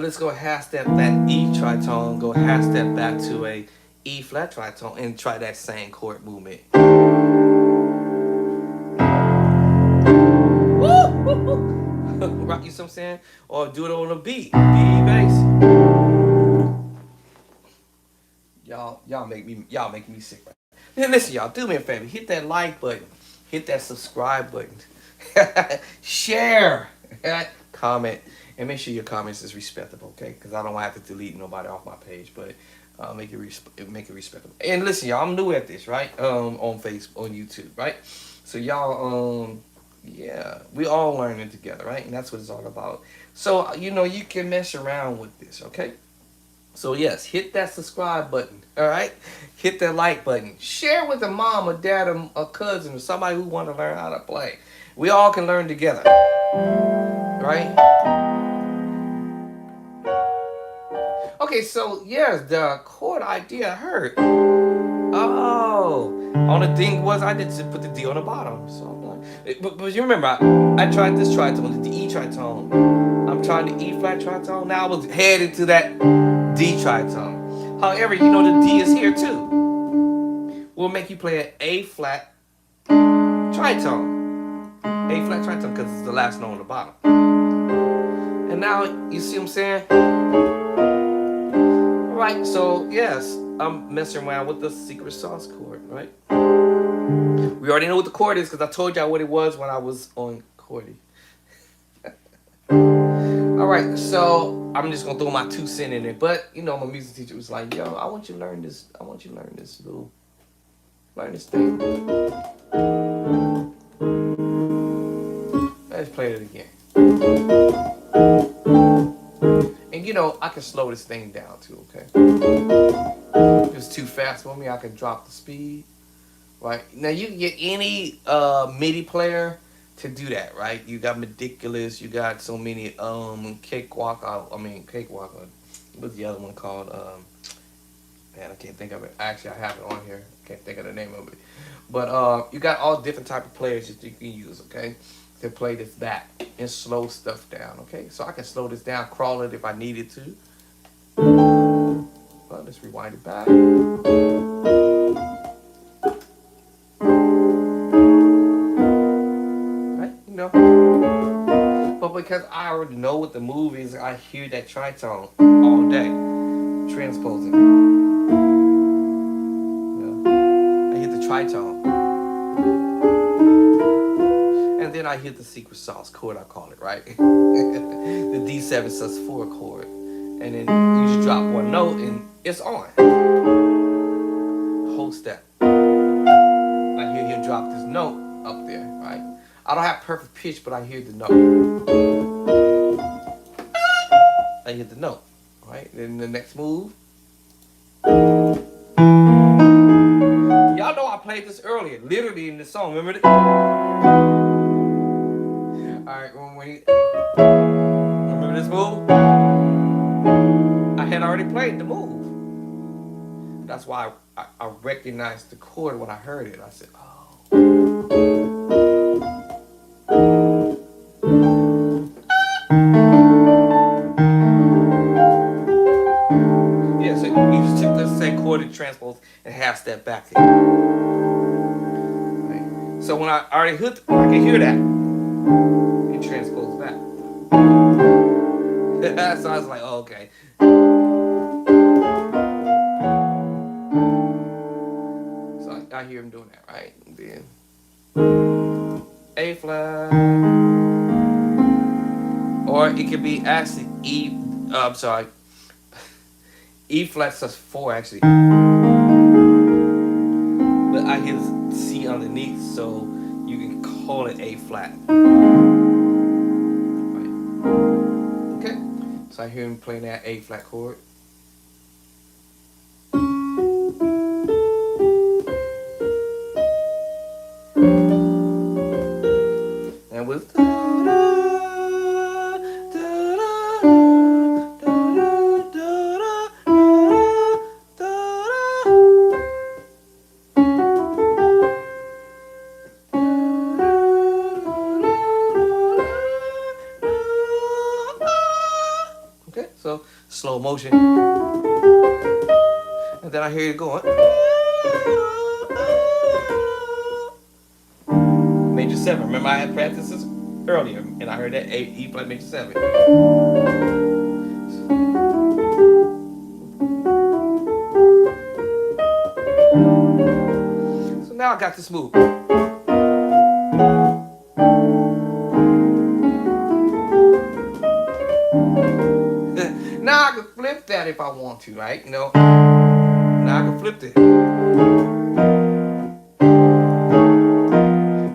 Speaker 1: Let's go half step that E tritone. Go half step back to a E flat tritone and try that same chord movement. Right, you see what I'm saying? Or do it on a B bass. Y'all making me sick right now. Then listen, y'all, do me a favor. Hit that like button. Hit that subscribe button. Share. Comment. And make sure your comments is respectable, okay? Because I don't have to delete nobody off my page, but make it respectable. And listen, y'all, I'm new at this, right? On Facebook, on YouTube, right? So y'all, yeah, we all learning together, right? And that's what it's all about. So you can mess around with this, okay? So yes, hit that subscribe button, all right? Hit that like button. Share with a mom, or dad, or a cousin, or somebody who want to learn how to play. We all can learn together, right? Okay, so yes, the chord idea I heard. Oh, on the thing was I did put the D on the bottom. So I'm like, but you remember I tried this tritone, the E tritone. I'm trying the E flat tritone. Now I was headed to that D tritone. However, the D is here too. We'll make you play an A flat tritone. A flat tritone because it's the last note on the bottom. And now you see what I'm saying? Right, so yes, I'm messing around with the secret sauce chord, right? We already know what the chord is because I told y'all what it was when I was on chordy. Alright, so I'm just gonna throw my 2 cents in it. But my music teacher was like, yo, I want you to learn this. I want you to learn this thing. Let's play it again. And I can slow this thing down too, okay? If it's too fast for me, I can drop the speed. Right? Now you can get any MIDI player to do that, right? You got Ridiculous, you got so many Cakewalk. What's the other one called? Man, I can't think of it. Actually, I have it on here. I can't think of the name of it. But you got all different type of players that you can use, okay? To play this back and slow stuff down, okay? So I can slow this down, crawl it if I needed to. Well, let's rewind it back. But because I already know what the move is, I hear that tritone all day. Transposing. I hear the tritone. And then I hear the secret sauce chord, I call it, right? The D7 sus4 chord. And then you just drop one note and it's on. Whole step. I hear him drop this note up there, right? I don't have perfect pitch, but I hear the note. I hear the note. Right? Then the next move. Y'all know I played this earlier, literally in the song. Remember it? Alright, remember this move? I had already played the move. That's why I recognized the chord when I heard it. I said, oh. Yeah, so you just took the same chord and transpose and half step back. Right? So when I already hit, I can hear that. It transpose back. So I was like, oh, okay. So I hear him doing that, right? And then A flat. Or it could be actually E, I'm sorry, E flat sus 4 actually. But I hit C underneath, so you can call it A flat. Right. Okay. So I hear him playing that A flat chord. And with okay, so slow motion. And then I hear you going. Major 7. Remember I had practiced this earlier, and I heard that E flat major 7. So now I got this move. Now I can flip that if I want to, right? You know, now I can flip it.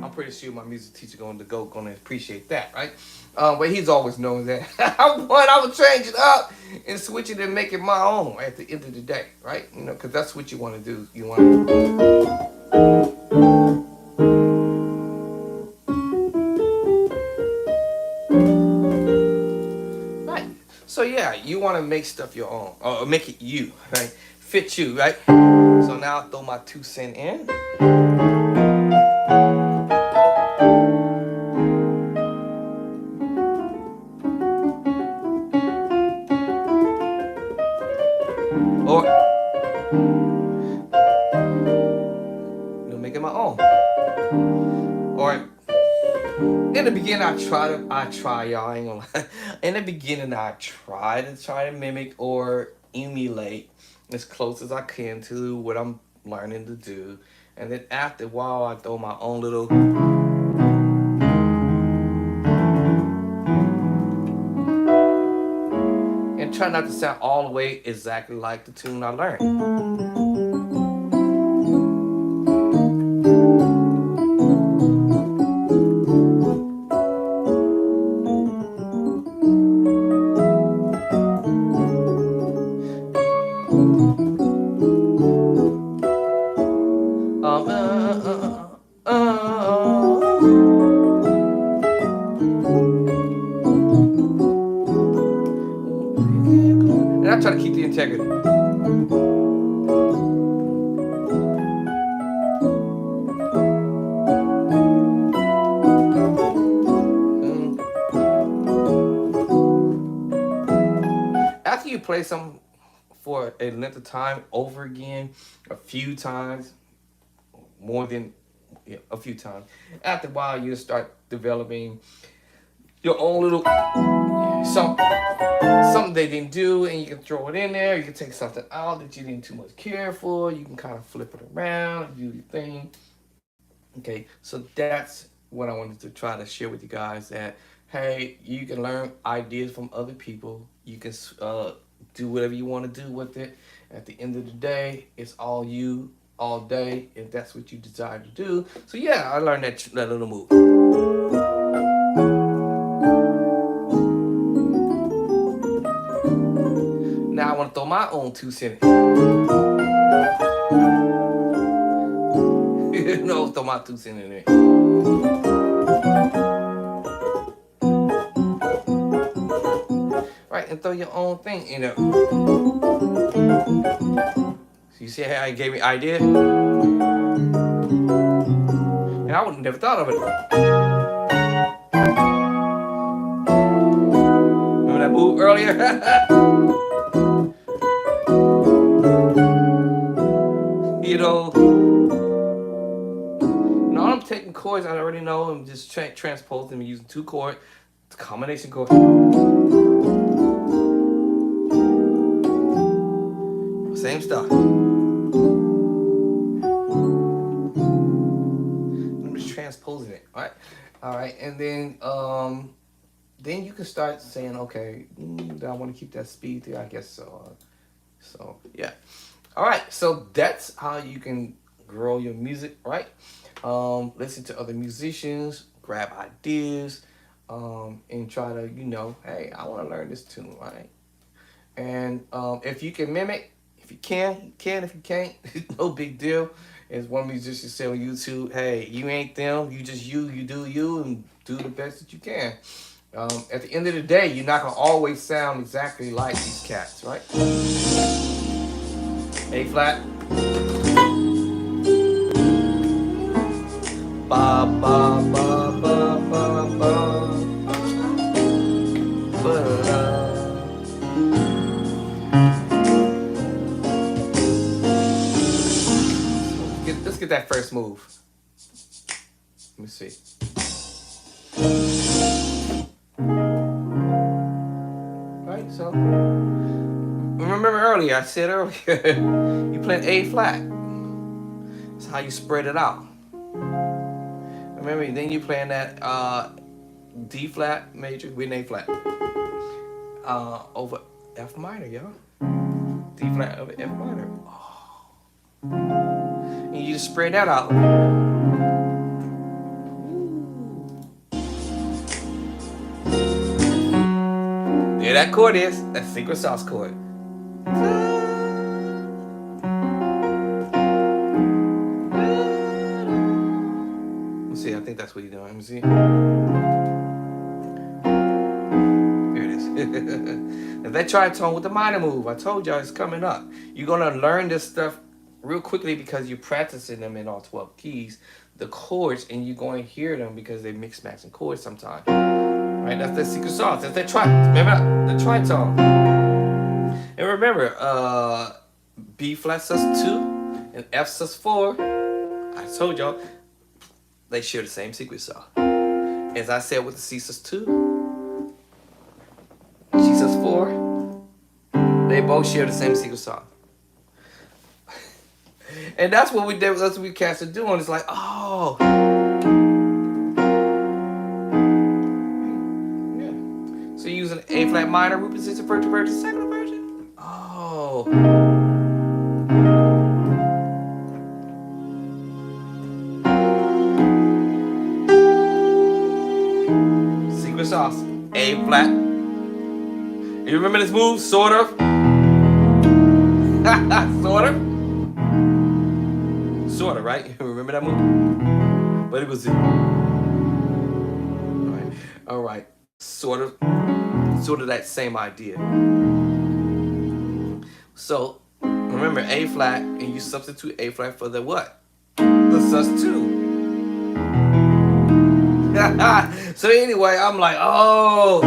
Speaker 1: I'm pretty sure my music teacher gonna appreciate that, right? But he's always known that I would change it up and switch it and make it my own at the end of the day, right? You know, because that's what you want to do. You want to, right? So yeah, you want to make stuff your own, or make it you, right? Fit you, right? So now I throw my 2 cents in. Or make it my own. Or in the beginning, I try, y'all. I ain't gonna lie. In the beginning, I try to mimic or emulate as close as I can to what I'm learning to do, and then after a while, I throw my own little. And try not to sound all the way exactly like the tune I learned. And I try to keep the integrity. After you play something for a length of time over again, a few times, more than a few times, after a while you start developing your own little something they didn't do, and you can throw it in there. You can take something out that you didn't too much care for. You can kind of flip it around, do your thing. Okay, so that's what I wanted to try to share with you guys, that hey, you can learn ideas from other people. You can do whatever you want to do with it. At the end of the day, it's all you. all day if that's what you desire to do. So yeah, I learned that little move. Now I want to throw my own 2 cents. No, throw my 2 cents in there. Right, and throw your own thing in there. So you see how I gave me idea? And I would have never thought of it. Remember that move earlier? You know, now I'm taking chords I already know and just transpose them using 2 chords, combination chord. Same stuff. I'm just transposing it, all right, and then you can start saying, okay, do I want to keep that speed there? I guess so. So yeah, all right. So that's how you can grow your music, right? Listen to other musicians, grab ideas, and try to, hey, I want to learn this tune, right? And if you can mimic, if you can, you can. If you can't, no big deal. As one musician said on YouTube, hey, you ain't them. You just you do you, and do the best that you can. At the end of the day, you're not gonna always sound exactly like these cats, right? A flat. Ba ba ba ba ba ba. Let's get that first move. Let me see. Right, so remember earlier, I said earlier, you play A flat. That's how you spread it out. Remember, then you playing that D flat major with an A flat over F minor, y'all. D flat over F minor. Oh. And you just spread that out. There that chord is. That secret sauce chord. Let's see, I think that's what he's doing. Let me see. Here it is. If that tritone with the minor move, I told y'all it's coming up. You're going to learn this stuff real quickly because you're practicing them in all 12 keys, the chords, and you're going to hear them because they mix, match, and chords sometimes. Right? That's the secret sauce. That's that remember the tritone. And remember, B flat sus 2 and F sus 4. I told y'all they share the same secret sauce. As I said with the C sus 2, G sus 4, they both share the same secret sauce. And that's what we did. That's what we cats are doing. It's like, oh. Yeah. So you're using A flat minor root position first version, second version. Oh. Secret sauce. A flat. You remember this move? Sort of. Sort of. Sort of, right? Remember that move? But it was all right. Sort of that same idea. So remember A flat, and you substitute A flat for the what? The sus 2. So anyway, I'm like, oh.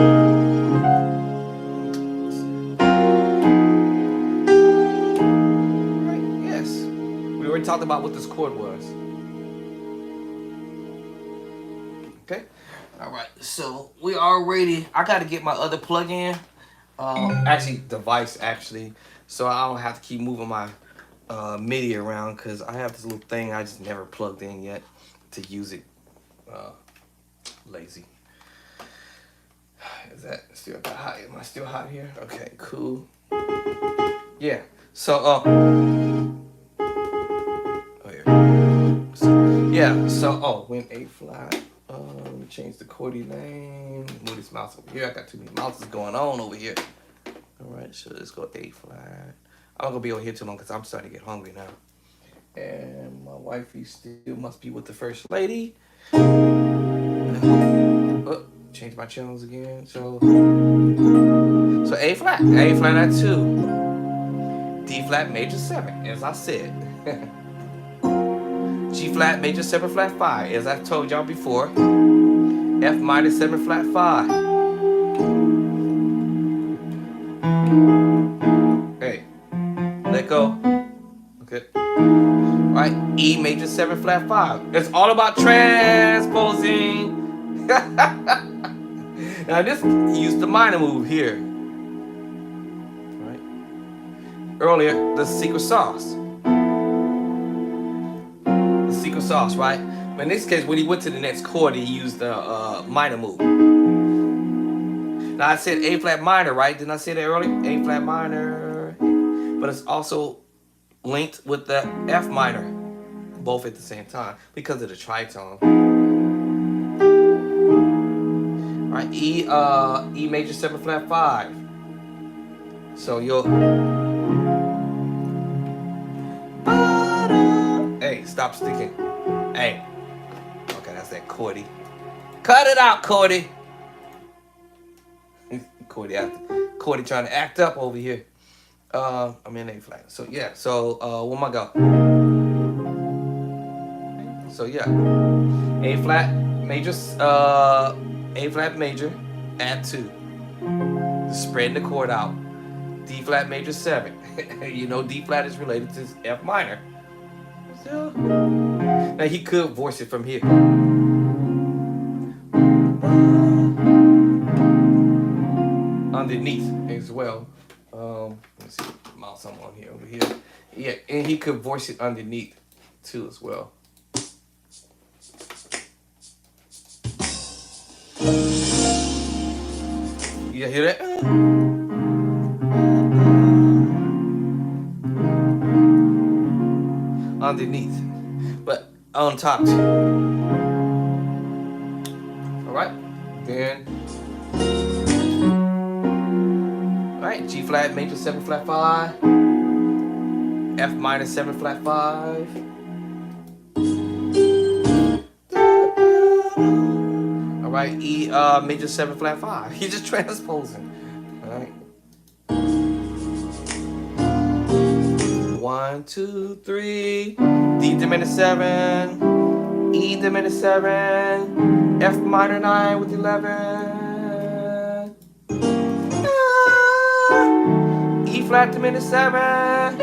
Speaker 1: Right, yes. We already talked about what this chord was. Okay. All right. So we already. I got to get my other plug-in. Device actually. So I don't have to keep moving my MIDI around because I have this little thing I just never plugged in yet to use it. Lazy. Is that still hot? Am I still hot here? Okay, cool. Yeah. So yeah, so, oh, when A flat. Let me change the chordy name. Move this mouse over here. I got too many mouses going on over here. All right, so let's go A flat. I'm not gonna be over here too long because I'm starting to get hungry now. And my wifey still must be with the first lady. Oh, change my channels again. So A flat at 2. D flat major 7, as I said. G flat major 7 flat 5, as I told y'all before. F minor 7 flat 5. Hey, let go. Okay. All right, E major 7 flat 5. It's all about transposing. Now this use the minor move here. Right. Earlier, the secret sauce. The secret sauce, right? But in this case, when he went to the next chord, he used the minor move. Now I said A flat minor, right? Didn't I say that earlier? A flat minor. But it's also linked with the F minor, both at the same time because of the tritone. Right, E major 7 flat 5. So you'll. Hey, stop sticking. Hey. Okay, that's that chordy. Cut it out, Cordy. Cordy trying to act up over here. I'm in A flat. So yeah. So where am I go? So yeah, A flat major. A flat major, add 2. Spread the chord out. D flat major 7. You know D flat is related to F minor. So now he could voice it from here. Underneath as well. Let's see what mouse I'm on here over here. Yeah, and he could voice it underneath too as well. You hear that? Underneath, but on top too. All right, then. All right, G flat major 7 flat 5, F minor 7 flat 5. All right, E major 7 flat 5. He's just transposing. All right. 1, 2, 3. D diminished 7. E diminished 7. F minor 9 with 11. E flat diminished 7.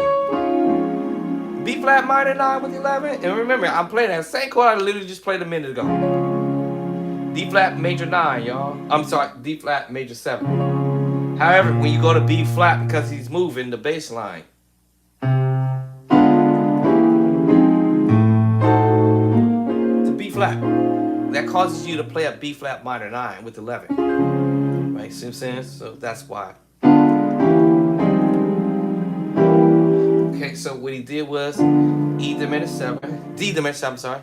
Speaker 1: B flat minor 9 with 11. And remember, I'm playing that same chord I literally just played a minute ago. D flat major 9, y'all. I'm sorry, D flat major 7. However, when you go to B flat, because he's moving the bass line, to B flat, that causes you to play a B flat minor 9 with 11. Right, see what I'm saying? So that's why. Okay, so what he did was E diminished 7, D diminished 7, sorry.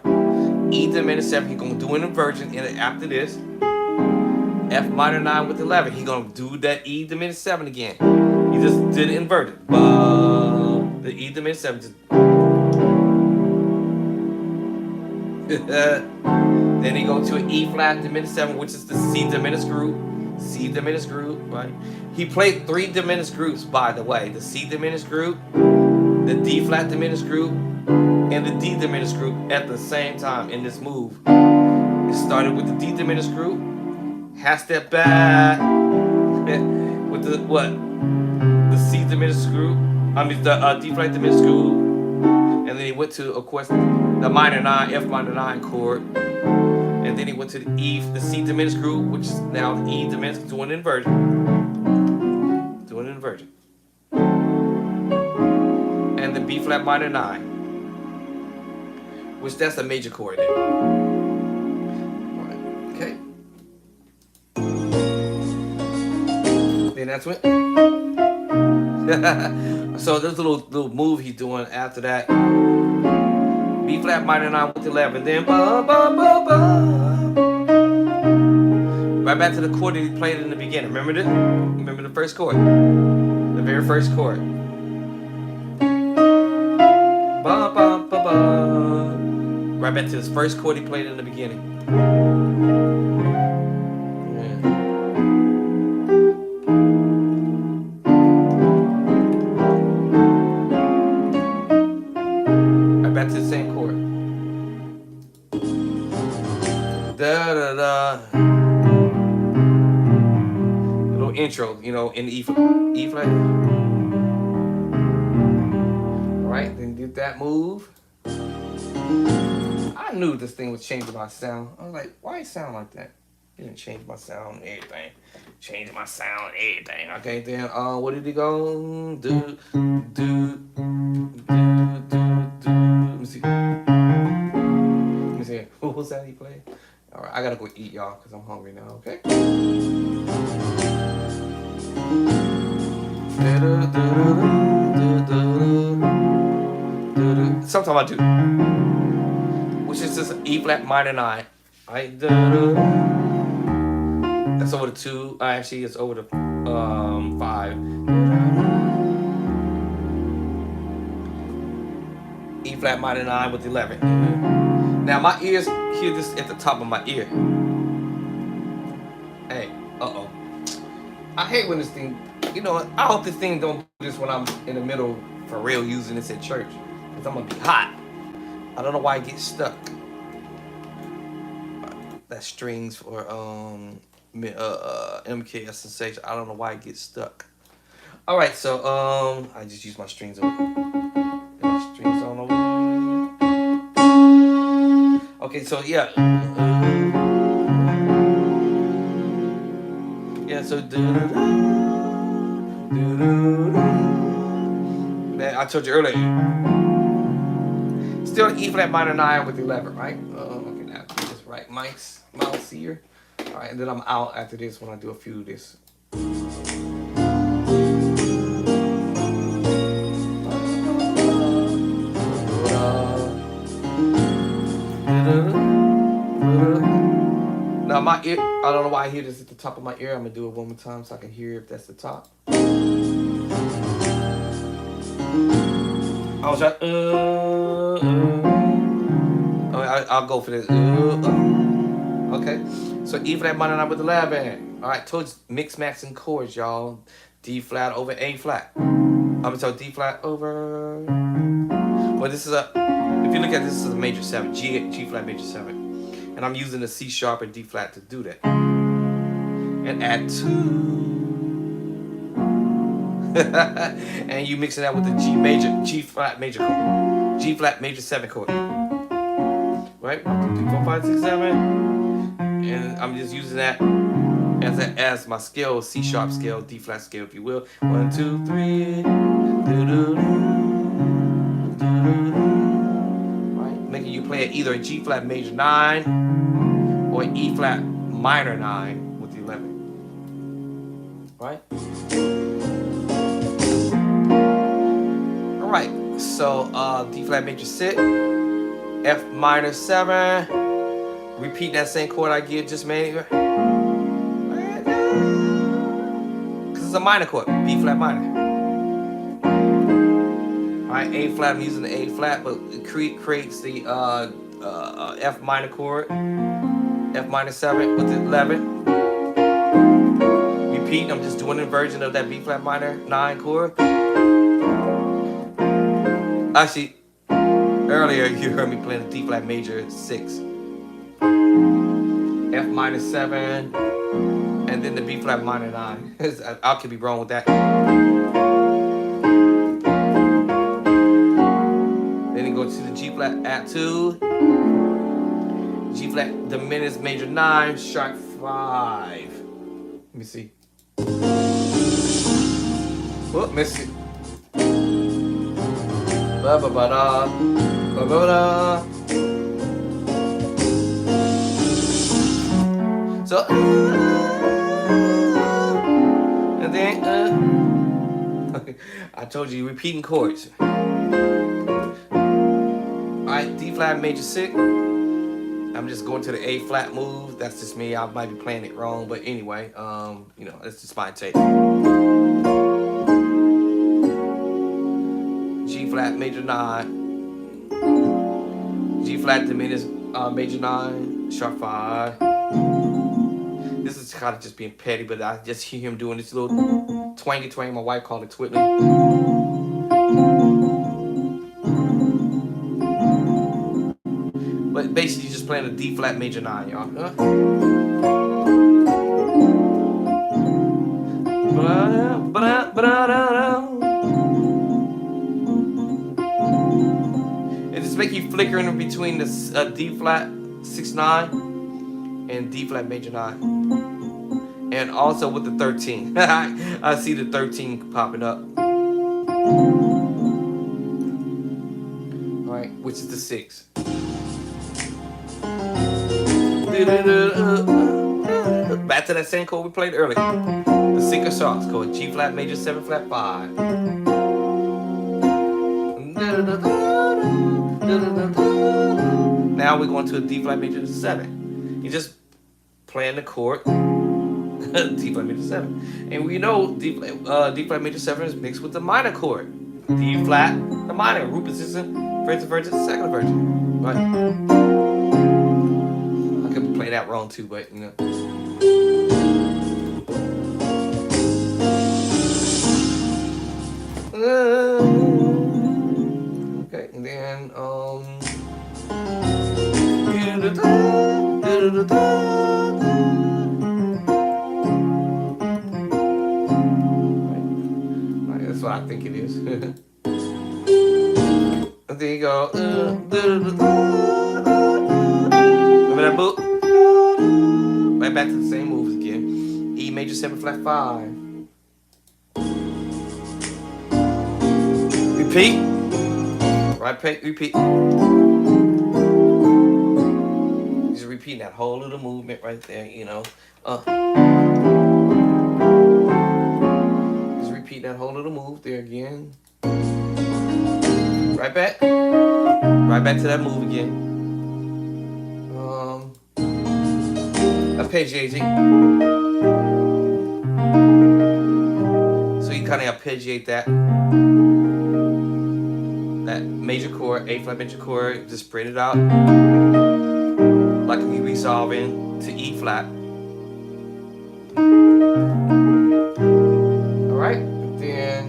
Speaker 1: E diminished 7, he's gonna do an inversion in it after this. F minor 9 with 11, he's gonna do that E diminished 7 again. He just did it inverted. The E diminished 7 just. Then he go to an E flat diminished 7, which is the C diminished group. C diminished group, right? He played 3 diminished groups, by the way. The C diminished group, the D flat diminished group, and the D diminished group at the same time in this move. It started with the D diminished group, half step back with the what? The C diminished group. I mean the D flat diminished group, and then he went to, of course, the minor 9, F minor 9 chord, and then he went to the C diminished group, which is now the E diminished, doing an inversion, and the B flat minor 9. Which that's a major chord there. Alright, okay. Then that's what. So this little move he's doing after that. B B flat minor 9 with 11. Then ba ba ba ba. Right back to the chord that he played in the beginning. Remember this? Remember the first chord? The very first chord. Ba ba ba ba. Right back to his first chord he played in the beginning. Right back to the same chord. Da da da. A little intro, you know, in the E flat. Alright, then did that move. I knew this thing was changing my sound. I was like, why it sound like that? It didn't change my sound and everything. Changing my sound and everything. Okay, then what did he go? Do. Let me see. Let me see. What was that he played? Alright, I gotta go eat, y'all, because I'm hungry now, okay? Sometimes I do. Which is just E flat minor 9. Right? That's over the 2. Actually, it's over the 5. E flat minor 9 with 11. Now my ears hear this at the top of my ear. Hey, uh-oh. I hate when this thing, you know, I hope this thing don't do this when I'm in the middle for real using this at church. Because I'm going to be hot. I don't know why it gets stuck. That strings for MKS sensation. I don't know why it gets stuck. All right, so I just use my strings over. My strings on over. Okay, so yeah. Yeah, so I told you earlier. Still E flat minor 9 with 11, right? Okay, now just right mouse here. All right, and then I'm out after this when I do a few of this. Now my ear, I don't know why I hear this at the top of my ear. I'm gonna do it one more time so I can hear if that's the top. I was like, I'll go for this. Okay, so E flat minor 9 with 11. All right, towards mix maxing chords, y'all. D flat over A flat. I'm gonna tell D flat over. Well, this is a. If you look at this, this is a major 7, G flat major 7, and I'm using the C sharp and D flat to do that. And add 2. And you mixing that with the G flat major chord, G flat major 7 chord, right? 1, 2, 3, 4, 5, 6, 7, and I'm just using that as my scale, C sharp scale, D flat scale, if you will. 1, 2, 3, right? Making you play either a G flat major 9 or E flat minor 9 with the 11, right? Right, so D flat major 6, F minor 7, repeat that same chord I just made, because it's a minor chord, B flat minor. Alright, A flat, I'm using the A flat, but it creates the F minor chord, F minor 7 with the 11. Repeat, I'm just doing a version of that B flat minor 9 chord. Actually, earlier you heard me playing the D flat major 6, F minor 7, and then the B flat minor 9. I could be wrong with that. Then you go to the G flat at 2, G flat diminished major 9, sharp 5. Let me see. Oh, miss it. Ba ba ba da, ba ba da. So, and then I told you repeating chords. Alright, right, D flat major 6. I'm just going to the A flat move. That's just me. I might be playing it wrong, but anyway, you know, that's just my take. G flat major 9. G flat diminished major 9. Sharp 5. This is kind of just being petty, but I just hear him doing this little twangy twang. My wife called it twiddling. But basically, you're just playing a D flat major 9, y'all. It just make you flickering in between the D flat 6/9 and D flat major 9, and also with the 13. I see the 13 popping up. All right, which is the 6. Back to that same chord we played earlier. The sinker sharps chord, G flat major 7 flat 5. Now we're going to a D flat major 7. You're just playing the chord D flat major 7, and we know D flat major 7 is mixed with the minor chord D flat, the minor root position, first inversion, second inversion, right? Play that wrong too, but you know. Okay, and then right, that's what I think it is. And there you go. Remember that book? Right back to the same moves again. E major 7 flat 5. Repeat. Right, repeat. Just repeating that whole little movement right there, you know. Just repeat that whole little move there again. Right back. Right back to that move again. Arpeggiating. So you kind of arpeggiate that major chord, A flat major chord, just spread it out like we resolving to E flat. All right, then.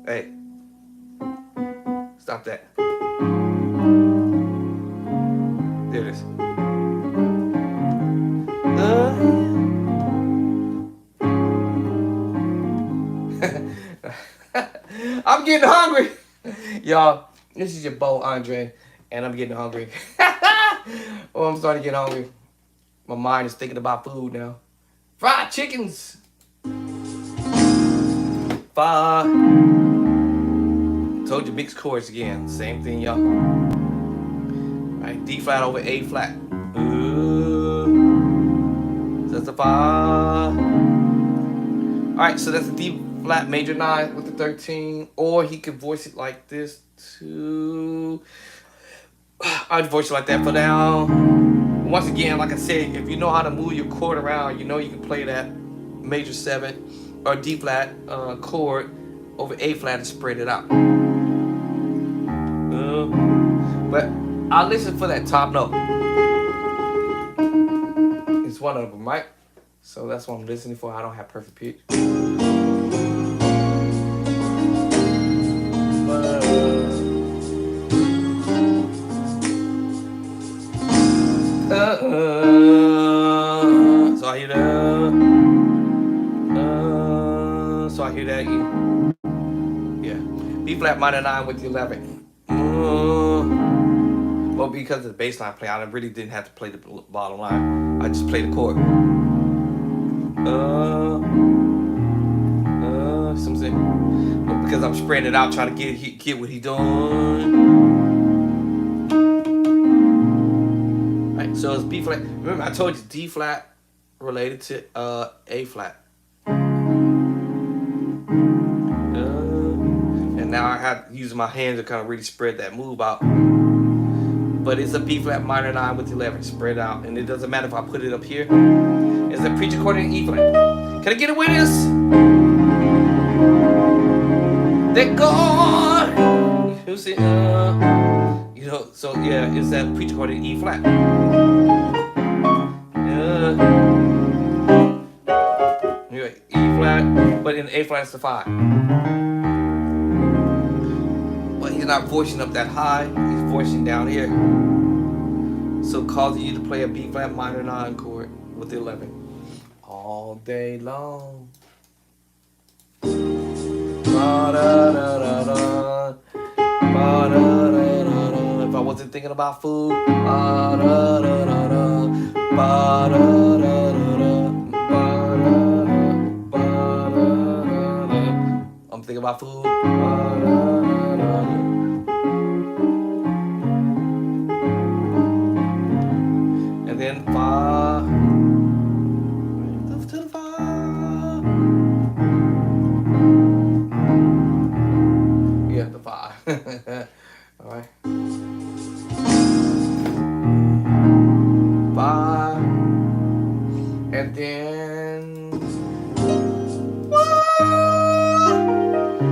Speaker 1: Hey, stop that. There it is. I'm getting hungry. Y'all, this is your boy Andre, and I'm getting hungry. Oh, I'm starting to get hungry. My mind is thinking about food now. Fried chickens. Five. Told you mixed chords again. Same thing, y'all. Alright, D flat over A flat. So that's a 5. Alright, so that's a D flat major 9 with the 13. Or he could voice it like this too. I'd voice it like that for now. Once again, like I said, if you know how to move your chord around, you know you can play that major 7 or D flat chord over A flat and spread it out. But I'll listen for that top note. It's one of them, right? So that's what I'm listening for. I don't have perfect pitch. So I hear that. So I hear that. Yeah. B flat minor 9 with the 11. Well, because of the bass line play, I really didn't have to play the bottom line. I just played the chord. Some say, because I'm spreading it out, trying to get what he's doing. Right, so it's B flat. Remember, I told you D flat related to A flat. And now I have to use my hands to kind of really spread that move out. But it's a B flat minor 9 with 11, spread out, and it doesn't matter if I put it up here. It's a preacher chord in E flat. Can I get it with this? They're gone. You see, you know, so yeah, it's that preacher chord in E flat. Anyway, E flat, but in A flat it's the 5. But he's not voicing up that high, he's voicing down here. So causing you to play a B flat minor 9 chord with the 11 all day long. Ba-da-da-da-da. Ba-da-da-da-da. If I wasn't thinking about food, ba-da-da-da-da. Ba-da-da-da-da. Ba-da-da-da-da. I'm thinking about food. Ba-da-da-da-da. And then 5. Up to the 5. Yeah, the 5. All right. 5. And then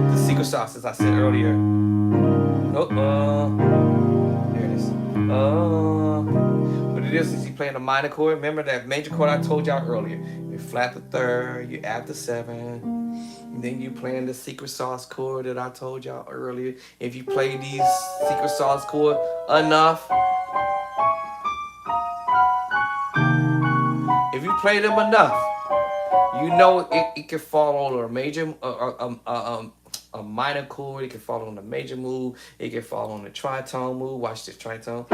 Speaker 1: the secret sauce, as I said earlier. There it is. What it is you playing a minor chord. Remember that major chord I told y'all earlier. You flat the 3rd, you add the 7, and then you playing the secret sauce chord that I told y'all earlier. If you play these secret sauce chord enough, if you play them enough, you know it can fall on a major, a minor chord. It can fall on a major move. It can fall on a tritone move. Watch this tritone.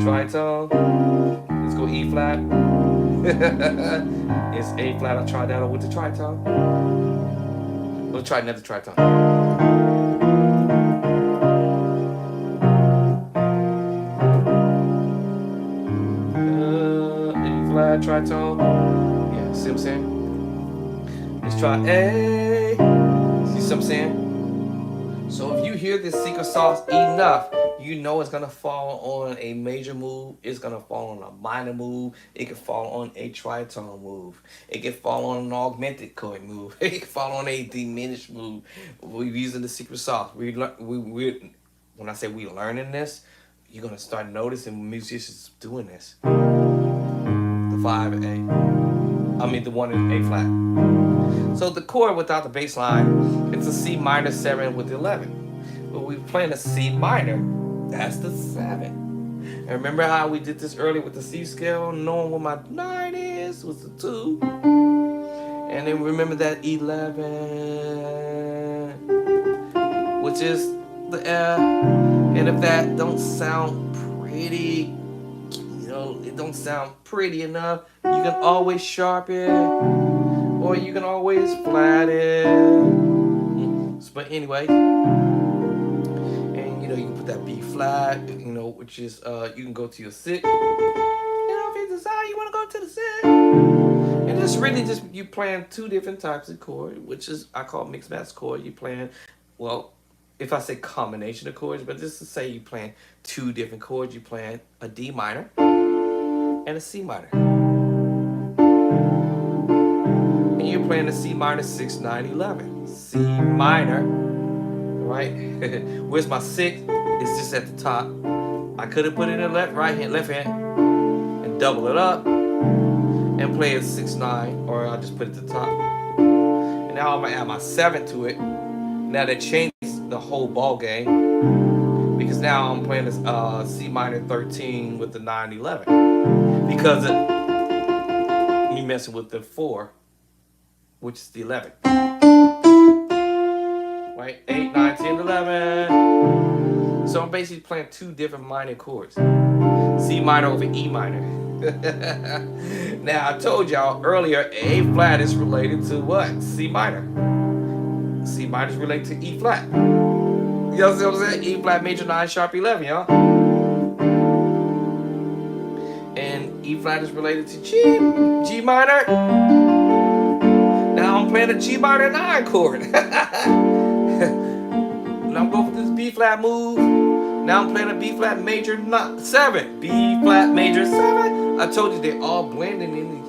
Speaker 1: Tritone. Let's go E flat. It's A flat. I'll try that with the tritone. We'll try another tritone. E flat tritone. Yeah, see what I'm saying? Let's try A. See what I'm saying? So if you hear this secret sauce enough, you know it's gonna fall on a major move. It's gonna fall on a minor move. It can fall on a tritone move. It can fall on an augmented chord move. It can fall on a diminished move. We're using the secret sauce. When I say we learning this, you're gonna start noticing musicians doing this. The 5 and A. I mean the 1 in A flat. So the chord without the bass line, it's a C minor 7 with 11. But we're playing a C minor. That's the 7. And remember how we did this earlier with the C scale, knowing what my 9 is, was the 2. And then remember that 11, which is the F. And if that don't sound pretty, you know, it don't sound pretty enough, you can always sharpen, or you can always flat it. But anyway, and you know, you can put that B flat, you know, which is you can go to your 6. You know, if you decide you want to go to the 6, and it's really just you playing 2 different types of chord, which is I call mixed match chord. You playing, well, if I say combination of chords, but just to say you playing 2 different chords, you playing a D minor and a C minor. And you're playing a C minor 6, 9, 11. C minor, right? Where's my 6? It's just at the top. I could have put it in left hand, and double it up and play a 6, 9, or I'll just put it at the top. And now I'm gonna add my 7 to it. Now that changes the whole ball game, because now I'm playing this C minor 13 with the 9, 11, because me messing with the 4, which is the 11. Right? 8, 9, 10, 11. So I'm basically playing 2 different minor chords. C minor over E minor. Now I told y'all earlier, A flat is related to what? C minor. C minor is related to E flat. You know what I'm saying? E flat major 9 sharp 11, y'all. And E flat is related to G minor. Now I'm playing a G minor 9 chord. Now I'm going for this B flat move. Now I'm playing a B flat major 7. B flat major 7. I told you they're all blending in.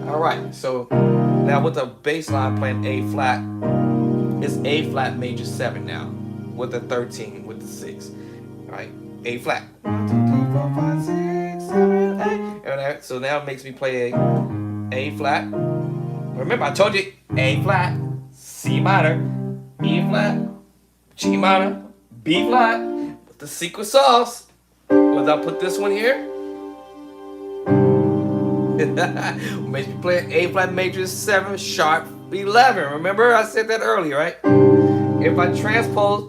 Speaker 1: Alright, so now with the bass line playing A flat, it's A flat major 7 now. With the 13, with the 6. Alright, A flat. 1, 2, 3, 4, 5, 6, 7, 8. Alright, so now it makes me play A flat. Remember, I told you A flat, C minor, E flat, G minor, B flat, with the secret sauce. Whether I put this one here, makes me play A flat major 7 sharp 11. Remember I said that earlier, right? If I transpose,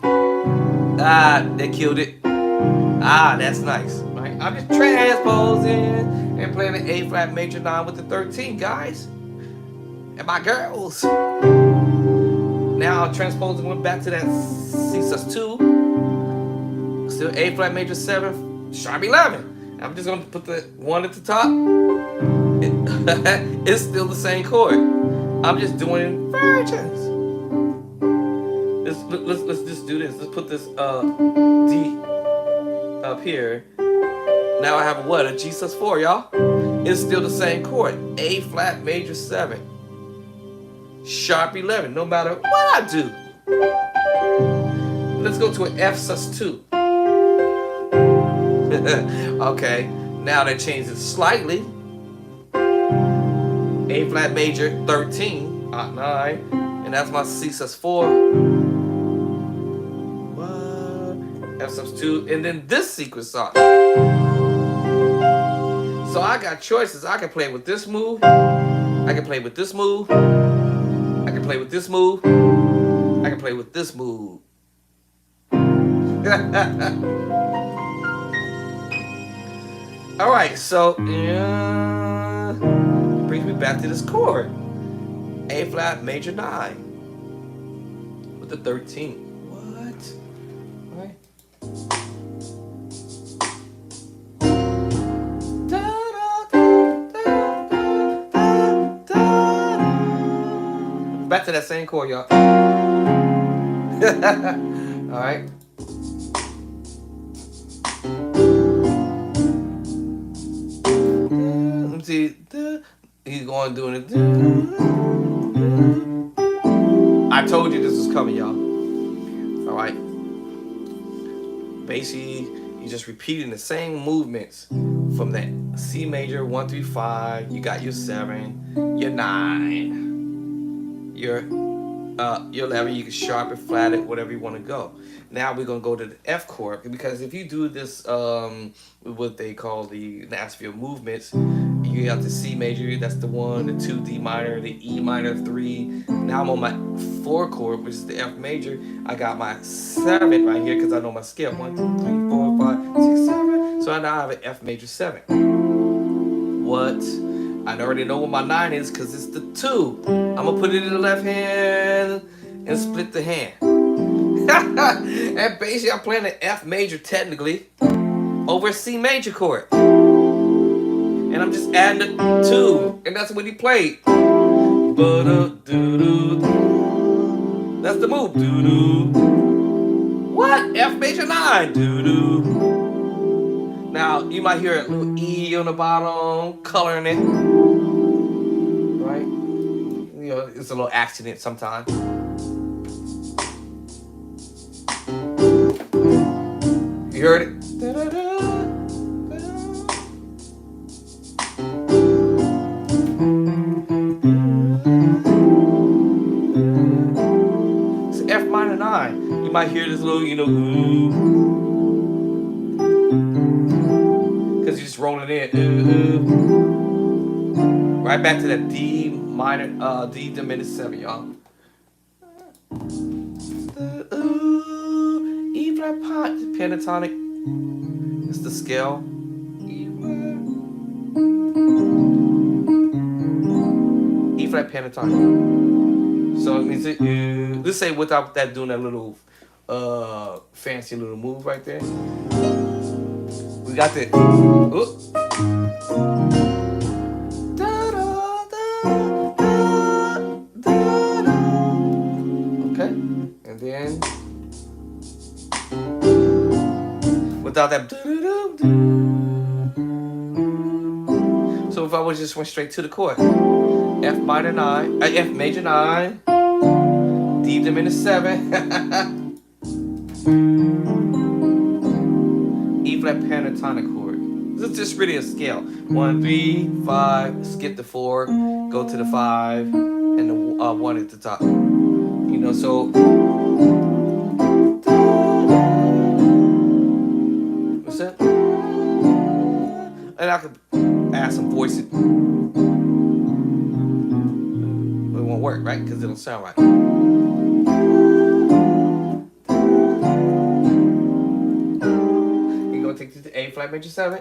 Speaker 1: they killed it. That's nice, right? I'm just transposing and playing an A flat major 9 with the 13, guys, and my girls. Now I'll transpose and went back to that C sus2, still A flat major 7 sharp 11. I'm just gonna put the 1 at the top. It's still the same chord. I'm just doing inversions. Let's just do this. Let's put this D up here. Now I have what? A G sus4, y'all. It's still the same chord. A flat major 7. Sharp 11, no matter what I do. Let's go to an F sus2. Okay, now they changed it slightly. A flat major 13, 9, and that's my C sus4. F sus2, and then this secret sauce. So I got choices. I can play with this move. I can play with this move. I can play with this move. I can play with this move. All right, so brings me back to this chord, A flat major 9 with the 13. What? All right. Back to that same chord, y'all. All right. Let me see. He's going doing it. I told you this was coming, y'all. All right. Basically, you're just repeating the same movements from that C major 1 through 5. You got your 7, your 9, your 11. You can sharp it, flat it, whatever you want to go. Now we're gonna go to the F chord, because if you do this, what they call the Nashville movements, you have the C major, that's the 1, the 2, D minor, the E minor 3. Now I'm on my 4 chord, which is the F major. I got my 7 right here because I know my scale. 1, 2, 3, 4, 5, 6, 7. So now I have an F major 7. What? I already know what my 9 is because it's the 2. I'm gonna put it in the left hand and split the hand. And basically I'm playing an F major technically over a C major chord. And I'm just adding the 2. And that's what he played. That's the move. What? F major 9. Now you might hear a little E on the bottom, coloring it. Right? You know, it's a little accident sometimes. You heard it? It's F minor 9. You might hear this little, you know, because you're just rolling in. Right back to that D minor, D diminished 7, y'all. E flat pentatonic. It's the scale. E flat pentatonic. So it means let's say without that doing that little fancy little move right there. We got the okay, and then without that. So if I was just went straight to the chord, F minor 9, F major 9, D diminished 7, E flat pentatonic chord. This is just really a scale. 1, 3, 5, skip the 4, go to the 5, and the 1 at the top. You know, so what's that? And I could add some voice. It won't work, right? Because it don't sound right. You're gonna take this to A flat major 7.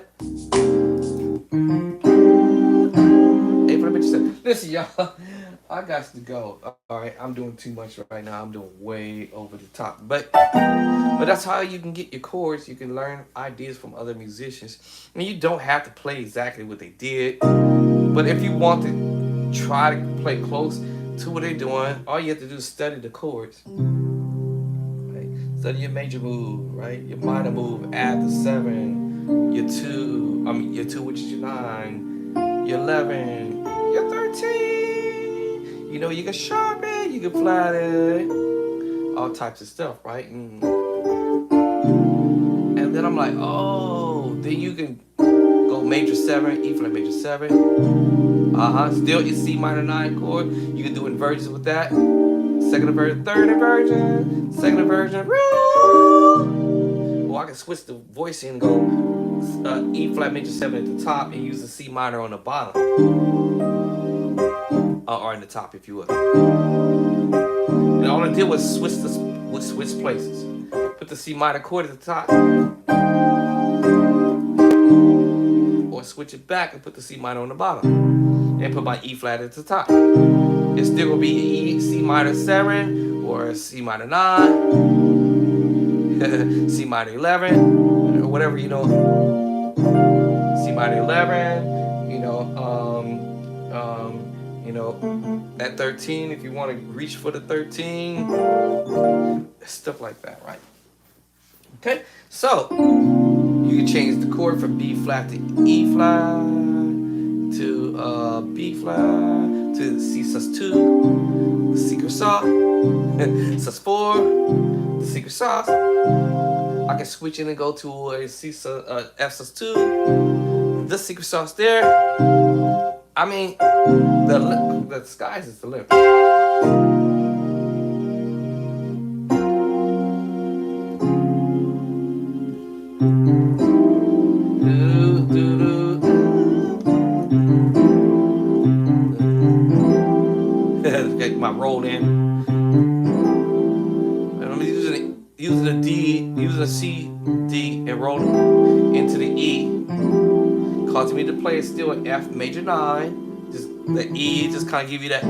Speaker 1: A flat major 7. Listen, y'all, I got to go. All right, I'm doing too much right now. I'm doing way over the top, but that's how you can get your chords. You can learn ideas from other musicians, and you don't have to play exactly what they did. But if you want to try to play close to what they're doing, all you have to do is study the chords. Right? Study your major move, right? Your minor move, add the 7, your 2, your 2, which is your 9, your 11, your 13. You know, you can sharp it, you can flat it, all types of stuff, right? And then I'm like, oh, then you can go major 7, E flat major 7. Still your C minor 9 chord. You can do inversions with that. Second inversion, third inversion, second inversion. Or I can switch the voicing and go E flat major 7 at the top and use the C minor on the bottom. Or in the top, if you would. And all I did was switch places. Put the C minor chord at the top. Or switch it back and put the C minor on the bottom. And put my E flat at the top. It's still gonna be C minor 7 or C minor 9, C minor 11, or whatever, you know. C minor 11, at 13 if you want to reach for the 13, stuff like that, right? Okay, so you can change the chord from B flat to E flat to B flat to C sus2, the secret sauce, sus4, the secret sauce. I can switch in and go to a C sus, F sus2, the secret sauce there. I mean, the skies is the limit. Get my roll in. And I'm using a D, using a C, D, and rolling into the E. Causing me to play it still an F major 9. Just the E just kind of give you that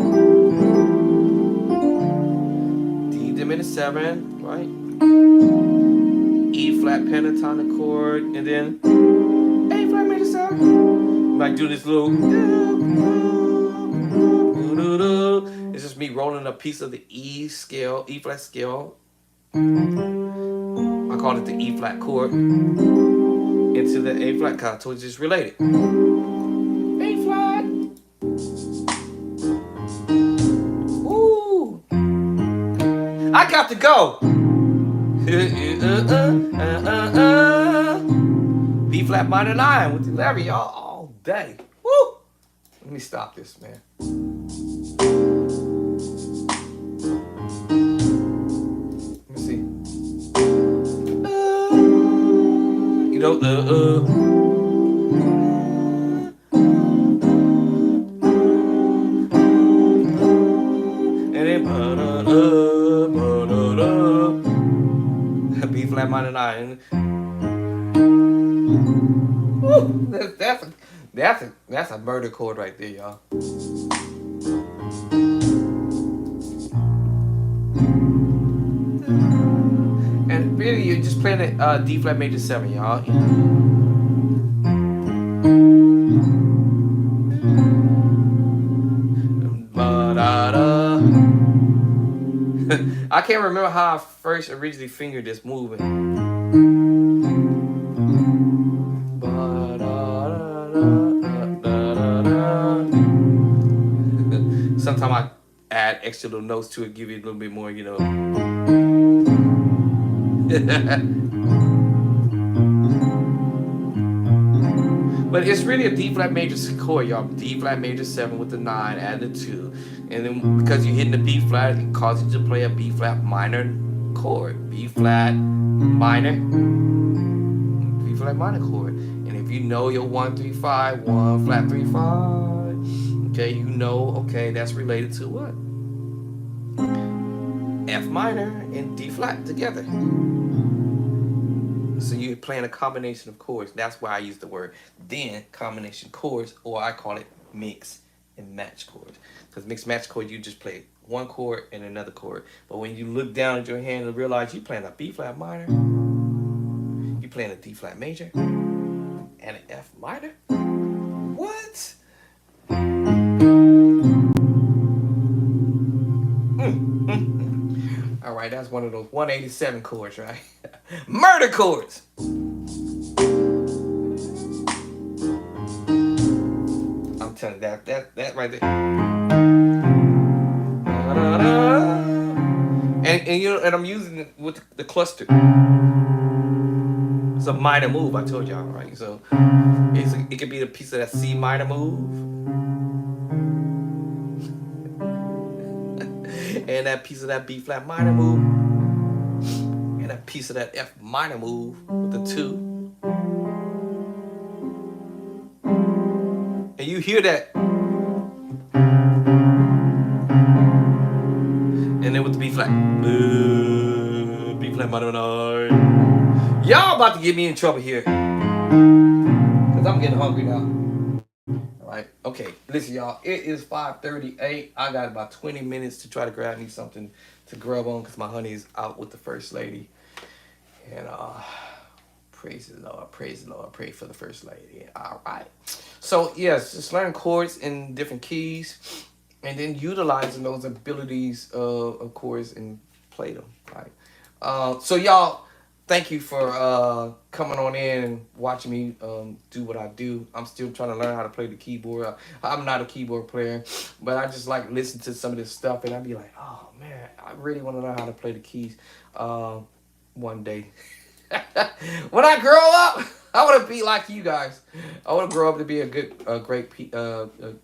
Speaker 1: D diminished 7, right? E flat pentatonic chord, and then A flat major 7. Might do this little. It's just me rolling a piece of the E scale, E flat scale. I call it the E flat chord into the A flat, because I told you it's related. A flat. Ooh. I got to go. B flat minor 9 with the Larry, y'all, all day. Woo. Let me stop this, man. Let me see. You know, and then B flat minor 9. Woo, that's a murder chord right there, y'all. really, you're just playing a D flat major 7, y'all. I can't remember how I first originally fingered this moving. Sometimes I add extra little notes to it, give you a little bit more, you know. But it's really a D flat major chord, y'all. D flat major 7 with the 9, add the 2. And then because you're hitting the B flat, it causes you to play a B flat minor chord. B flat minor. B flat minor chord. And if you know your 1 3 5, 1 flat 3 5, okay, you know, okay, that's related to what? F minor and D flat together. So you're playing a combination of chords. That's why I use the word then combination chords, or I call it mix and match chords. Because mix match chord, you just play one chord and another chord. But when you look down at your hand and realize you're playing a B flat minor, you're playing a D flat major, and an F minor. What? All right, that's one of those 187 chords, right? Murder chords. I'm telling you, that right there. And you know, and I'm using it with the cluster. It's a minor move, I told y'all, right? So it could be a piece of that C minor move. And that piece of that B flat minor move. And a piece of that F minor move with the 2. And you hear that. And then with the B flat. B flat minor 9. Y'all about to get me in trouble here. Because I'm getting hungry now. Alright, okay. Listen, y'all. It is 5:38. I got about 20 minutes to try to grab me something to grub on because my honey is out with the first lady. And praise the Lord, praise the Lord, pray for the first lady. All right. So yes, just learn chords in different keys, and then utilizing those abilities, of course, and play them. Right. So y'all, thank you for coming on in and watching me do what I do. I'm still trying to learn how to play the keyboard. I'm not a keyboard player, but I just like listen to some of this stuff, and I'd be like, oh man, I really want to learn how to play the keys. One day. When I grow up, I want to be like you guys. I want to grow up to be a great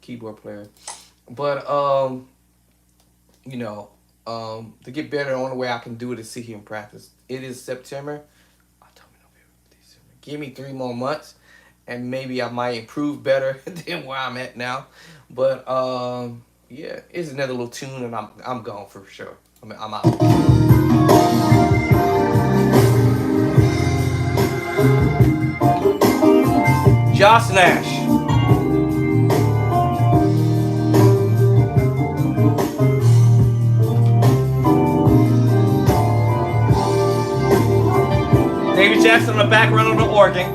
Speaker 1: keyboard player. But you know, to get better, the only way I can do it is sit here and practice. It is September. October, November, December. Give me 3 more months, and maybe I might improve better than where I'm at now. But yeah, it's another little tune, and I'm gone for sure. I'm out. Josh Nash. David Jackson on the background on the organ.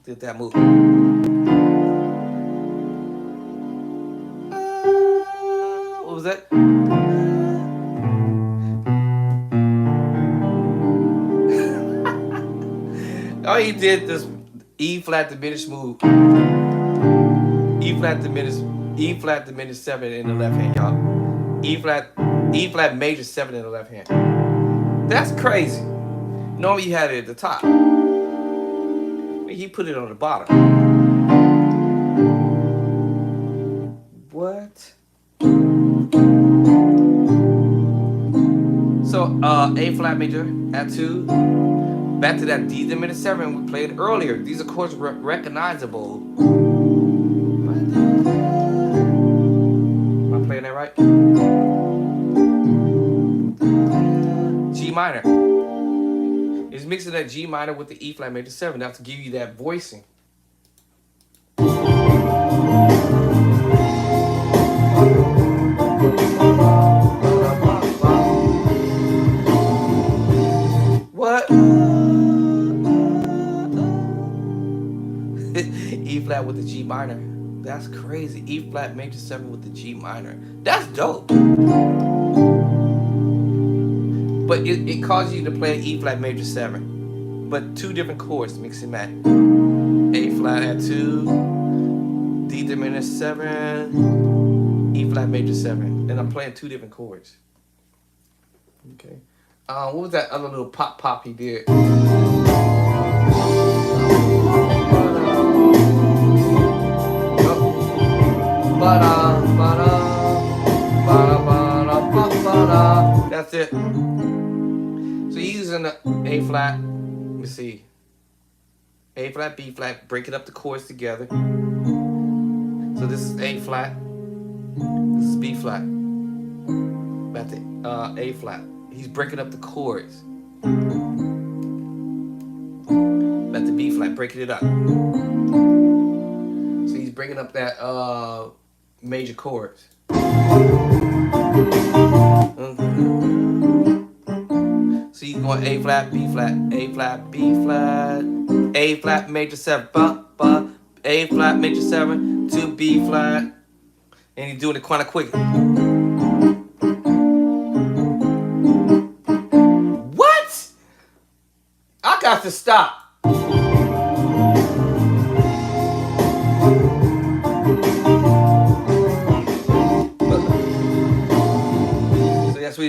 Speaker 1: Did that move. What was that? Oh, he did this E flat diminished move. E flat diminished 7 in the left hand, y'all. E flat major 7 in the left hand. That's crazy. Normally you had it at the top. But he put it on the bottom. What? So A flat major at 2. Back to that D diminished 7 we played earlier. These are chords recognizable. Am I playing that right? G minor. It's mixing that G minor with the E flat major 7. That's to give you that voicing. flat with the G minor. That's crazy. E flat major 7 with the G minor. That's dope. But it causes you to play E flat major 7. But 2 different chords, mix and match. A flat at 2, D diminished 7, E flat major 7. And I'm playing 2 different chords. Okay. What was that other little pop he did? That's it. So you're using the A flat. Let me see. A flat, B flat, breaking up the chords together. So this is A flat. This is B flat. That's it. A flat. He's breaking up the chords. That's the B flat, breaking it up. So he's breaking up that major chords. So he's going A flat, B flat, A flat, B flat, A flat major 7, A flat major 7 to B flat, and he's doing it kind of quick. What? I got to stop. So that's what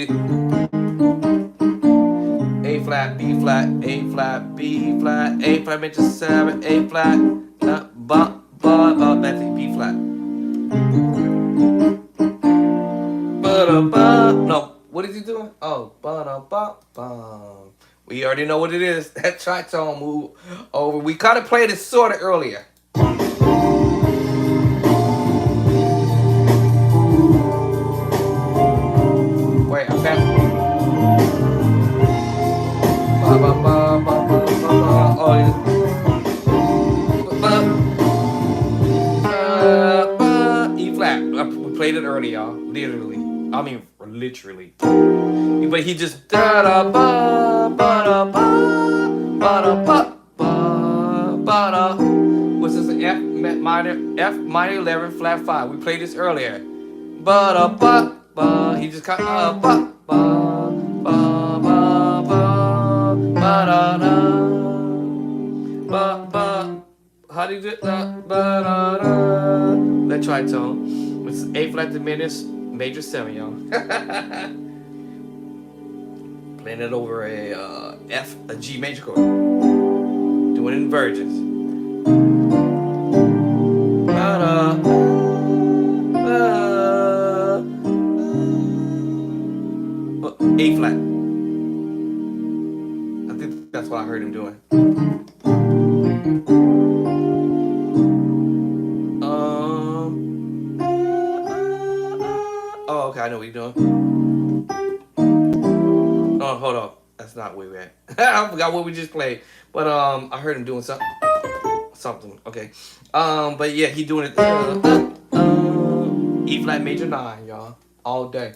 Speaker 1: A flat, B flat, A flat, B flat, A flat major 7, A flat, that's it, B flat. No, what is he doing? Oh, we already know what it is. That tritone move over. We kind of played it sort of earlier. Wait, I'm back. E flat. We played it earlier, y'all. Literally. I mean, literally. But he just da da ba ba da ba ba da ba ba da. What's this? F minor 11 flat 5. We played this earlier. Ba da ba ba. He just cut ba ba ba ba ba ba da da ba ba. How do you do it? Ba da da. That tritone. It's A flat diminished major 7, y'all. Playing it over a G major chord. Doing it in versions. A flat. I think that's what I heard him doing. Oh, okay, I know what you're doing. Oh, hold on. That's not where we're at. I forgot what we just played. But I heard him doing something. Okay. But yeah, he doing it. E flat major 9, y'all. All day.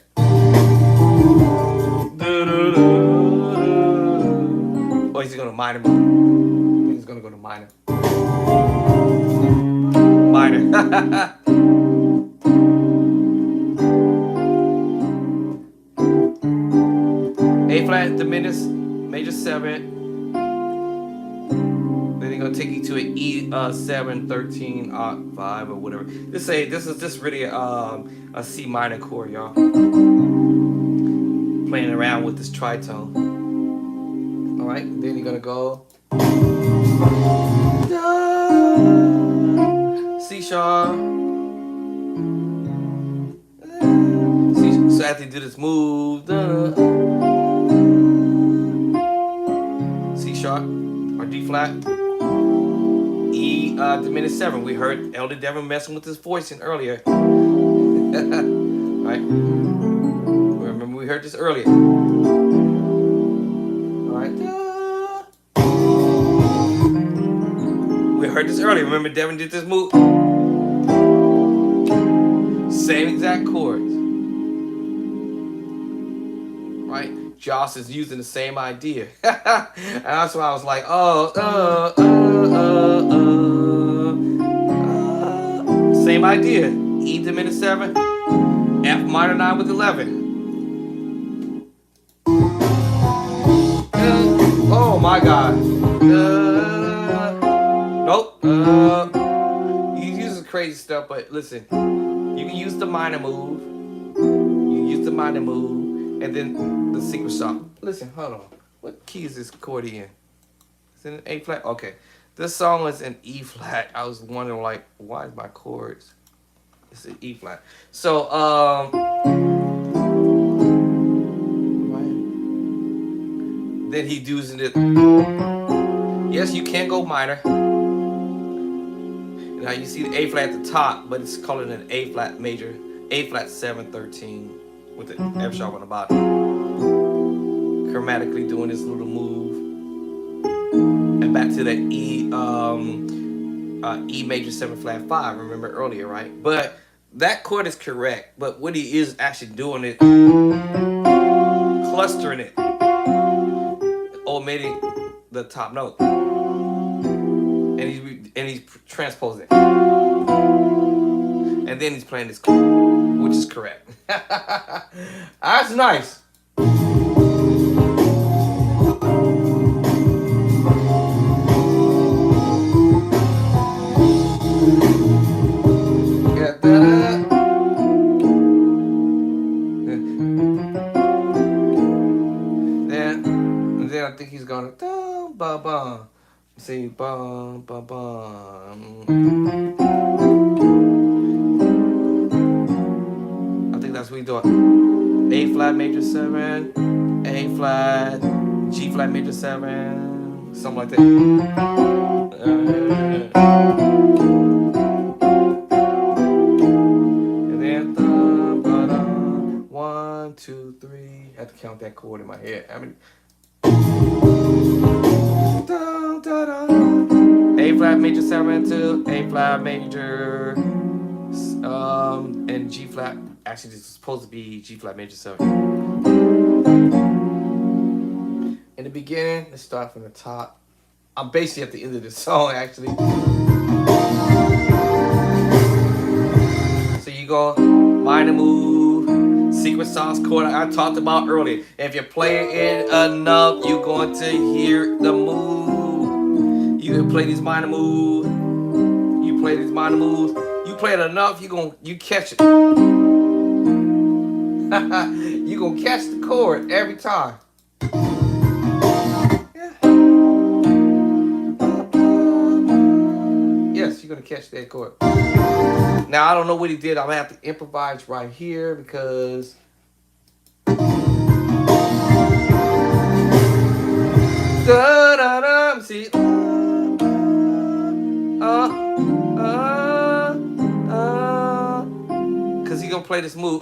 Speaker 1: Oh, he's gonna minor mode. He's gonna go to minor. Minor. A flat diminished major 7. Then he's gonna take you to an E 7 13 5 or whatever. This is just really a C minor chord, y'all. Playing around with this tritone. All right, then you're gonna go C sharp. So after you do this move, C sharp or D flat, E diminished 7. We heard Elder Devin messing with his voicing earlier. Right? Remember we heard this earlier. All right. We heard this earlier. Remember Devin did this move? Same exact chords. Right? Joss is using the same idea. And that's why I was like, Same idea. E diminished 7, F minor 9 with 11. Oh my God. Nope. You use the crazy stuff, but listen, you can use the minor move. You can use the minor move, and then the secret sauce. Listen, hold on. What key is this chord in? Is it an A flat? Okay. This song is in E flat. I was wondering, like, why is my chords? It's an E flat. So, then he does it. Yes, you can go minor. Now you see the A flat at the top, but it's called an A flat major, A flat 7/13 with the F sharp on the bottom. Chromatically doing this little move, and back to that E major 7 flat 5. Remember earlier, right? But that chord is correct. But what he is actually doing it, clustering it, omitting the top note, and he's transposing it, and then he's playing this chord, which is correct. That's nice. Then I think he's gonna ba ba. See ba ba ba. I think that's what he's doing. A flat major 7, A flat, G flat major 7, something like that. And then 1, 2, 3. I have to count that chord in my head. I mean, A flat major 7 to A flat major, and G flat. Actually, this is supposed to be G flat major 7. In the beginning, let's start from the top. I'm basically at the end of the song, actually. So you go minor move, secret sauce chord I talked about earlier. If you play it enough, you're going to hear the move. You can play these minor moves. You play these minor moves. You play it enough, you catch it. You gonna catch the chord every time. Yeah. Yes, you're gonna catch that chord. Now I don't know what he did. I'm gonna have to improvise right here because see, because he gonna play this move.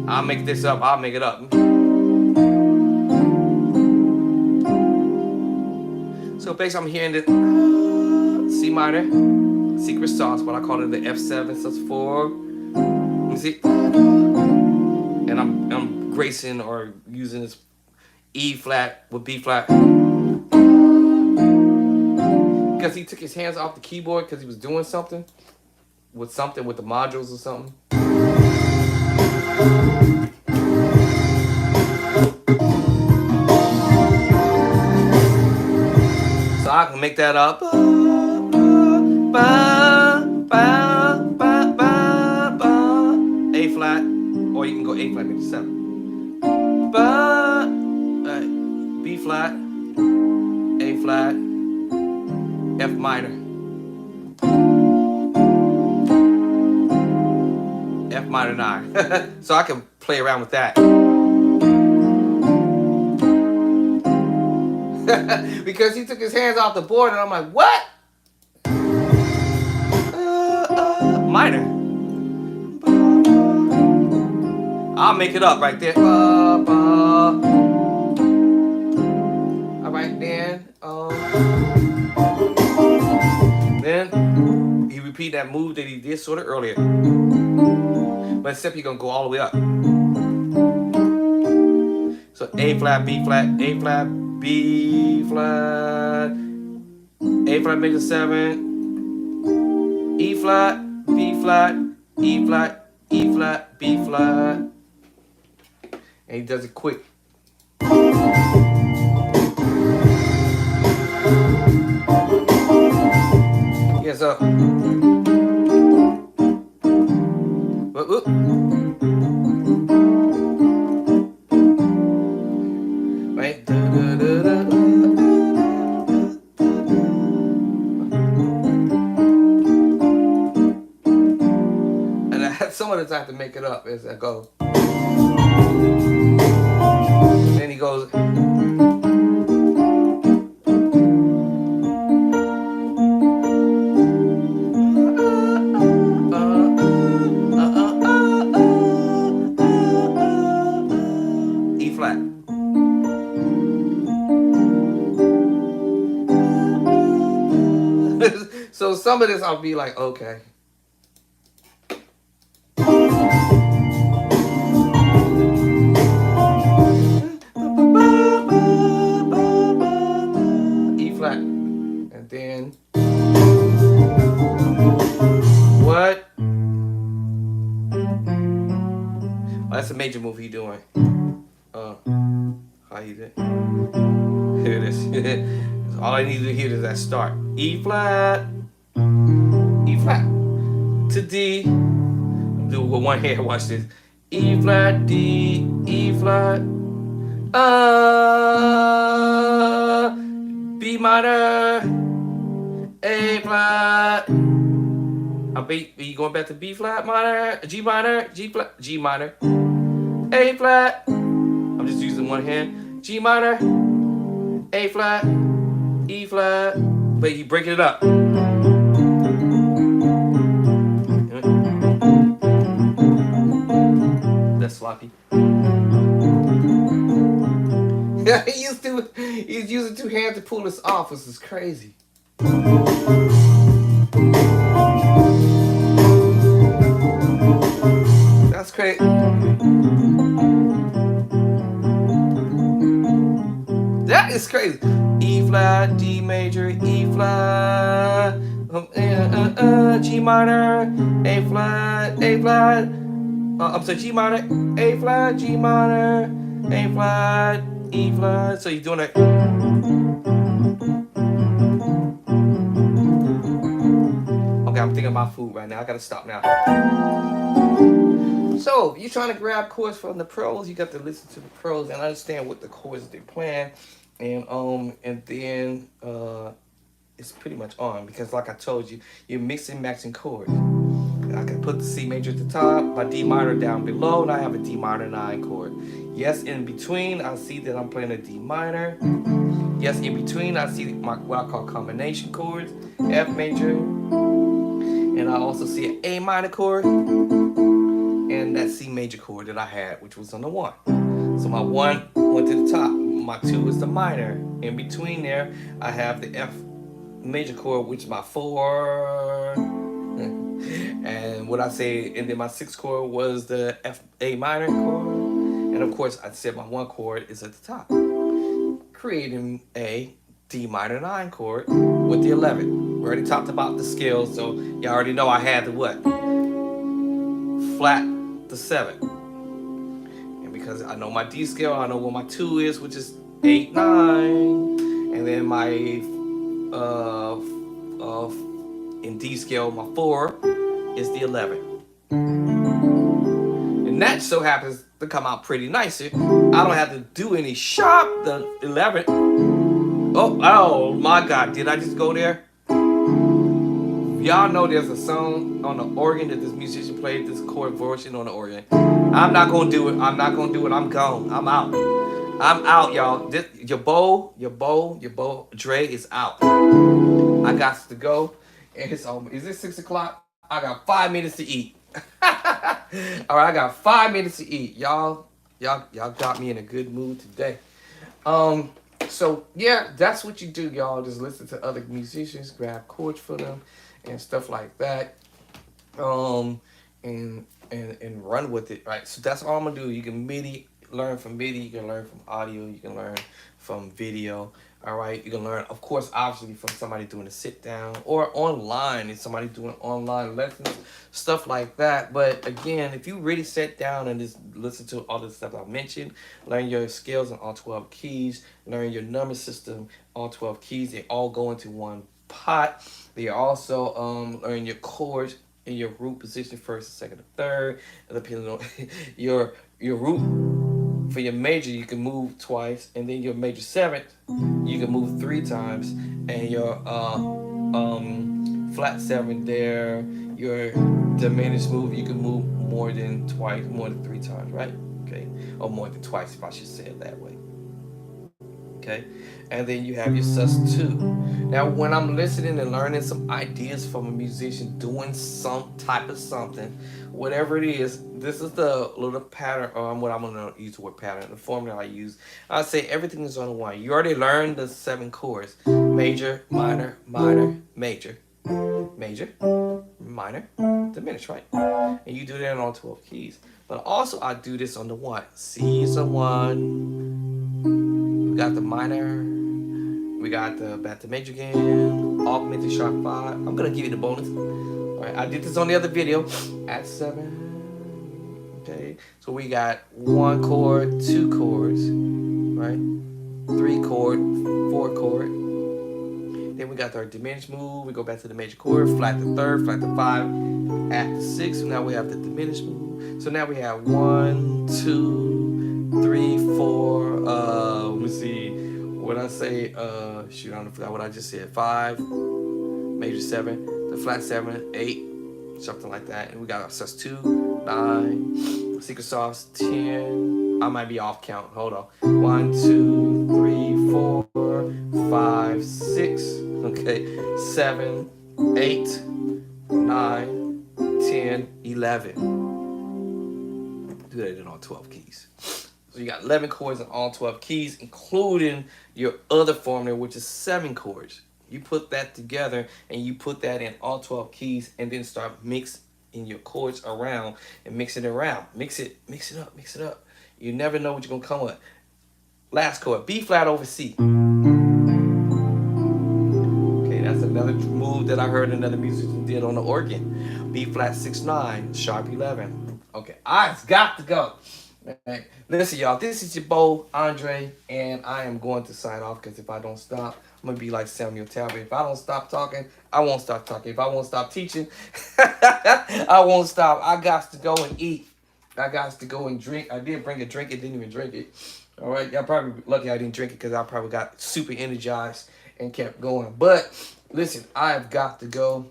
Speaker 1: I'll make this up. I'll make it up. So basically, I'm hearing the C minor, secret sauce, but I call it the F7 sus4. You see, and I'm gracing or using this E flat with B flat because he took his hands off the keyboard because he was doing something with the modules or something. So I can make that up. A flat, or you can go A flat major 7. B flat, A flat, F minor, F minor 9. So I can play around with that. Because he took his hands off the board and I'm like, what? Minor. I'll make it up right there. Alright, then he repeat that move that he did sort of earlier. But except you're gonna go all the way up. So A flat, B flat, A flat, B flat, A A flat major 7, E flat, B flat, E flat, E flat, B flat. And he does it quick. Yeah, so. Whoop. Right? And some of the time to make it up as I go. Then he goes. E flat. So some of this I'll be like, okay. E flat. And then what? Oh, that's a major move he doing. How you did? Here it is. All I need to hear is that start. E flat. E flat. To D. Do it with one hand. Watch this. E flat, D, E flat. B minor. A flat. Are you going back to B flat minor? G minor. G flat. G minor. A flat. I'm just using one hand. G minor. A flat. E flat. But you breaking it up. That's sloppy. He's using two hands to pull this off. This is crazy. That's crazy. That is crazy. E flat, D major, E flat, G minor, A flat, A flat. I'm sorry, G minor, A flat, G minor, A flat, E flat. So you're doing it. Okay, I'm thinking about food right now. I gotta stop now. So, you're trying to grab chords from the pros, you got to listen to the pros and understand what the chords they're playing. And then it's pretty much on, because like I told you, you're mixing matching chords. I can put the C major at the top, my D minor down below, and I have a D minor 9 chord. Yes, in between, I see that I'm playing a D minor. Yes, in between, I see what I call combination chords, F major, and I also see an A minor chord, and that C major chord that I had, which was on the 1. So my 1 went to the top, my 2 is the minor. In between there, I have the F major chord, which is my 4. And what I say, and then my 6th chord was the A minor chord. And of course, I said my 1 chord is at the top, creating a D minor 9 chord with the 11. We already talked about the scales, so you already know I had the what? Flat the 7. And because I know my D scale, I know what my 2 is, which is 8, 9. And then my in D scale, my 4 is the 11. And that so happens to come out pretty nice. I don't have to do any sharp, the 11. Oh my God, did I just go there? Y'all know there's a song on the organ that this musician played, this chord version on the organ. I'm not gonna do it. I'm not gonna do it. I'm gone. I'm out. I'm out, y'all. Your bow, Dre is out. I got to go. And it's over. Is it 6 o'clock? I got 5 minutes to eat. All right, I got 5 minutes to eat. Y'all got me in a good mood today. So yeah, that's what you do, y'all. Just listen to other musicians, grab chords for them, and stuff like that. And run with it, right? So that's all I'm gonna do. You can MIDI learn from MIDI, you can learn from audio, you can learn from video. All right, you can learn, of course, obviously from somebody doing a sit down or online, and somebody doing online lessons, stuff like that. But again, if you really sit down and just listen to all the stuff I mentioned, learn your scales in all 12 keys, learn your number system, all 12 keys, they all go into one pot. They also learn your chords in your root position, first, second, and third, depending on your root. For your major, you can move twice, and then your major seventh, you can move 3 times, and your flat seventh there, your diminished move, you can move more than twice, more than 3 times, right? Okay, or more than twice, if I should say it that way. Okay, and then you have your sus2. Now when I'm listening and learning some ideas from a musician doing some type of something, whatever it is, this is the little pattern, or what I'm gonna use the word pattern, the formula I use. I say everything is on one. You already learned the 7 chords: major, minor, minor, major, major, minor, diminished, right? And you do that on all 12 keys. But also I do this on the 1. C is a 1. We got the minor. We got the back to major again. Augmented sharp 5. I'm gonna give you the bonus. Alright, I did this on the other video. At 7. Okay. So we got 1 chord, 2 chords, right? 3 chord, 4 chord. Then we got our diminished move. We go back to the major chord, flat to 3rd, flat to 5, at the 6. So now we have the diminished move. So now we have 1, 2, 3, 4. Let me see. What I say? Shoot, I forgot what I just said. 5, major 7, the flat 7, 8, something like that. And we got our sus2, 9, secret sauce 10. I might be off count. Hold on. 1, 2, 3, 4, 5, 6. Okay, 7, 8, 9, 10, 11. Do that in all 12 keys. So you got 11 chords in all 12 keys, including your other formula, which is 7 chords. You put that together and you put that in all 12 keys, and then start mixing your chords around and mix it around. Mix it up, mix it up. You never know what you're gonna come with. Last chord, B flat over C. Okay, that's another move that I heard another musician did on the organ. B flat 6-9, sharp 11. Okay, I've got to go. Right. Listen, y'all, this is your boy, Andre, and I am going to sign off, because if I don't stop, I'm going to be like Samuel Talbot. If I don't stop talking, I won't stop talking. If I won't stop teaching, I won't stop. I got to go and eat. I got to go and drink. I did bring a drink. It didn't even drink it. All right. Y'all probably lucky I didn't drink it, because I probably got super energized and kept going. But listen, I've got to go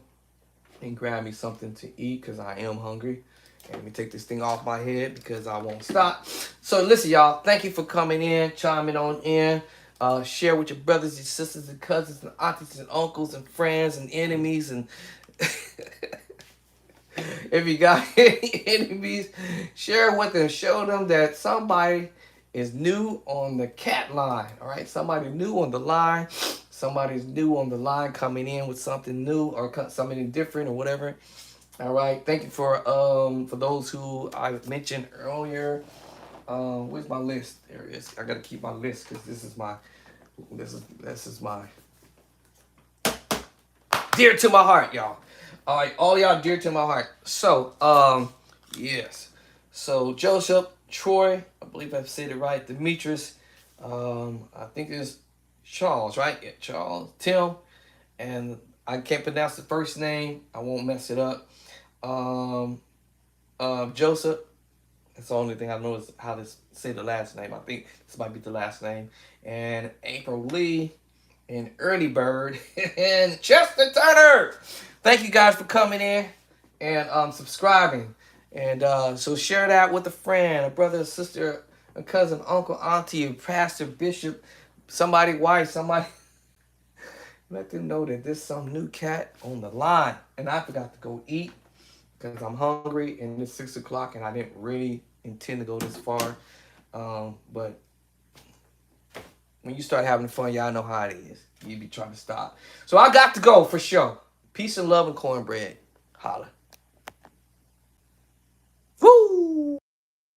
Speaker 1: and grab me something to eat, because I am hungry. And let me take this thing off my head, because I won't stop. So listen, y'all, thank you for coming in, chiming on in. Share with your brothers, your sisters, and cousins, and aunties, and uncles, and friends, and enemies. And if you got any enemies, share with them. Show them that somebody is new on the cat line. All right, somebody new on the line. Somebody's new on the line, coming in with something new or something different or whatever. All right, thank you for those who I mentioned earlier. Where's my list? There it is. I gotta keep my list, because this is my dear to my heart, y'all. All right, all y'all dear to my heart. So yes. So Joseph, Troy, I believe I've said it right. Demetrius, I think it's Charles, right? Yeah, Charles, Tim, and I can't pronounce the first name. I won't mess it up. Joseph. That's the only thing I know is how to say the last name. I think this might be the last name. And April Lee, and Early Bird, and Chester Turner. Thank you guys for coming in and subscribing. And so share that with a friend, a brother, a sister, a cousin, uncle, auntie, a pastor, bishop, somebody wife, somebody. Let them know that there's some new cat on the line. And I forgot to go eat, because I'm hungry, and it's 6 o'clock, and I didn't really intend to go this far. But when you start having fun, y'all know how it is. You be trying to stop. So I got to go for sure. Peace and love and cornbread. Holla.